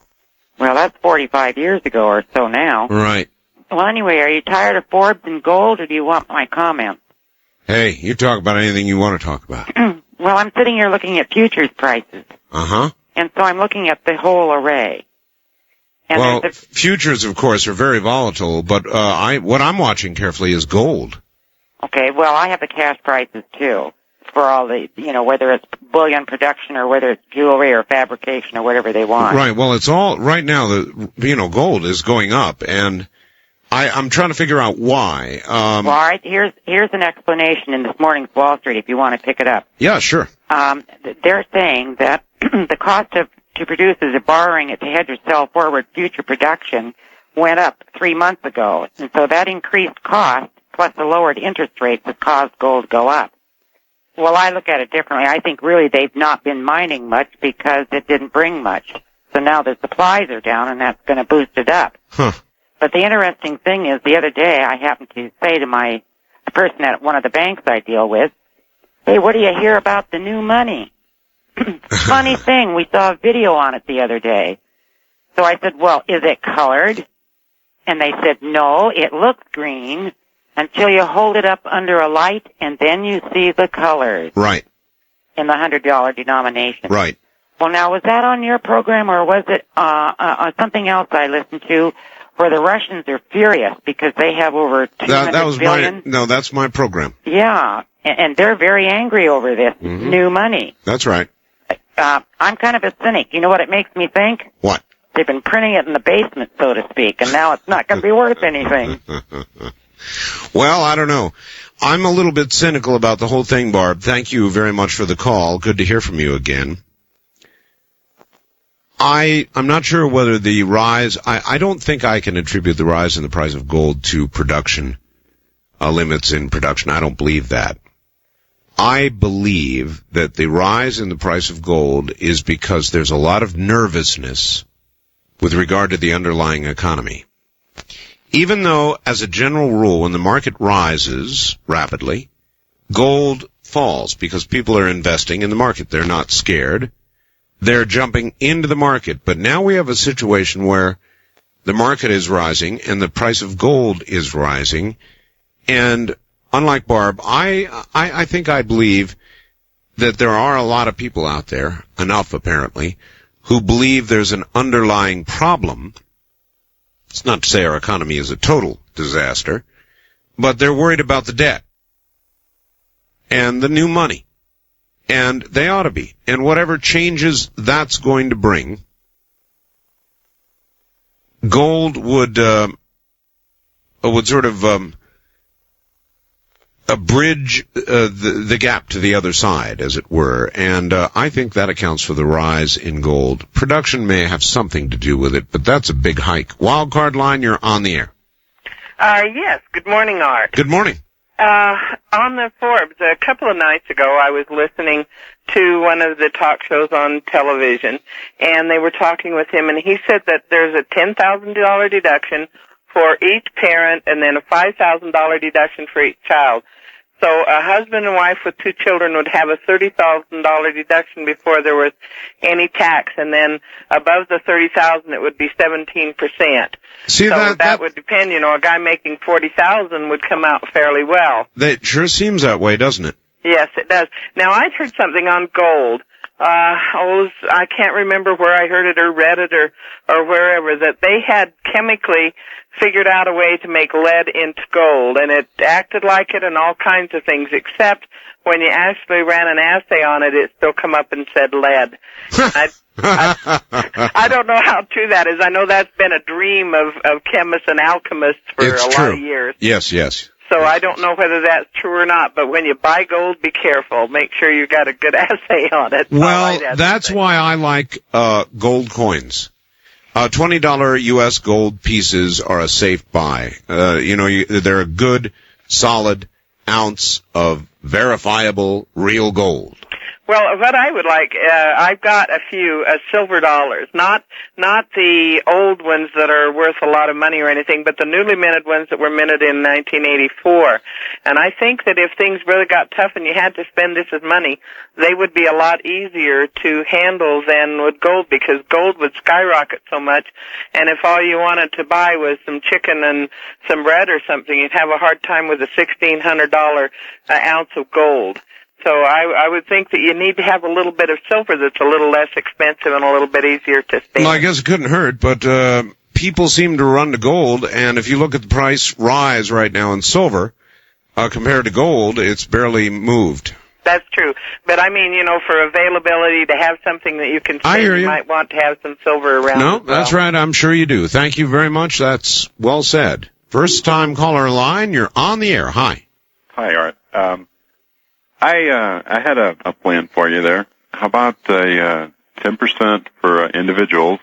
Well, that's 45 years ago or so now. Right. Well, anyway, are you tired of Forbes and gold, or do you want my comments? Hey, you talk about anything you want to talk about. Well, I'm sitting here looking at futures prices. Uh-huh. And so I'm looking at the whole array. And well, futures, of course, are very volatile, but what I'm watching carefully is gold. Okay, well, I have the cash prices, too, for all the, whether it's bullion production or whether it's jewelry or fabrication or whatever they want. Right, well, it's all, right now, gold is going up, and I'm trying to figure out why. Well, all right, here's an explanation in this morning's Wall Street if you want to pick it up. Yeah, sure. They're saying that the cost to produce as a borrowing it to hedge or sell forward future production went up 3 months ago. And so that increased cost plus the lowered interest rates has caused gold to go up. Well, I look at it differently. I think really they've not been mining much because it didn't bring much. So now the supplies are down and that's going to boost it up. Huh. But the interesting thing is the other day I happened to say to the person at one of the banks I deal with, hey, what do you hear about the new money? Funny thing, we saw a video on it the other day. So I said, well, is it colored? And they said, no, it looks green until you hold it up under a light and then you see the colors. Right. In the $100 denomination. Right. Well, now, was that on your program or was it something else I listened to where the Russians are furious because they have over 200 billion? No, that's my program. Yeah, and they're very angry over this new money. That's right. I'm kind of a cynic. You know what it makes me think? What? They've been printing it in the basement, so to speak, and now it's not going to be worth anything. Well, I don't know. I'm a little bit cynical about the whole thing, Barb. Thank you very much for the call. Good to hear from you again. I'm not sure whether the rise, I don't think I can attribute the rise in the price of gold to production, limits in production. I don't believe that. I believe that the rise in the price of gold is because there's a lot of nervousness with regard to the underlying economy. Even though, as a general rule, when the market rises rapidly, gold falls because people are investing in the market. They're not scared. They're jumping into the market. But now we have a situation where the market is rising and the price of gold is rising. And unlike Barb, I think I believe that there are a lot of people out there, enough apparently, who believe there's an underlying problem. It's not to say our economy is a total disaster, but they're worried about the debt and the new money. And they ought to be. And whatever changes that's going to bring, gold would sort of bridge the gap to the other side, as it were. And I think that accounts for the rise in gold. Production may have something to do with it, but that's a big hike. Wildcard line, you're on the air. Yes. Good morning, Art. Good morning. On the Forbes, a couple of nights ago, I was listening to one of the talk shows on television, and they were talking with him, and he said that there's a $10,000 deduction for each parent and then a $5,000 deduction for each child. So a husband and wife with 2 children would have a $30,000 deduction before there was any tax, and then above the $30,000 it would be 17%. See, so that would depend. You know, a guy making $40,000 would come out fairly well. That sure seems that way, doesn't it? Yes, it does. Now, I'd heard something on gold. I can't remember where I heard it or read it or wherever, that they had chemically figured out a way to make lead into gold, and it acted like it and all kinds of things, except when you actually ran an assay on it, it still come up and said lead. I don't know how true that is. I know that's been a dream of chemists and alchemists for lot of years. Yes. So I don't know whether that's true or not, but when you buy gold, be careful. Make sure you've got a good assay on it. Well, that's why I like gold coins. $20 U.S. gold pieces are a safe buy. They're a good, solid ounce of verifiable real gold. Well, what I would like, I've got a few silver dollars, not the old ones that are worth a lot of money or anything, but the newly minted ones that were minted in 1984. And I think that if things really got tough and you had to spend this as money, they would be a lot easier to handle than with gold, because gold would skyrocket so much. And if all you wanted to buy was some chicken and some bread or something, you'd have a hard time with a $1,600 ounce of gold. So I would think that you need to have a little bit of silver that's a little less expensive and a little bit easier to stand. Well, I guess it couldn't hurt, but people seem to run to gold, and if you look at the price rise right now in silver, compared to gold, it's barely moved. That's true. But I mean, for availability, to have something that you can spend, you might want to have some silver around. No, that's right. I'm sure you do. Thank you very much. That's well said. First time caller line, you're on the air. Hi. Hi, Art. I had a plan for you there. How about a 10% for individuals,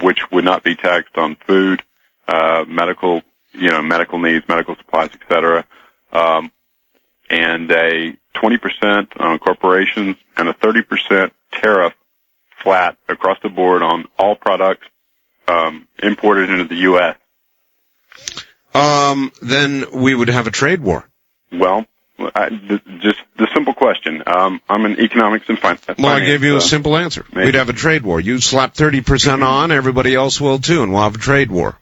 which would not be taxed on food, medical needs, medical supplies, etc., and a 20% on corporations and a 30% tariff flat across the board on all products imported into the U.S. Then we would have a trade war. Well, just the simple question. I'm in economics and finance. Well, I gave you a simple answer. Maybe. We'd have a trade war. You slap 30% on, everybody else will too, and we'll have a trade war.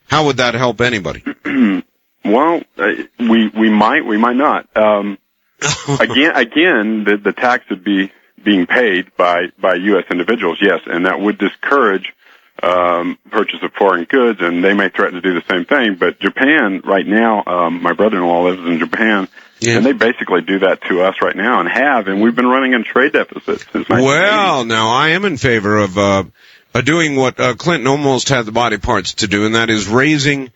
How would that help anybody? Well, we might not. Again, the tax would be being paid by U.S. individuals, yes, and that would discourage purchase of foreign goods, and they may threaten to do the same thing. But Japan right now, my brother-in-law lives in Japan, and they basically do that to us right now and we've been running in trade deficits since 1980. Well, now I am in favor of doing what Clinton almost had the body parts to do, and that is raising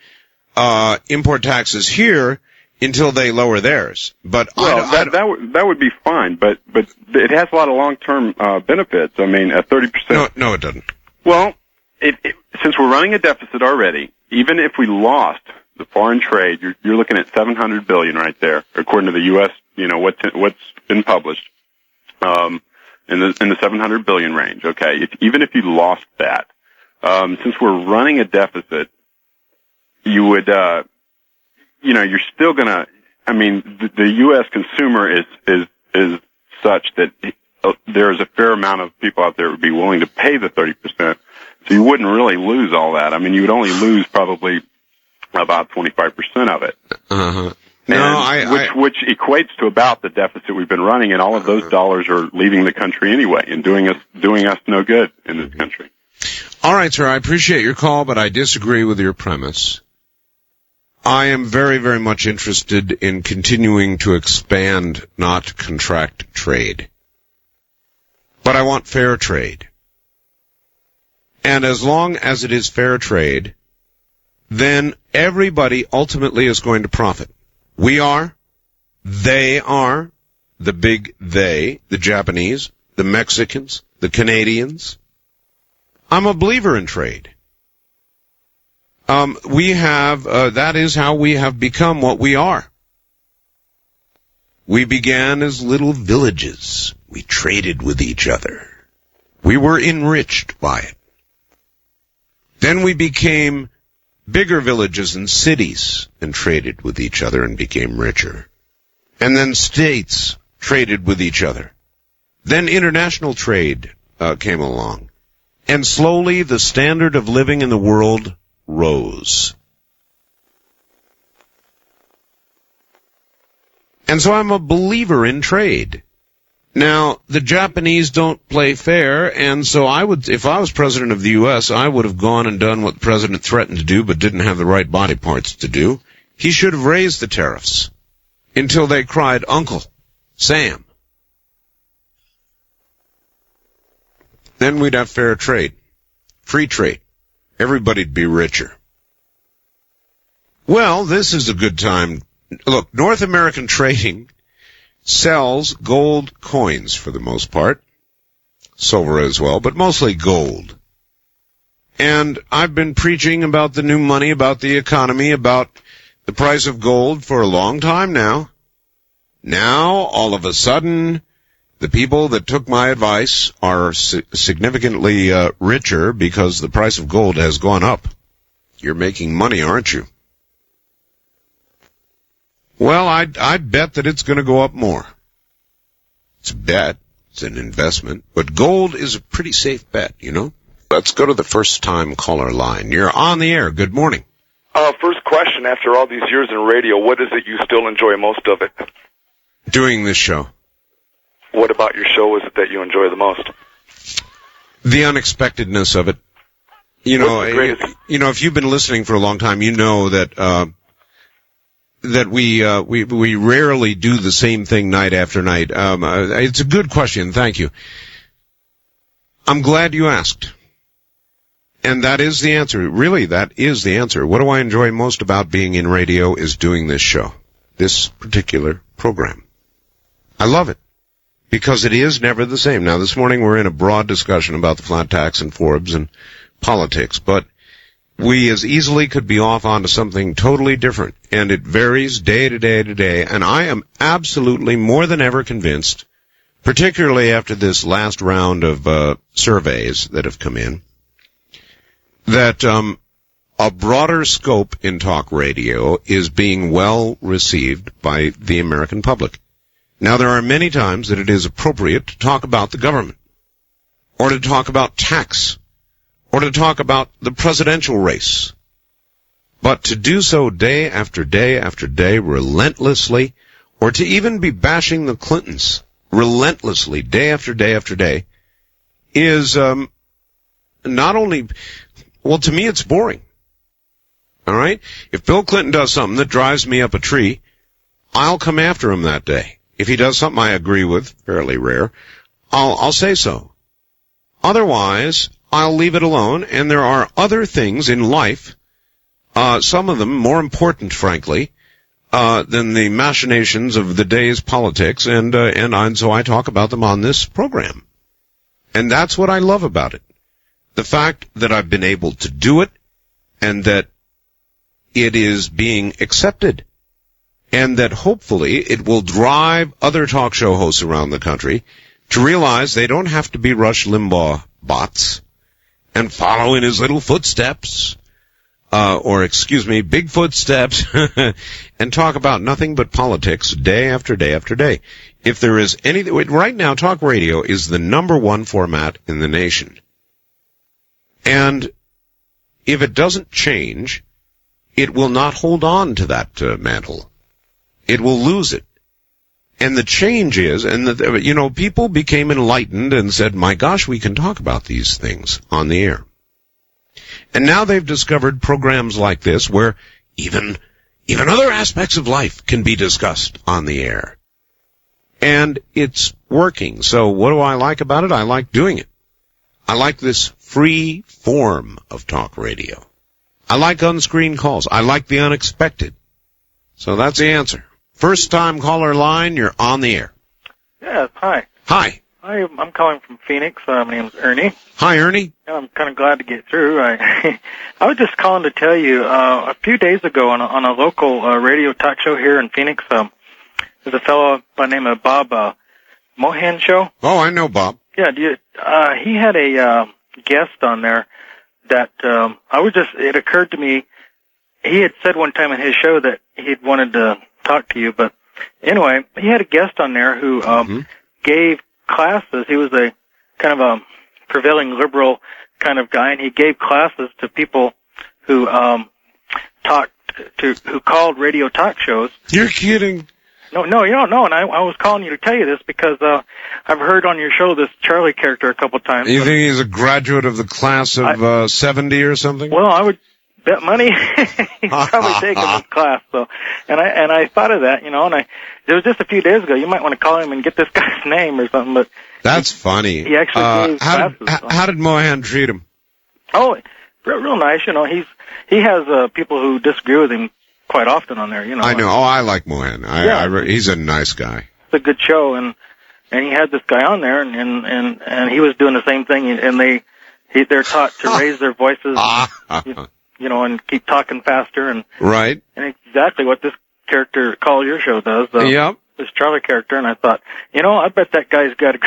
import taxes here until they lower theirs. But that would be fine, but it has a lot of long-term benefits. I mean, at 30%. No, it doesn't. Well, since we're running a deficit already, even if we lost the foreign trade, you're looking at $700 billion right there, according to the U.S. What's been published, in the $700 billion range. Okay, even if you lost that, since we're running a deficit, you would, you're still gonna. I mean, the U.S. consumer is such that there's a fair amount of people out there who would be willing to pay the 30%. So you wouldn't really lose all that. I mean, you would only lose probably about 25% of it. Uh-huh. Which equates to about the deficit we've been running, and all of those dollars are leaving the country anyway and doing us no good in this country. All right, sir, I appreciate your call, but I disagree with your premise. I am very, very much interested in continuing to expand, not contract trade. But I want fair trade. And as long as it is fair trade, then everybody ultimately is going to profit. We are, they are, the big they, the Japanese, the Mexicans, the Canadians. I'm a believer in trade. That is how we have become what we are. We began as little villages. We traded with each other. We were enriched by it. Then we became bigger villages and cities and traded with each other and became richer. And then states traded with each other. Then international trade came along. And slowly the standard of living in the world rose. And so I'm a believer in trade. Now, the Japanese don't play fair, and so if I was president of the U.S., I would have gone and done what the president threatened to do but didn't have the right body parts to do. He should have raised the tariffs until they cried, Uncle Sam. Then we'd have fair trade, free trade. Everybody'd be richer. Well, this is a good time. Look, North American trading sells gold coins for the most part, silver as well, but mostly gold. And I've been preaching about the new money, about the economy, about the price of gold for a long time now. Now, all of a sudden, the people that took my advice are significantly richer because the price of gold has gone up. You're making money, aren't you? Well, I'd bet that it's going to go up more. It's a bet. It's an investment. But gold is a pretty safe bet, you know? Let's go to the first-time caller line. You're on the air. Good morning. First question, after all these years in radio, what is it you still enjoy most of it? Doing this show. What about your show is it that you enjoy the most? The unexpectedness of it. You know, if you've been listening for a long time, you know that we rarely do the same thing night after night. It's a good question. Thank you. I'm glad you asked. And that is the answer. Really, that is the answer. What do I enjoy most about being in radio is doing this show, this particular program. I love it because it is never the same. Now, this morning we're in a broad discussion about the flat tax and Forbes and politics, but we as easily could be off onto something totally different, and it varies day to day to day, and I am absolutely more than ever convinced, particularly after this last round of surveys that have come in, that a broader scope in talk radio is being well received by the American public. Now, there are many times that it is appropriate to talk about the government, or to talk about tax, or to talk about the presidential race. But to do so day after day after day relentlessly, or to even be bashing the Clintons relentlessly day after day after day, is not only, well, to me it's boring. All right? If Bill Clinton does something that drives me up a tree, I'll come after him that day. If he does something I agree with, fairly rare, I'll say so. Otherwise, I'll leave it alone, and there are other things in life, some of them more important, frankly, than the machinations of the day's politics, and so I talk about them on this program. And that's what I love about it. The fact that I've been able to do it, and that it is being accepted, and that hopefully it will drive other talk show hosts around the country to realize they don't have to be Rush Limbaugh bots and follow in his little footsteps, big footsteps, and talk about nothing but politics day after day after day. If there is anything, right now, talk radio is the #1 format in the nation. And if it doesn't change, it will not hold on to that mantle. It will lose it. And the change is, people became enlightened and said, my gosh, we can talk about these things on the air. And now they've discovered programs like this where even other aspects of life can be discussed on the air. And it's working. So what do I like about it? I like doing it. I like this free form of talk radio. I like unscreened calls. I like the unexpected. So that's the answer. First time caller line, you're on the air. Yes, hi. Hi. I'm calling from Phoenix. My name's Ernie. Hi, Ernie. I'm kind of glad to get through. I was just calling to tell you, a few days ago on a local radio talk show here in Phoenix, there's a fellow by the name of Bob Mohan show. Oh, I know Bob. Yeah, he had a guest on there that it occurred to me, he had said one time in his show that he'd wanted to talk to you, but anyway, he had a guest on there who gave classes. He was a kind of a prevailing liberal kind of guy, and he gave classes to people who who called radio talk shows. You're kidding. No, you don't know, and I was calling you to tell you this because I've heard on your show this Charlie character a couple times. You think he's a graduate of the class of 70 or something? Well, I would bet money he's probably taken this class. So, and I thought of that, and it was just a few days ago. You might want to call him and get this guy's name or something. But that's funny. He actually gave classes. How did Mohan treat him? Oh, real nice. He has people who disagree with him quite often on there. I know. Oh, I like Mohan. He's a nice guy. It's a good show, and he had this guy on there, and he was doing the same thing, and they're taught to raise their voices. And keep talking faster, and right, and exactly what this character call your show does. Yep. This Charlie character, and I thought, I bet that guy's got a.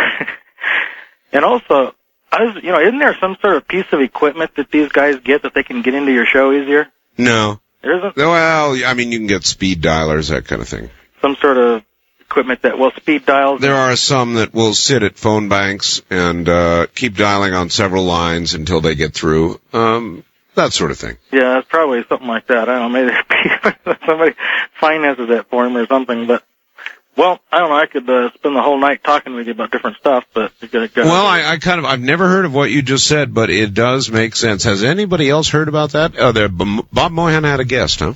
And also, isn't there some sort of piece of equipment that these guys get that they can get into your show easier? No, there isn't. Well, I mean, you can get speed dialers, that kind of thing. Some sort of equipment that will speed dials. There are some that will sit at phone banks and keep dialing on several lines until they get through. That sort of thing. Yeah, it's probably something like that. I don't know, maybe somebody finances that for him or something, but, well, I don't know, I could spend the whole night talking with you about different stuff, but you gotta go. Well, I've never heard of what you just said, but it does make sense. Has anybody else heard about that? Bob Mohan had a guest, huh?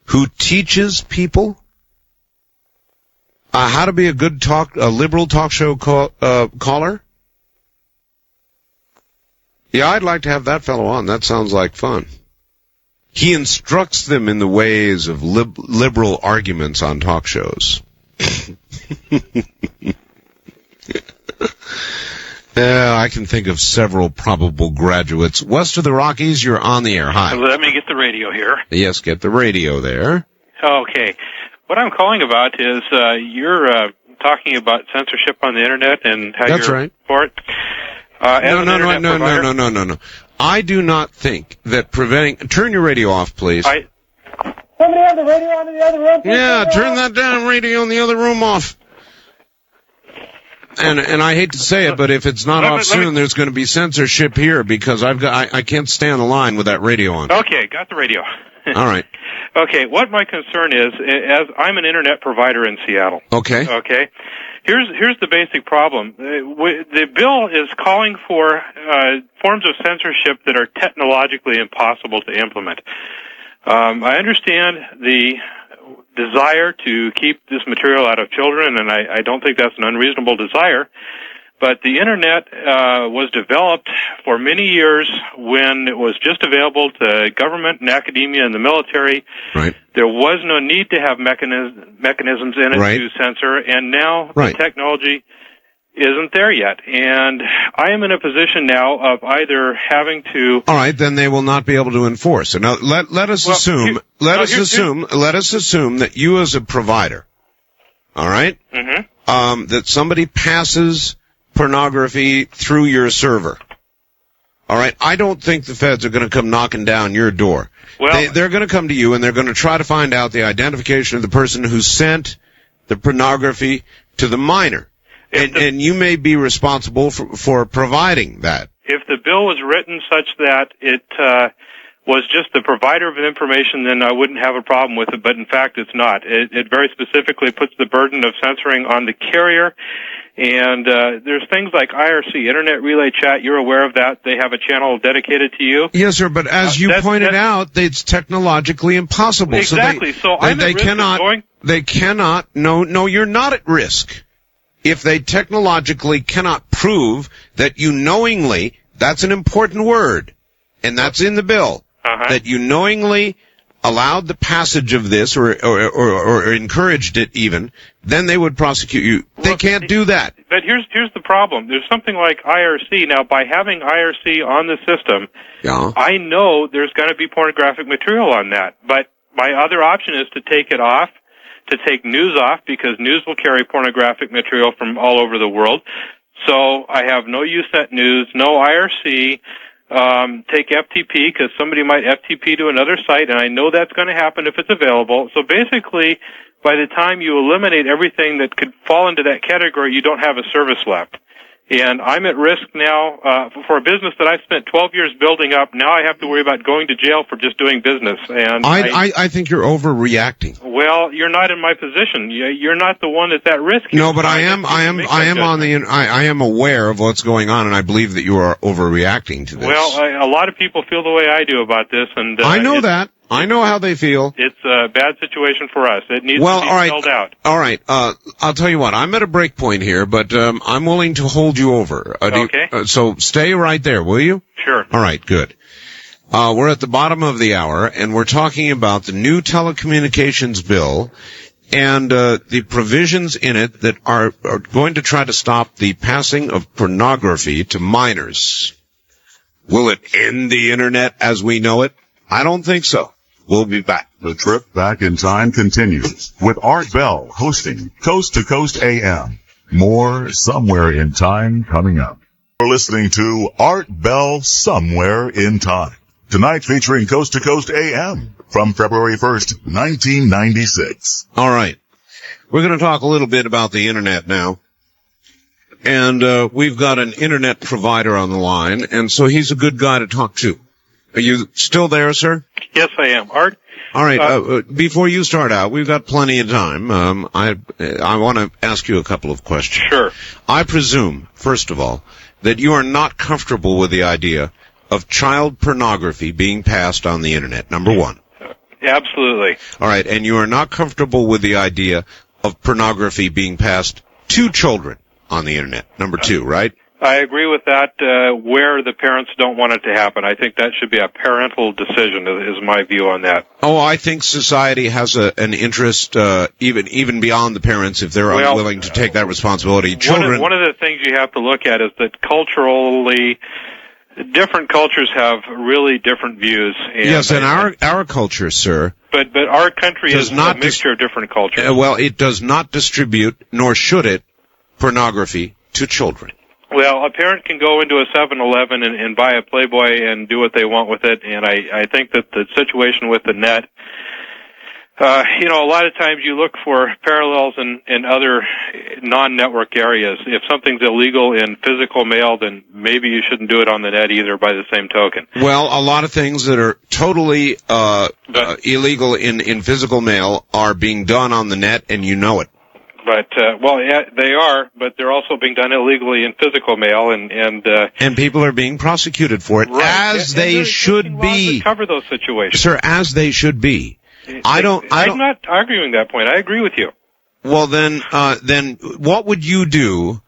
Who teaches people how to be a liberal talk show caller? Yeah, I'd like to have that fellow on. That sounds like fun. He instructs them in the ways of liberal arguments on talk shows. I can think of several probable graduates. West of the Rockies, you're on the air. Hi. Let me get the radio here. Yes, get the radio there. Okay. What I'm calling about is you're talking about censorship on the Internet and how That's you're right. for it. No. I do not think that turn your radio off, please. Somebody have the radio on in the other room? Yeah, turn that damn radio in the other room off. And I hate to say it, but if it's not off soon, there's going to be censorship here because I can't stand the line with that radio on. Okay, got the radio. All right. Okay, what my concern is, as I'm an Internet provider in Seattle. Okay. Okay. Here's the basic problem. The bill is calling for forms of censorship that are technologically impossible to implement. I understand the desire to keep this material out of children, and I don't think that's an unreasonable desire. But the Internet was developed for many years when it was just available to government and academia and the military. Right. There was no need to have mechanisms in it to censor, and now the technology isn't there yet. And I am in a position now of either having to... All right, then they will not be able to enforce. So now let us assume that you as a provider, all right, that somebody passes pornography through your server. All right, I don't think the feds are going to come knocking down your door. Well, they're going to come to you and they're going to try to find out the identification of the person who sent the pornography to the minor. And you may be responsible for providing that. If the bill was written such that it was just the provider of information, then I wouldn't have a problem with it, but in fact it's not. It very specifically puts the burden of censoring on the carrier, and there's things like IRC, Internet Relay Chat, you're aware of that. They have a channel dedicated to you. Yes, sir, but as you pointed out, it's technologically impossible. Exactly, so I'm at risk of going... They cannot, no, you're not at risk. If they technologically cannot prove that you knowingly, that's an important word, and that's in the bill, that you knowingly allowed the passage of this or encouraged it even, then they would prosecute you. They can't do that. But here's the problem. There's something like IRC. Now, by having IRC on the system, I know there's going to be pornographic material on that. But my other option is to take it off, to take news off, because news will carry pornographic material from all over the world. So I have no USET news, no IRC, take FTP, because somebody might FTP to another site, and I know that's going to happen if it's available. So basically, by the time you eliminate everything that could fall into that category, you don't have a service left. And I'm at risk now for a business that I spent 12 years building up. Now I have to worry about going to jail for just doing business. And I think you're overreacting. Well, you're not in my position. You're not the one that's at risk. No, but I am aware of what's going on, and I believe that you are overreacting to this. Well, a lot of people feel the way I do about this, and I know that. I know how they feel. It's a bad situation for us. It needs to be spelled out. All right. I'll tell you what. I'm at a break point here, but I'm willing to hold you over. Okay. So stay right there, will you? Sure. All right. Good. We're at the bottom of the hour, and we're talking about the new telecommunications bill and the provisions in it that are going to try to stop the passing of pornography to minors. Will it end the Internet as we know it? I don't think so. We'll be back. The trip back in time continues with Art Bell hosting Coast to Coast AM. More Somewhere in Time coming up. We're listening to Art Bell Somewhere in Time. Tonight featuring Coast to Coast AM from February 1st, 1996. All right. We're going to talk a little bit about the Internet now. And we've got an Internet provider on the line, and so he's a good guy to talk to. Are you still there, sir? Yes, I am. Art? All right. Before you start out, we've got plenty of time. I want to ask you a couple of questions. Sure. I presume, first of all, that you are not comfortable with the idea of child pornography being passed on the Internet, number one. Absolutely. All right. And you are not comfortable with the idea of pornography being passed to children on the Internet, number two, right? I agree with that, where the parents don't want it to happen. I think that should be a parental decision, is my view on that. Oh, I think society has an interest, even beyond the parents, if they're unwilling to take that responsibility. Children. One of the things you have to look at is that culturally, different cultures have really different views. Yes, and our culture, sir. But our country is a mixture of different cultures. Well, it does not distribute, nor should it, pornography to children. Well, a parent can go into a 7-Eleven and buy a Playboy and do what they want with it, and I think that the situation with the net, a lot of times you look for parallels in other non-network areas. If something's illegal in physical mail, then maybe you shouldn't do it on the net either by the same token. Well, a lot of things that are totally illegal in physical mail are being done on the net, and you know it. But, they are, but they're also being done illegally in physical mail, and people are being prosecuted for it, right. as they should be. To cover those situations. Sir, as they should be. I'm not arguing that point. I agree with you. Well, then what would you do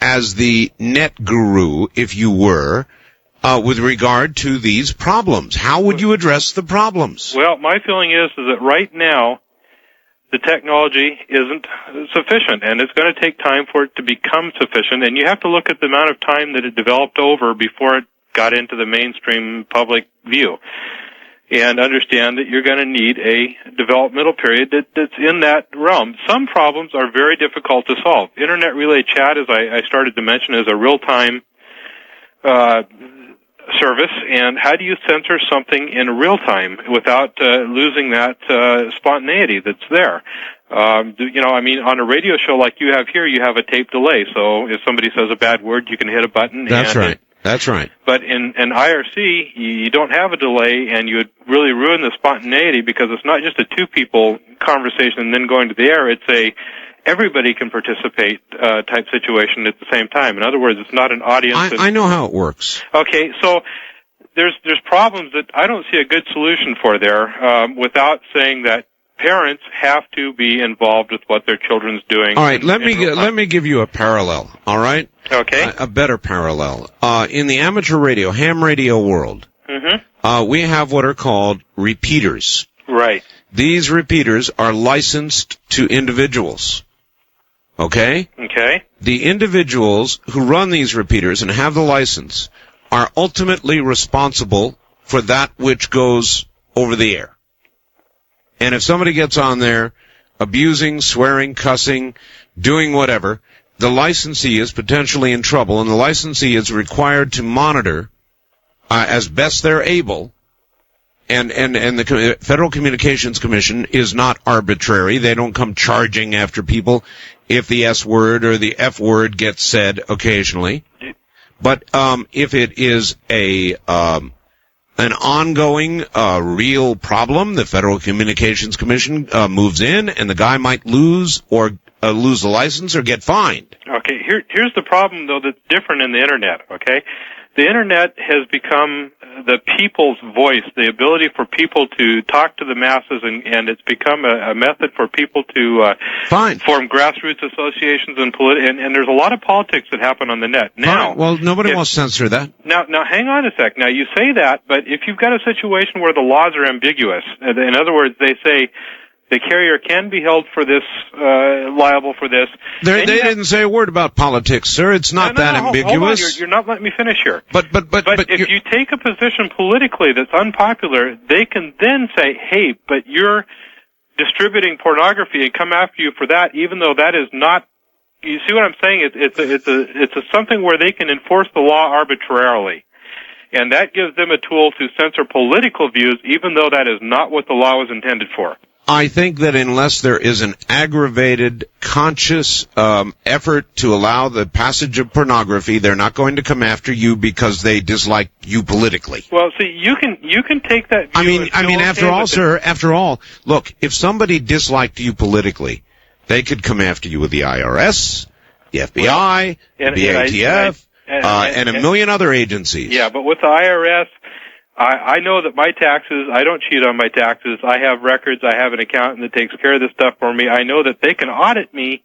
as the net guru, if you were, with regard to these problems? How would you address the problems? Well, my feeling is that right now, the technology isn't sufficient, and it's going to take time for it to become sufficient, and you have to look at the amount of time that it developed over before it got into the mainstream public view, and understand that you're going to need a developmental period that's in that realm. Some problems are very difficult to solve. Internet relay chat, as I started to mention, is a real-time service, and how do you censor something in real time without losing that spontaneity that's there? On a radio show like you have here, you have a tape delay, so if somebody says a bad word, you can hit a button. That's right. That's right. But in IRC, you don't have a delay, and you would really ruin the spontaneity, because it's not just a two-people conversation and then going to the air. It's a everybody can participate type situation at the same time. In other words, it's not an audience. I know how it works. Okay, so there's problems that I don't see a good solution for there, without saying that parents have to be involved with what their children's doing. All right, let me give you a parallel. All right. Okay. A better parallel. In the amateur radio, ham radio world, we have what are called repeaters. Right. These repeaters are licensed to individuals. Okay? Okay. The individuals who run these repeaters and have the license are ultimately responsible for that which goes over the air. And if somebody gets on there abusing, swearing, cussing, doing whatever, the licensee is potentially in trouble, and the licensee is required to monitor as best they're able. And the Federal Communications Commission is not arbitrary. They don't come charging after people if the S word or the F word gets said occasionally. But if it is an ongoing real problem, the Federal Communications Commission moves in, and the guy might lose the license or get fined. Okay, here's the problem, though, that's different in the Internet, okay? The Internet has become the people's voice, the ability for people to talk to the masses, and it's become a method for people to form grassroots associations and there's a lot of politics that happen on the net. Now, fine. Well, nobody will censor that. Now, hang on a sec. Now, you say that, but if you've got a situation where the laws are ambiguous, in other words, they say the carrier can be held for this, liable for this. They didn't say a word about politics, sir. It's not that ambiguous. Hold on. You're not letting me finish here. But if you take a position politically that's unpopular, they can then say, hey, but you're distributing pornography and come after you for that, even though that is not. You see what I'm saying? It's something where they can enforce the law arbitrarily. And that gives them a tool to censor political views, even though that is not what the law was intended for. I think that unless there is an aggravated, conscious effort to allow the passage of pornography, they're not going to come after you because they dislike you politically. Well, see, you can take that view. I mean, after all, look, if somebody disliked you politically, they could come after you with the IRS, the FBI, the ATF, and a million other agencies. Yeah, but with the IRS, I know that my taxes, I don't cheat on my taxes. I have records. I have an accountant that takes care of this stuff for me. I know that they can audit me,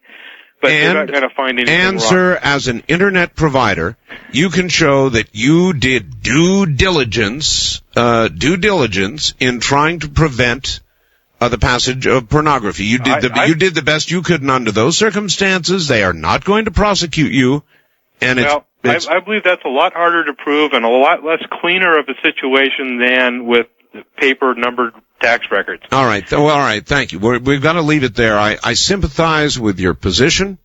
but they're not going to find anything wrong. And, sir, as an Internet provider, you can show that you did due diligence in trying to prevent the passage of pornography. You did the best you could, and under those circumstances, they are not going to prosecute you. And I believe that's a lot harder to prove and a lot less cleaner of a situation than with paper numbered tax records. All right. Thank you. We've got to leave it there. I sympathize with your position,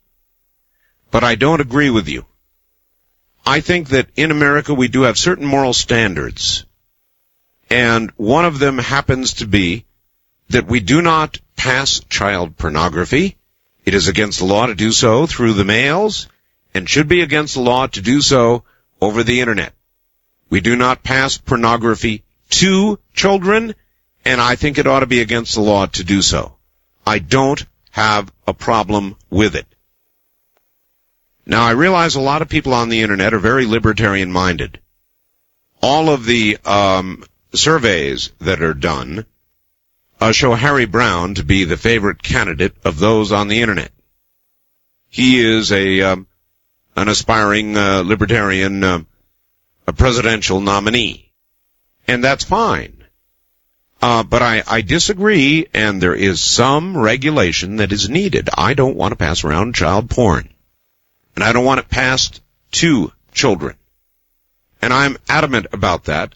but I don't agree with you. I think that in America we do have certain moral standards, and one of them happens to be that we do not pass child pornography. It is against the law to do so through the mails, and should be against the law to do so over the Internet. We do not pass pornography to children, and I think it ought to be against the law to do so. I don't have a problem with it. Now, I realize a lot of people on the Internet are very libertarian-minded. All of the surveys that are done show Harry Brown to be the favorite candidate of those on the Internet. He is an aspiring libertarian a presidential nominee. And that's fine. But I disagree, and there is some regulation that is needed. I don't want to pass around child porn. And I don't want it passed to children. And I'm adamant about that.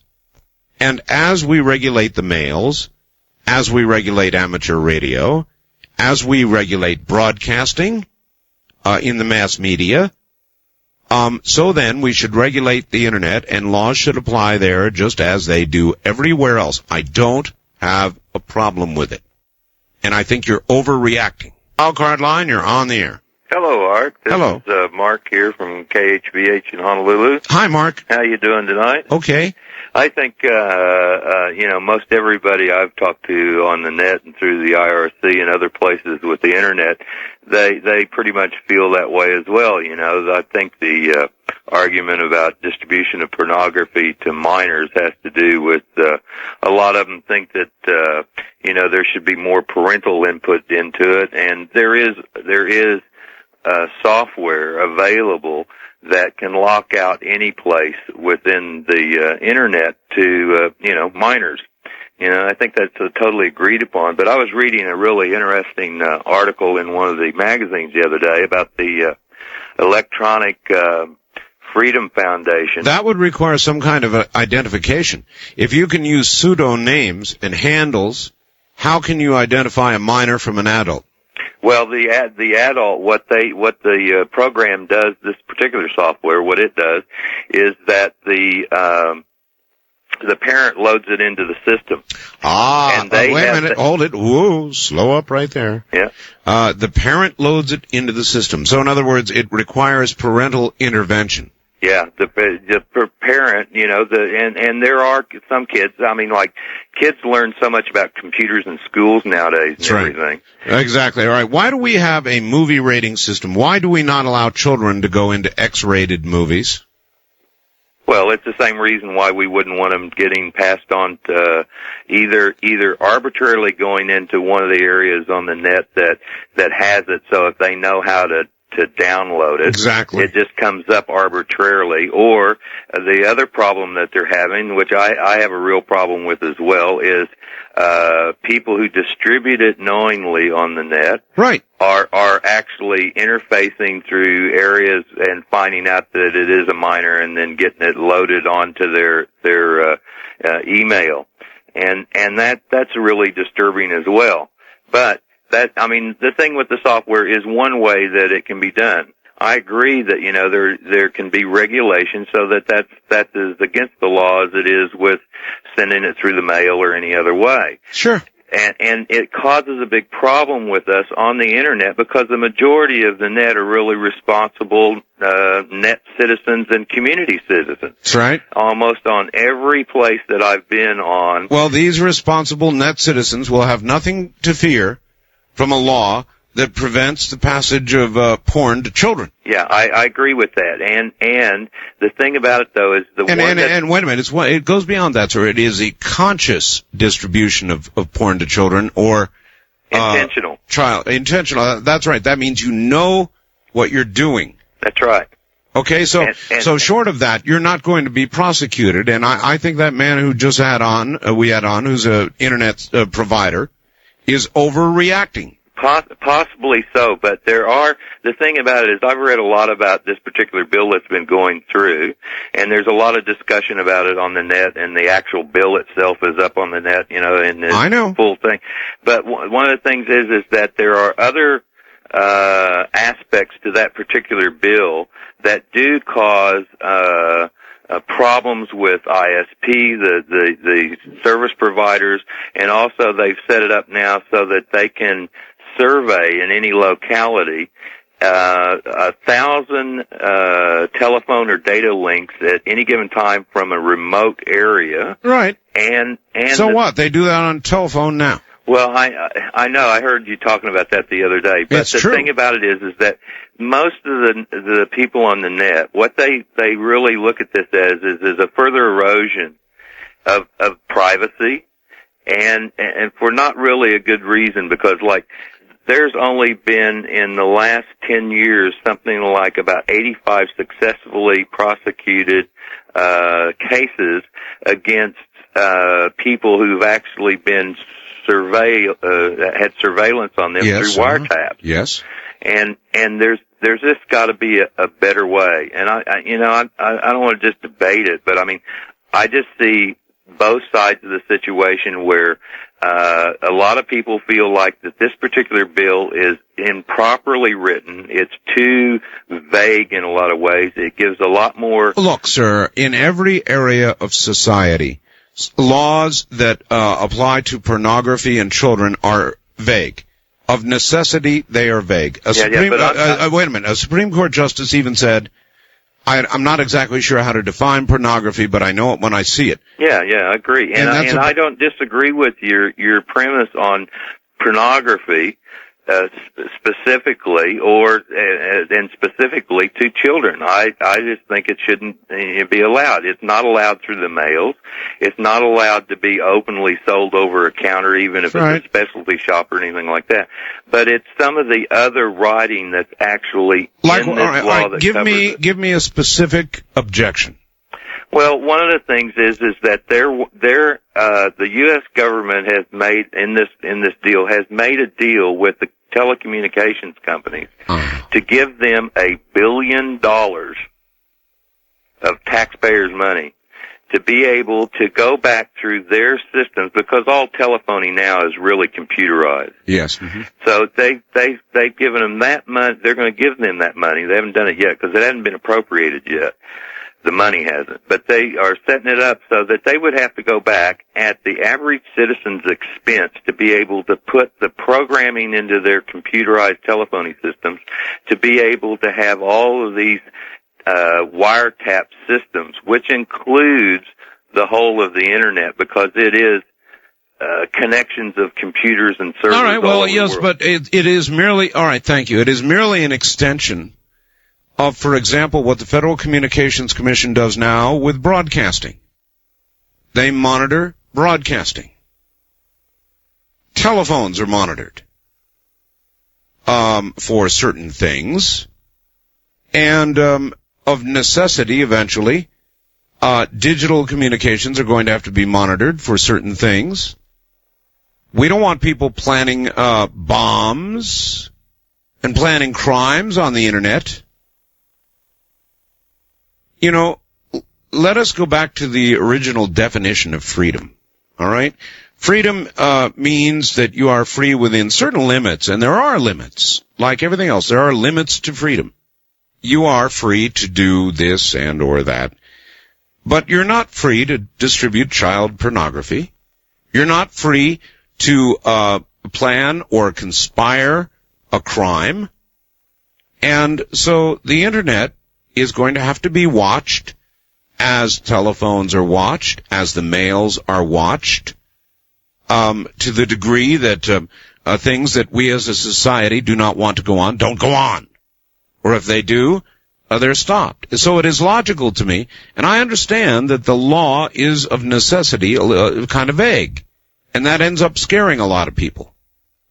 And as we regulate the males, as we regulate amateur radio, as we regulate broadcasting in the mass media, so then we should regulate the Internet, and laws should apply there just as they do everywhere else. I don't have a problem with it. And I think you're overreacting. Wildcard line, you're on the air. Hello, Art. This Hello. is Mark here from KHVH in Honolulu. Hi, Mark. How you doing tonight? Okay. I think, most everybody I've talked to on the net and through the IRC and other places with the Internet, they pretty much feel that way as well. I think the argument about distribution of pornography to minors has to do with a lot of them think that there should be more parental input into it, and there is software available that can lock out any place within the Internet to minors. I think that's totally agreed upon. But I was reading a really interesting article in one of the magazines the other day about the Electronic Freedom Foundation. That would require some kind of identification. If you can use pseudonames and handles, how can you identify a minor from an adult? Well, the adult, what the program does, this particular software, what it does is that the parent loads it into the system. And wait a minute, hold it. Whoa, slow up right there. Yeah. The parent loads it into the system. So in other words, it requires parental intervention. Yeah, the parent, and there are some kids, kids learn so much about computers in schools nowadays and everything. Exactly. All right. Why do we have a movie rating system? Why do we not allow children to go into X-rated movies? Well, it's the same reason why we wouldn't want them getting passed on to either arbitrarily going into one of the areas on the net that has it, so if they know how to download it. Exactly. It just comes up arbitrarily. Or the other problem that they're having, which I have a real problem with as well, is people who distribute it knowingly on the net are actually interfacing through areas and finding out that it is a minor and then getting it loaded onto their email. And that's really disturbing as well. But the thing with the software is one way that it can be done. I agree that, there can be regulation so that is against the law as it is with sending it through the mail or any other way. Sure. And it causes a big problem with us on the Internet because the majority of the net are really responsible net citizens and community citizens. That's right. Almost on every place that I've been on. Well, these responsible net citizens will have nothing to fear from a law that prevents the passage of porn to children. Yeah, I agree with that. And the thing about it, though, is and wait a minute, it goes beyond that, sir. It is a conscious distribution of porn to children, or intentional. Intentional. That's right. That means you know what you're doing. That's right. Okay, so short of that, you're not going to be prosecuted. And I think that man who just we had on, who's an internet provider, is overreacting. Possibly so, but the thing about it is I've read a lot about this particular bill that's been going through, and there's a lot of discussion about it on the net, and the actual bill itself is up on the net, and the full thing. But one of the things is that there are other aspects to that particular bill that do cause problems with ISP, the service providers, and also they've set it up now so that they can survey in any locality 1,000 telephone or data links at any given time from a remote area. Right. And so what? They do that on telephone now. Well, I know. I heard you talking about that the other day. But the thing about it is that most of the people on the net, what they really look at this as is a further erosion of privacy, and for not really a good reason, because there's only been in the last 10 years something like about 85 successfully prosecuted cases against people who've actually been had surveillance on them through wiretaps. Yes. And there's just got to be a better way. And I don't want to just debate it, but I mean, I just see both sides of the situation where a lot of people feel like that this particular bill is improperly written. It's too vague in a lot of ways. It gives a lot more. Look, sir, in every area of society, laws that apply to pornography and children are vague. Of necessity, they are vague. Wait a minute. A Supreme Court justice even said, I'm not exactly sure how to define pornography, but I know it when I see it. Yeah, I agree. And I don't disagree with your premise on pornography, specifically, and specifically to children. I just think it shouldn't be allowed. It's not allowed through the mails. It's not allowed to be openly sold over a counter, even if it's a specialty shop or anything like that. But it's some of the other writing that's actually in this law that covers it. Give me a specific objection. Well, one of the things is that the U.S. government has made in this deal has made a deal with the telecommunications companies to give them $1 billion of taxpayers' money to be able to go back through their systems, because all telephoning now is really computerized. Yes. Mm-hmm. So they've given them that money. They're going to give them that money. They haven't done it yet because it hasn't been appropriated yet. The money hasn't. But they are setting it up so that they would have to go back at the average citizen's expense to be able to put the programming into their computerized telephoning systems to be able to have all of these wiretap systems, which includes the whole of the Internet, because it is connections of computers and servers. All right, well, over yes, the world. but it is merely, all right, thank you. It is merely an extension of, for example, what the Federal Communications Commission does now with broadcasting. They monitor broadcasting. Telephones are monitored for certain things, and of necessity, eventually, digital communications are going to have to be monitored for certain things. We don't want people planning bombs and planning crimes on the Internet. You know, let us go back to the original definition of freedom, all right? Freedom means that you are free within certain limits, and there are limits. Like everything else, there are limits to freedom. You are free to do this and or that, but you're not free to distribute child pornography. You're not free to plan or conspire a crime. And so the Internet is going to have to be watched as telephones are watched, as the mails are watched, to the degree that things that we as a society do not want to go on, don't go on. Or if they do, they're stopped. So it is logical to me, and I understand that the law is of necessity kind of vague, and that ends up scaring a lot of people.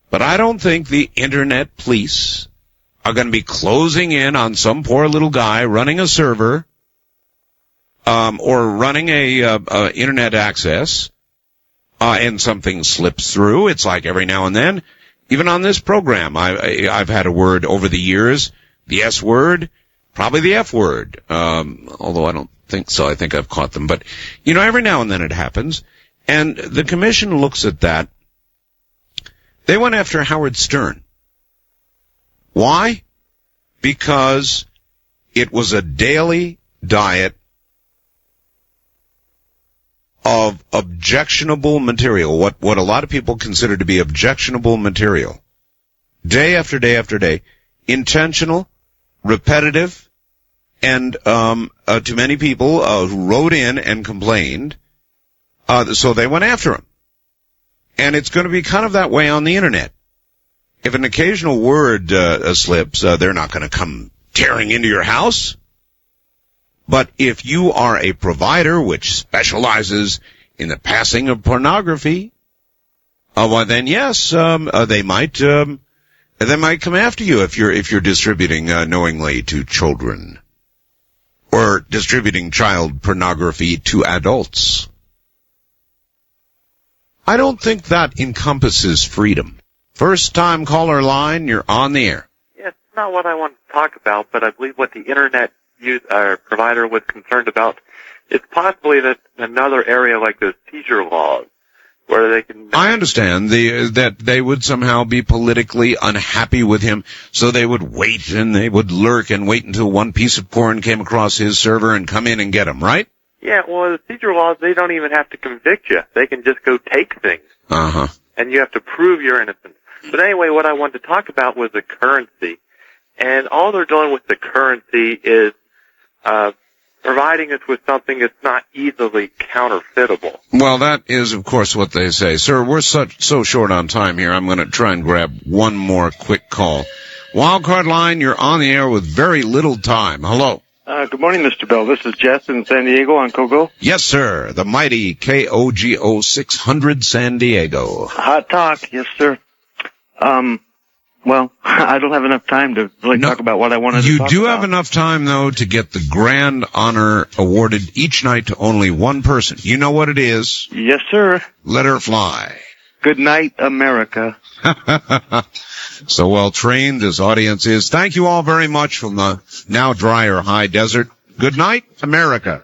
But I don't think the Internet police are going to be closing in on some poor little guy running a server or running a Internet access, and something slips through. It's like every now and then, even on this program, I've had a word over the years, the S word, probably the F word, although I don't think so. I think I've caught them. But, you know, every now and then it happens. And the commission looks at that. They went after Howard Stern. Why? Because it was a daily diet of objectionable material, what a lot of people consider to be objectionable material. Day after day after day. Intentional, repetitive, and to many people who wrote in and complained, so they went after him. And it's going to be kind of that way on the Internet. If an occasional word slips, they're not going to come tearing into your house. But if you are a provider which specializes in the passing of pornography, well then yes, they might come after you if you're distributing knowingly to children or distributing child pornography to adults. I don't think that encompasses freedom. First time caller line, you're on the air. Yeah, it's not what I want to talk about, but I believe what the internet provider was concerned about is possibly that another area like the seizure laws, where they can... I understand that they would somehow be politically unhappy with him, so they would wait and they would lurk and wait until one piece of porn came across his server and come in and get him, right? Yeah, well, the seizure laws, they don't even have to convict you. They can just go take things. Uh-huh. And you have to prove your innocence. But anyway, what I wanted to talk about was the currency. And all they're doing with the currency is providing us with something that's not easily counterfeitable. Well, that is, of course, what they say. Sir, we're so short on time here, I'm going to try and grab one more quick call. Wildcard line, you're on the air with very little time. Hello. Good morning, Mr. Bell. This is Jess in San Diego on Kogo. Yes, sir. The mighty KOGO 600 San Diego. Hot talk. Yes, sir. Well, I don't have enough time to really talk about what I wanted to talk about. You do have enough time, though, to get the grand honor awarded each night to only one person. You know what it is? Yes, sir. Let her fly. Good night, America. So well trained this audience is. Thank you all very much from the now drier high desert. Good night, America.